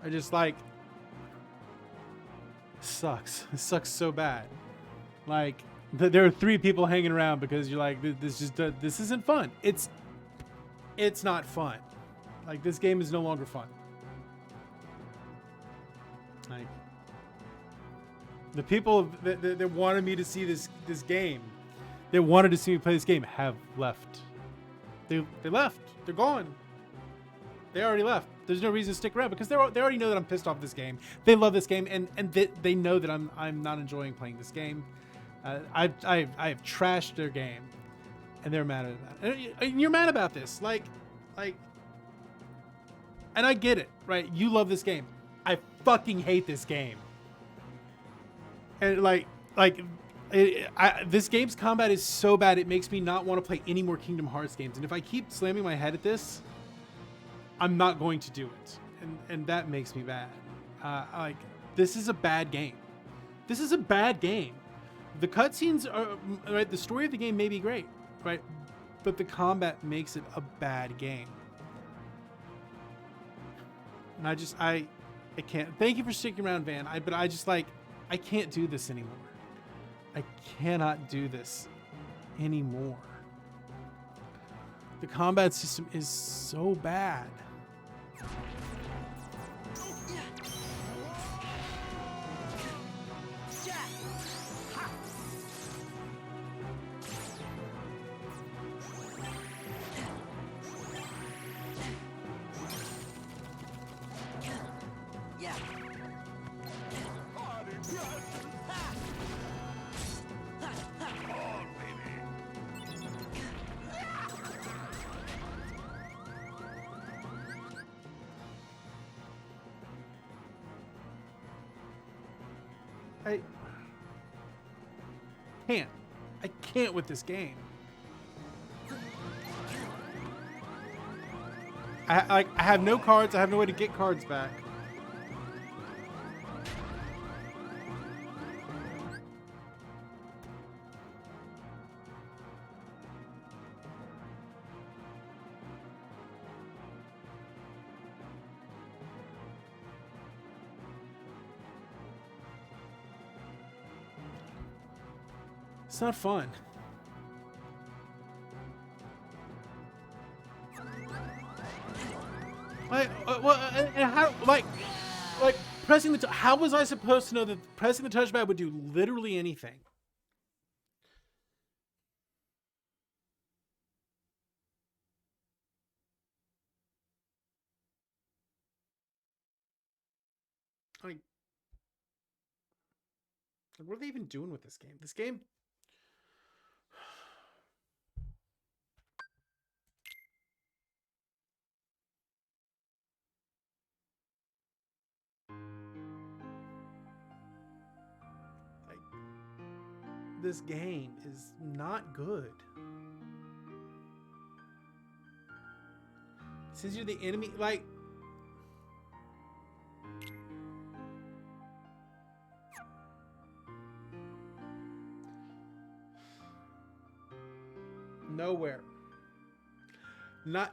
I just like sucks. It sucks so bad. Like there are 3 people hanging around because you're like this isn't fun. It's not fun. Like this game is no longer fun. Like the people that wanted me to see this game, that wanted to see me play this game, have left. They left. They're gone. They already left. There's no reason to stick around because they already know that I'm pissed off this game. They love this game and they know that I'm not enjoying playing this game. I've trashed their game, and they're mad about it. And you're mad about this, like, and I get it, right? You love this game. I fucking hate this game. And this game's combat is so bad it makes me not want to play any more Kingdom Hearts games. And if I keep slamming my head at this, I'm not going to do it, and that makes me bad. Like this is a bad game. This is a bad game. The cutscenes are right. The story of the game may be great, right? But the combat makes it a bad game. And I can't. Thank you for sticking around, Van. But I just like I can't do this anymore. I cannot do this anymore. The combat system is so bad. I can't with this game. I have no cards. I have no way to get cards back. It's not fun. And how, like pressing the, how was I supposed to know that pressing the touchpad would do literally anything? Like, what are they even doing with this game? This game. This game is not good. Since you're the enemy, like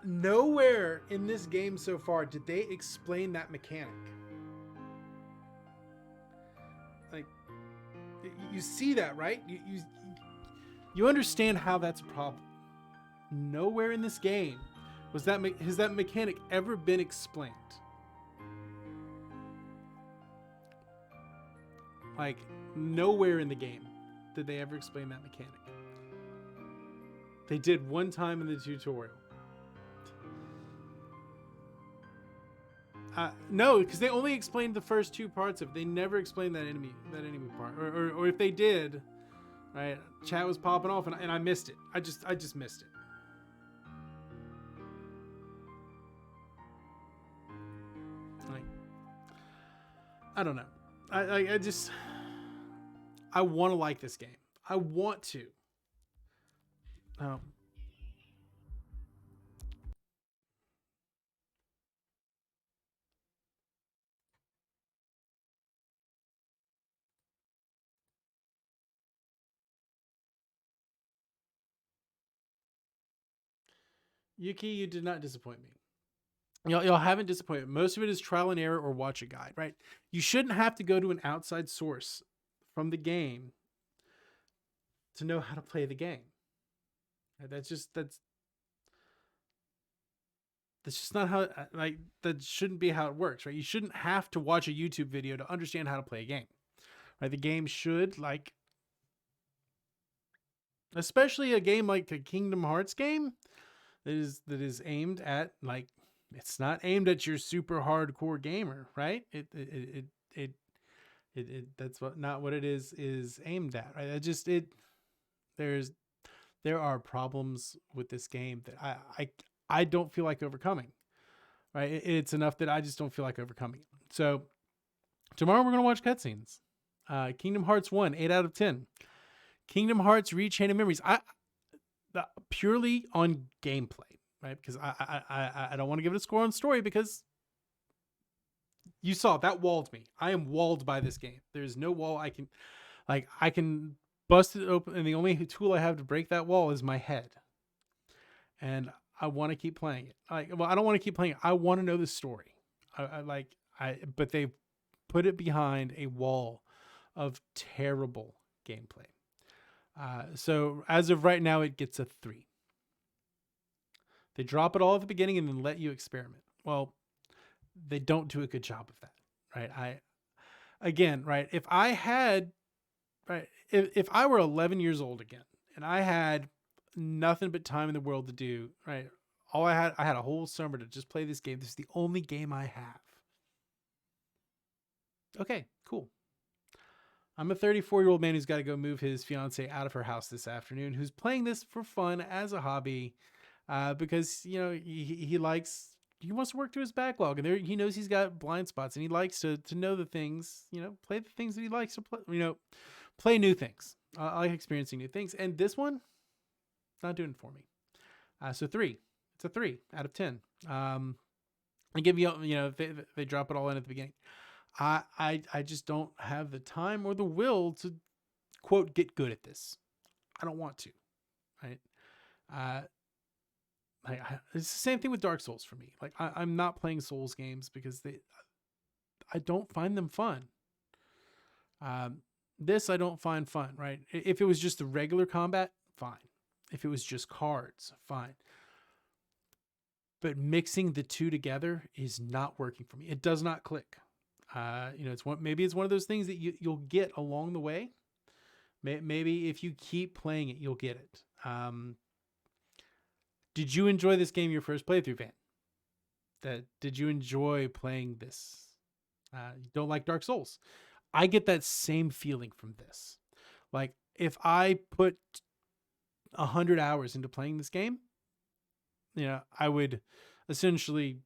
nowhere in this game so far did they explain that mechanic. Like, you see that, right? You understand how that's a problem. Nowhere in this game has that mechanic ever been explained. Like, nowhere in the game did they ever explain that mechanic. They did one time in the tutorial. No, because they only explained the first 2 parts of it. They never explained that enemy part. Or if they did, right, chat was popping off and I missed it. I just missed it. Like, I don't know. I want to like this game. I want to. Yuki, you did not disappoint me. Y'all haven't disappointed. Most of it is trial and error or watch a guide, right? You shouldn't have to go to an outside source from the game to know how to play the game. Right? That's just not how, like, that shouldn't be how it works, right? You shouldn't have to watch a YouTube video to understand how to play a game, right? The game should, like, especially a game like a Kingdom Hearts game that is aimed at, like, it's not aimed at your super hardcore gamer, right? That's not what it is aimed at, right? There are problems with this game that I don't feel like overcoming, right? It's enough that I just don't feel like overcoming. So tomorrow we're going to watch cutscenes. Kingdom Hearts 1, 8 out of 10. Kingdom Hearts Rechain of Memories. Purely on gameplay, right? Because I don't want to give it a score on story, because you saw that walled me. I am walled by this game. There's no wall I can bust it open, and the only tool I have to break that wall is my head. And I want to keep playing it. I don't want to keep playing it. I want to know the story. But they put it behind a wall of terrible gameplay. So as of right now, it gets a 3. They drop it all at the beginning and then let you experiment. Well, they don't do a good job of that, right? If I were 11 years old again and I had nothing but time in the world to do, right? I had a whole summer to just play this game. This is the only game I have. Okay, cool. I'm a 34-year-old man who's got to go move his fiance out of her house this afternoon, who's playing this for fun as a hobby, because, he wants to work through his backlog, and he knows he's got blind spots, and he likes to know the things, play the things that he likes to play, play new things. I like experiencing new things, and this one, not doing it for me. So 3. It's a 3 out of 10. I give you, they drop it all in at the beginning. I just don't have the time or the will to, quote, get good at this. I don't want to, right? It's the same thing with Dark Souls for me. Like, I'm not playing Souls games because I don't find them fun. This I don't find fun, right? If it was just the regular combat, fine. If it was just cards, fine. But mixing the two together is not working for me. It does not click. Maybe it's one of those things that you'll get along the way. Maybe if you keep playing it, you'll get it. Did you enjoy this game your first playthrough, Van? Did you enjoy playing this? You don't like Dark Souls. I get that same feeling from this. Like, if I put 100 hours into playing this game, I would essentially,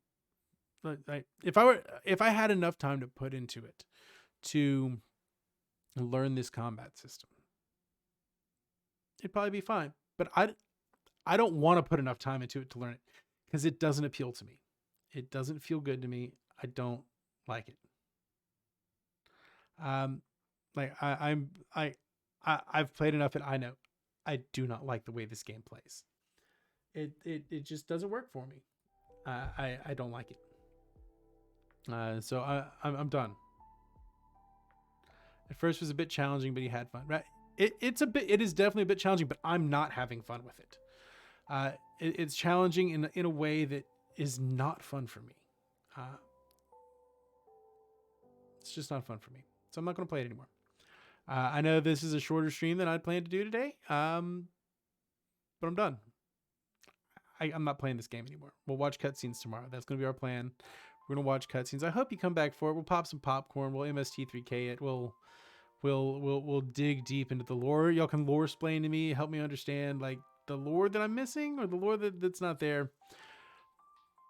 if I had enough time to put into it to learn this combat system, it'd probably be fine. But I don't want to put enough time into it to learn it, because it doesn't appeal to me. It doesn't feel good to me. I don't like it. I've played enough and I know I do not like the way this game plays. It just doesn't work for me. I don't like it. So I'm done. At first it was a bit challenging, but he had fun. Right? It is definitely a bit challenging, but I'm not having fun with it. It's challenging in a way that is not fun for me. It's just not fun for me. So I'm not going to play it anymore. I know this is a shorter stream than I'd planned to do today. But I'm done. I'm not playing this game anymore. We'll watch cutscenes tomorrow. That's going to be our plan. We're going to watch cutscenes. I hope you come back for it. We'll pop some popcorn. We'll MST3K it. We'll dig deep into the lore. Y'all can lore explain to me, help me understand, like, the lore that I'm missing or the lore that's not there.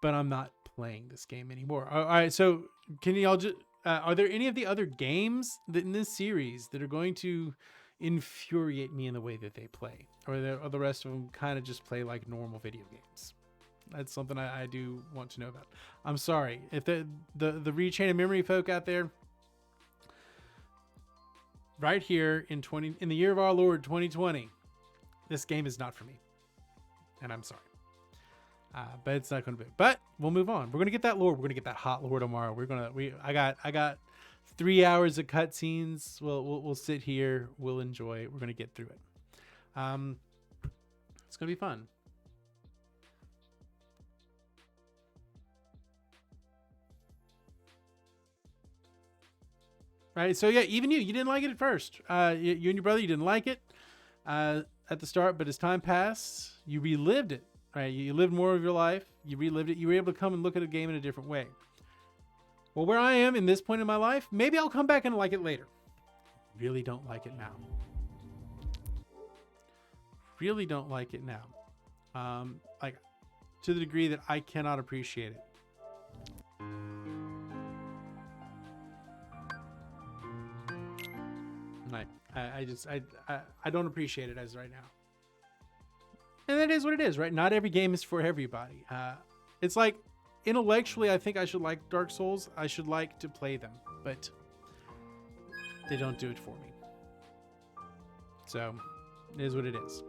But I'm not playing this game anymore. All right. So can y'all just, are there any of the other games that in this series that are going to infuriate me in the way that they play, or the rest of them kind of just play like normal video games? That's something I do want to know about. I'm sorry if the Rechain of Memory folk out there, right here in the year of our Lord 2020, this game is not for me, and I'm sorry. But it's not going to be. But we'll move on. We're going to get that lore. We're going to get that hot lore tomorrow. I got 3 hours of cutscenes. We'll sit here. We'll enjoy it. We're going to get through it. It's going to be fun. Right. So yeah, even you didn't like it at first. You and your brother, you didn't like it at the start, but as time passed, you relived it. Right. You lived more of your life. You relived it. You were able to come and look at a game in a different way. Well, where I am in this point in my life, maybe I'll come back and like it later. Really don't like it now. Really don't like it now. Like to the degree that I cannot appreciate it. I don't appreciate it as right now. And that is what it is, right? Not every game is for everybody. It's like intellectually, I think I should like Dark Souls. I should like to play them, but they don't do it for me. So it is what it is.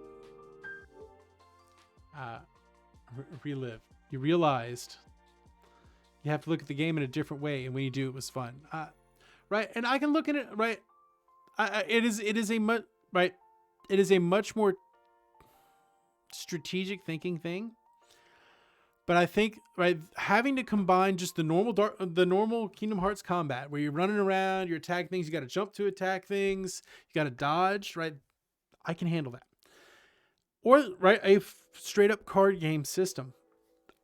Relive. You realized you have to look at the game in a different way, and when you do, it was fun. Right? And I can look at it, right? It is a much more strategic thinking thing. But I think, right, having to combine just the normal Kingdom Hearts combat where you're running around, you're attacking things, you got to jump to attack things, you got to dodge, right? I can handle that. Or, right, a straight up card game system.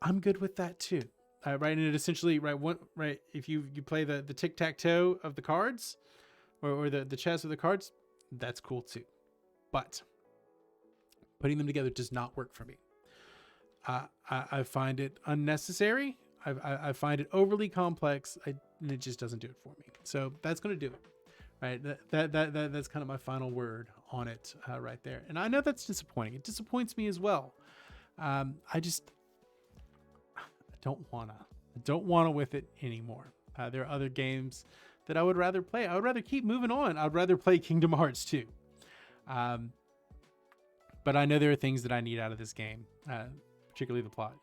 I'm good with that too. Right, and it essentially, right, if you play the tic-tac-toe of the cards, or the chess of the cards, that's cool too. But putting them together does not work for me. I find it unnecessary. I find it overly complex, and it just doesn't do it for me. So that's going to do it. Right, that's kind of my final word on it right there. And I know that's disappointing. It disappoints me as well. I don't wanna with it anymore. There are other games that I would rather play. I would rather keep moving on. I'd rather play Kingdom Hearts 2. But I know there are things that I need out of this game, particularly the plot.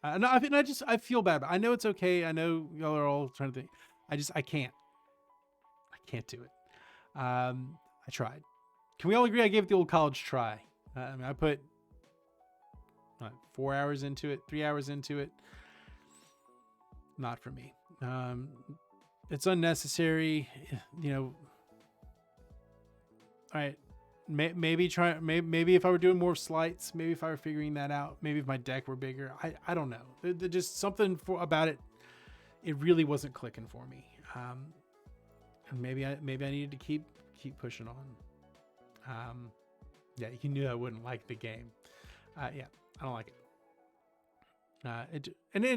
And I feel bad. But I know it's okay. I know y'all are all trying to think. I can't do it. I tried. Can we all agree I gave it the old college try? I put 4 hours into it, 3 hours into it. Not for me. It's unnecessary, all right. Maybe if I were doing more slights, maybe if I were figuring that out, maybe if my deck were bigger, I don't know. There's just something about it. It really wasn't clicking for me. And maybe I needed to keep pushing on. Yeah, you knew I wouldn't like the game. Yeah, I don't like it.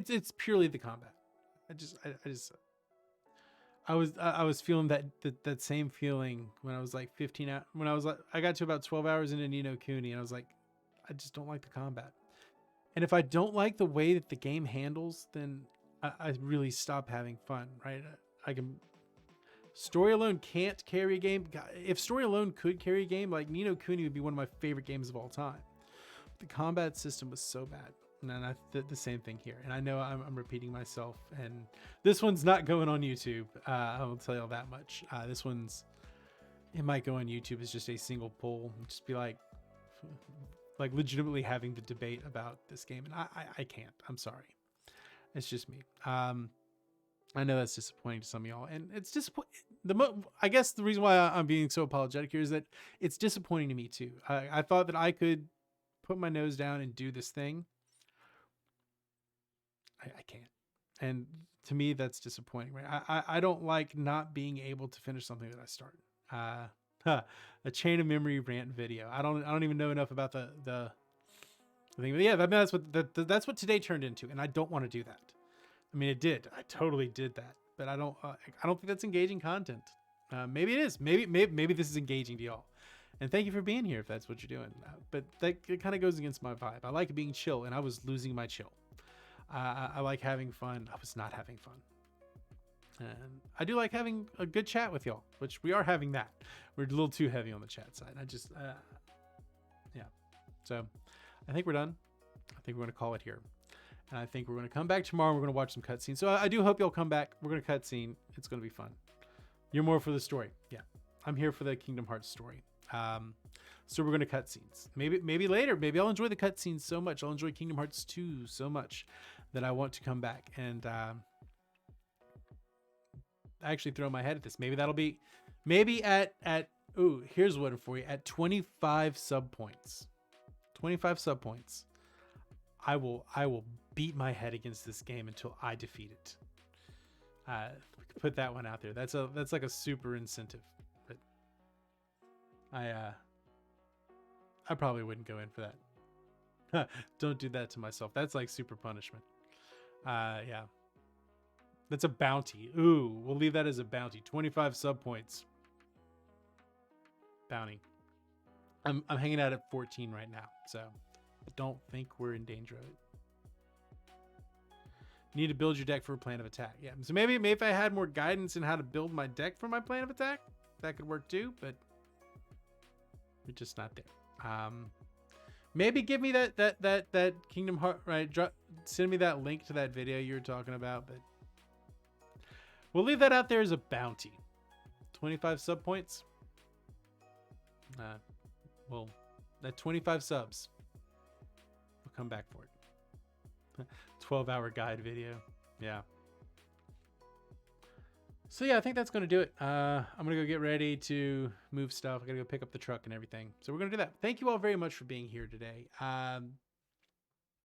It's purely the combat. I was feeling that same feeling when I was like 15 out. When I got to about 12 hours into Ni No Kuni, and I was like, I just don't like the combat. And if I don't like the way that the game handles, then I really stop having fun. Right? Story alone can't carry a game. If story alone could carry a game, like Ni No Kuni would be one of my favorite games of all time. The combat system was so bad. And I did the same thing here. And I know I'm repeating myself. And this one's not going on YouTube. I will tell you all that much. It might go on YouTube as just a single poll. Just be like legitimately having the debate about this game. And I can't. I'm sorry. It's just me. I know that's disappointing to some of y'all. And it's disappointing. I guess the reason why I'm being so apologetic here is that it's disappointing to me too. I thought that I could put my nose down and do this thing. I can't. And to me, that's disappointing, right? I don't like not being able to finish something that I started. A chain of memory rant video. I don't even know enough about the thing. But yeah, that's what today turned into, and I don't want to do that. I mean, it did. I totally did that. But I don't think that's engaging content. Maybe it is. Maybe this is engaging to y'all. And thank you for being here if that's what you're doing. But it kind of goes against my vibe. I like being chill, and I was losing my chill. I like having fun. I was not having fun. And I do like having a good chat with y'all, which we are having that. We're a little too heavy on the chat side. Yeah. So I think we're done. I think we're going to call it here. And I think we're going to come back tomorrow. We're going to watch some cutscenes. So I do hope y'all come back. We're going to cutscene. It's going to be fun. You're more for the story. Yeah. I'm here for the Kingdom Hearts story. So we're going to cutscenes. Maybe later. Maybe I'll enjoy the cutscenes so much. I'll enjoy Kingdom Hearts 2 so much that I want to come back and actually throw my head at this. Maybe that'll be at ooh, here's one for you. At 25 sub points. 25 sub points. I will beat my head against this game until I defeat it. We could put that one out there. That's like a super incentive. But I probably wouldn't go in for that. Don't do that to myself. That's like super punishment. Yeah. That's a bounty. Ooh, we'll leave that as a bounty. 25 sub points. Bounty. I'm hanging out at 14 right now, so I don't think we're in danger of it. You need to build your deck for a plan of attack. Yeah, so maybe if I had more guidance in how to build my deck for my plan of attack, that could work too, but we're just not there. Maybe give me that Kingdom Heart, right? Send me that link to that video you were talking about, but we'll leave that out there as a bounty. 25 sub points. Well, that 25 subs, we'll come back for it. 12-hour guide video. Yeah. So yeah, I think that's going to do it. I'm going to go get ready to move stuff. I got to go pick up the truck and everything. So we're going to do that. Thank you all very much for being here today.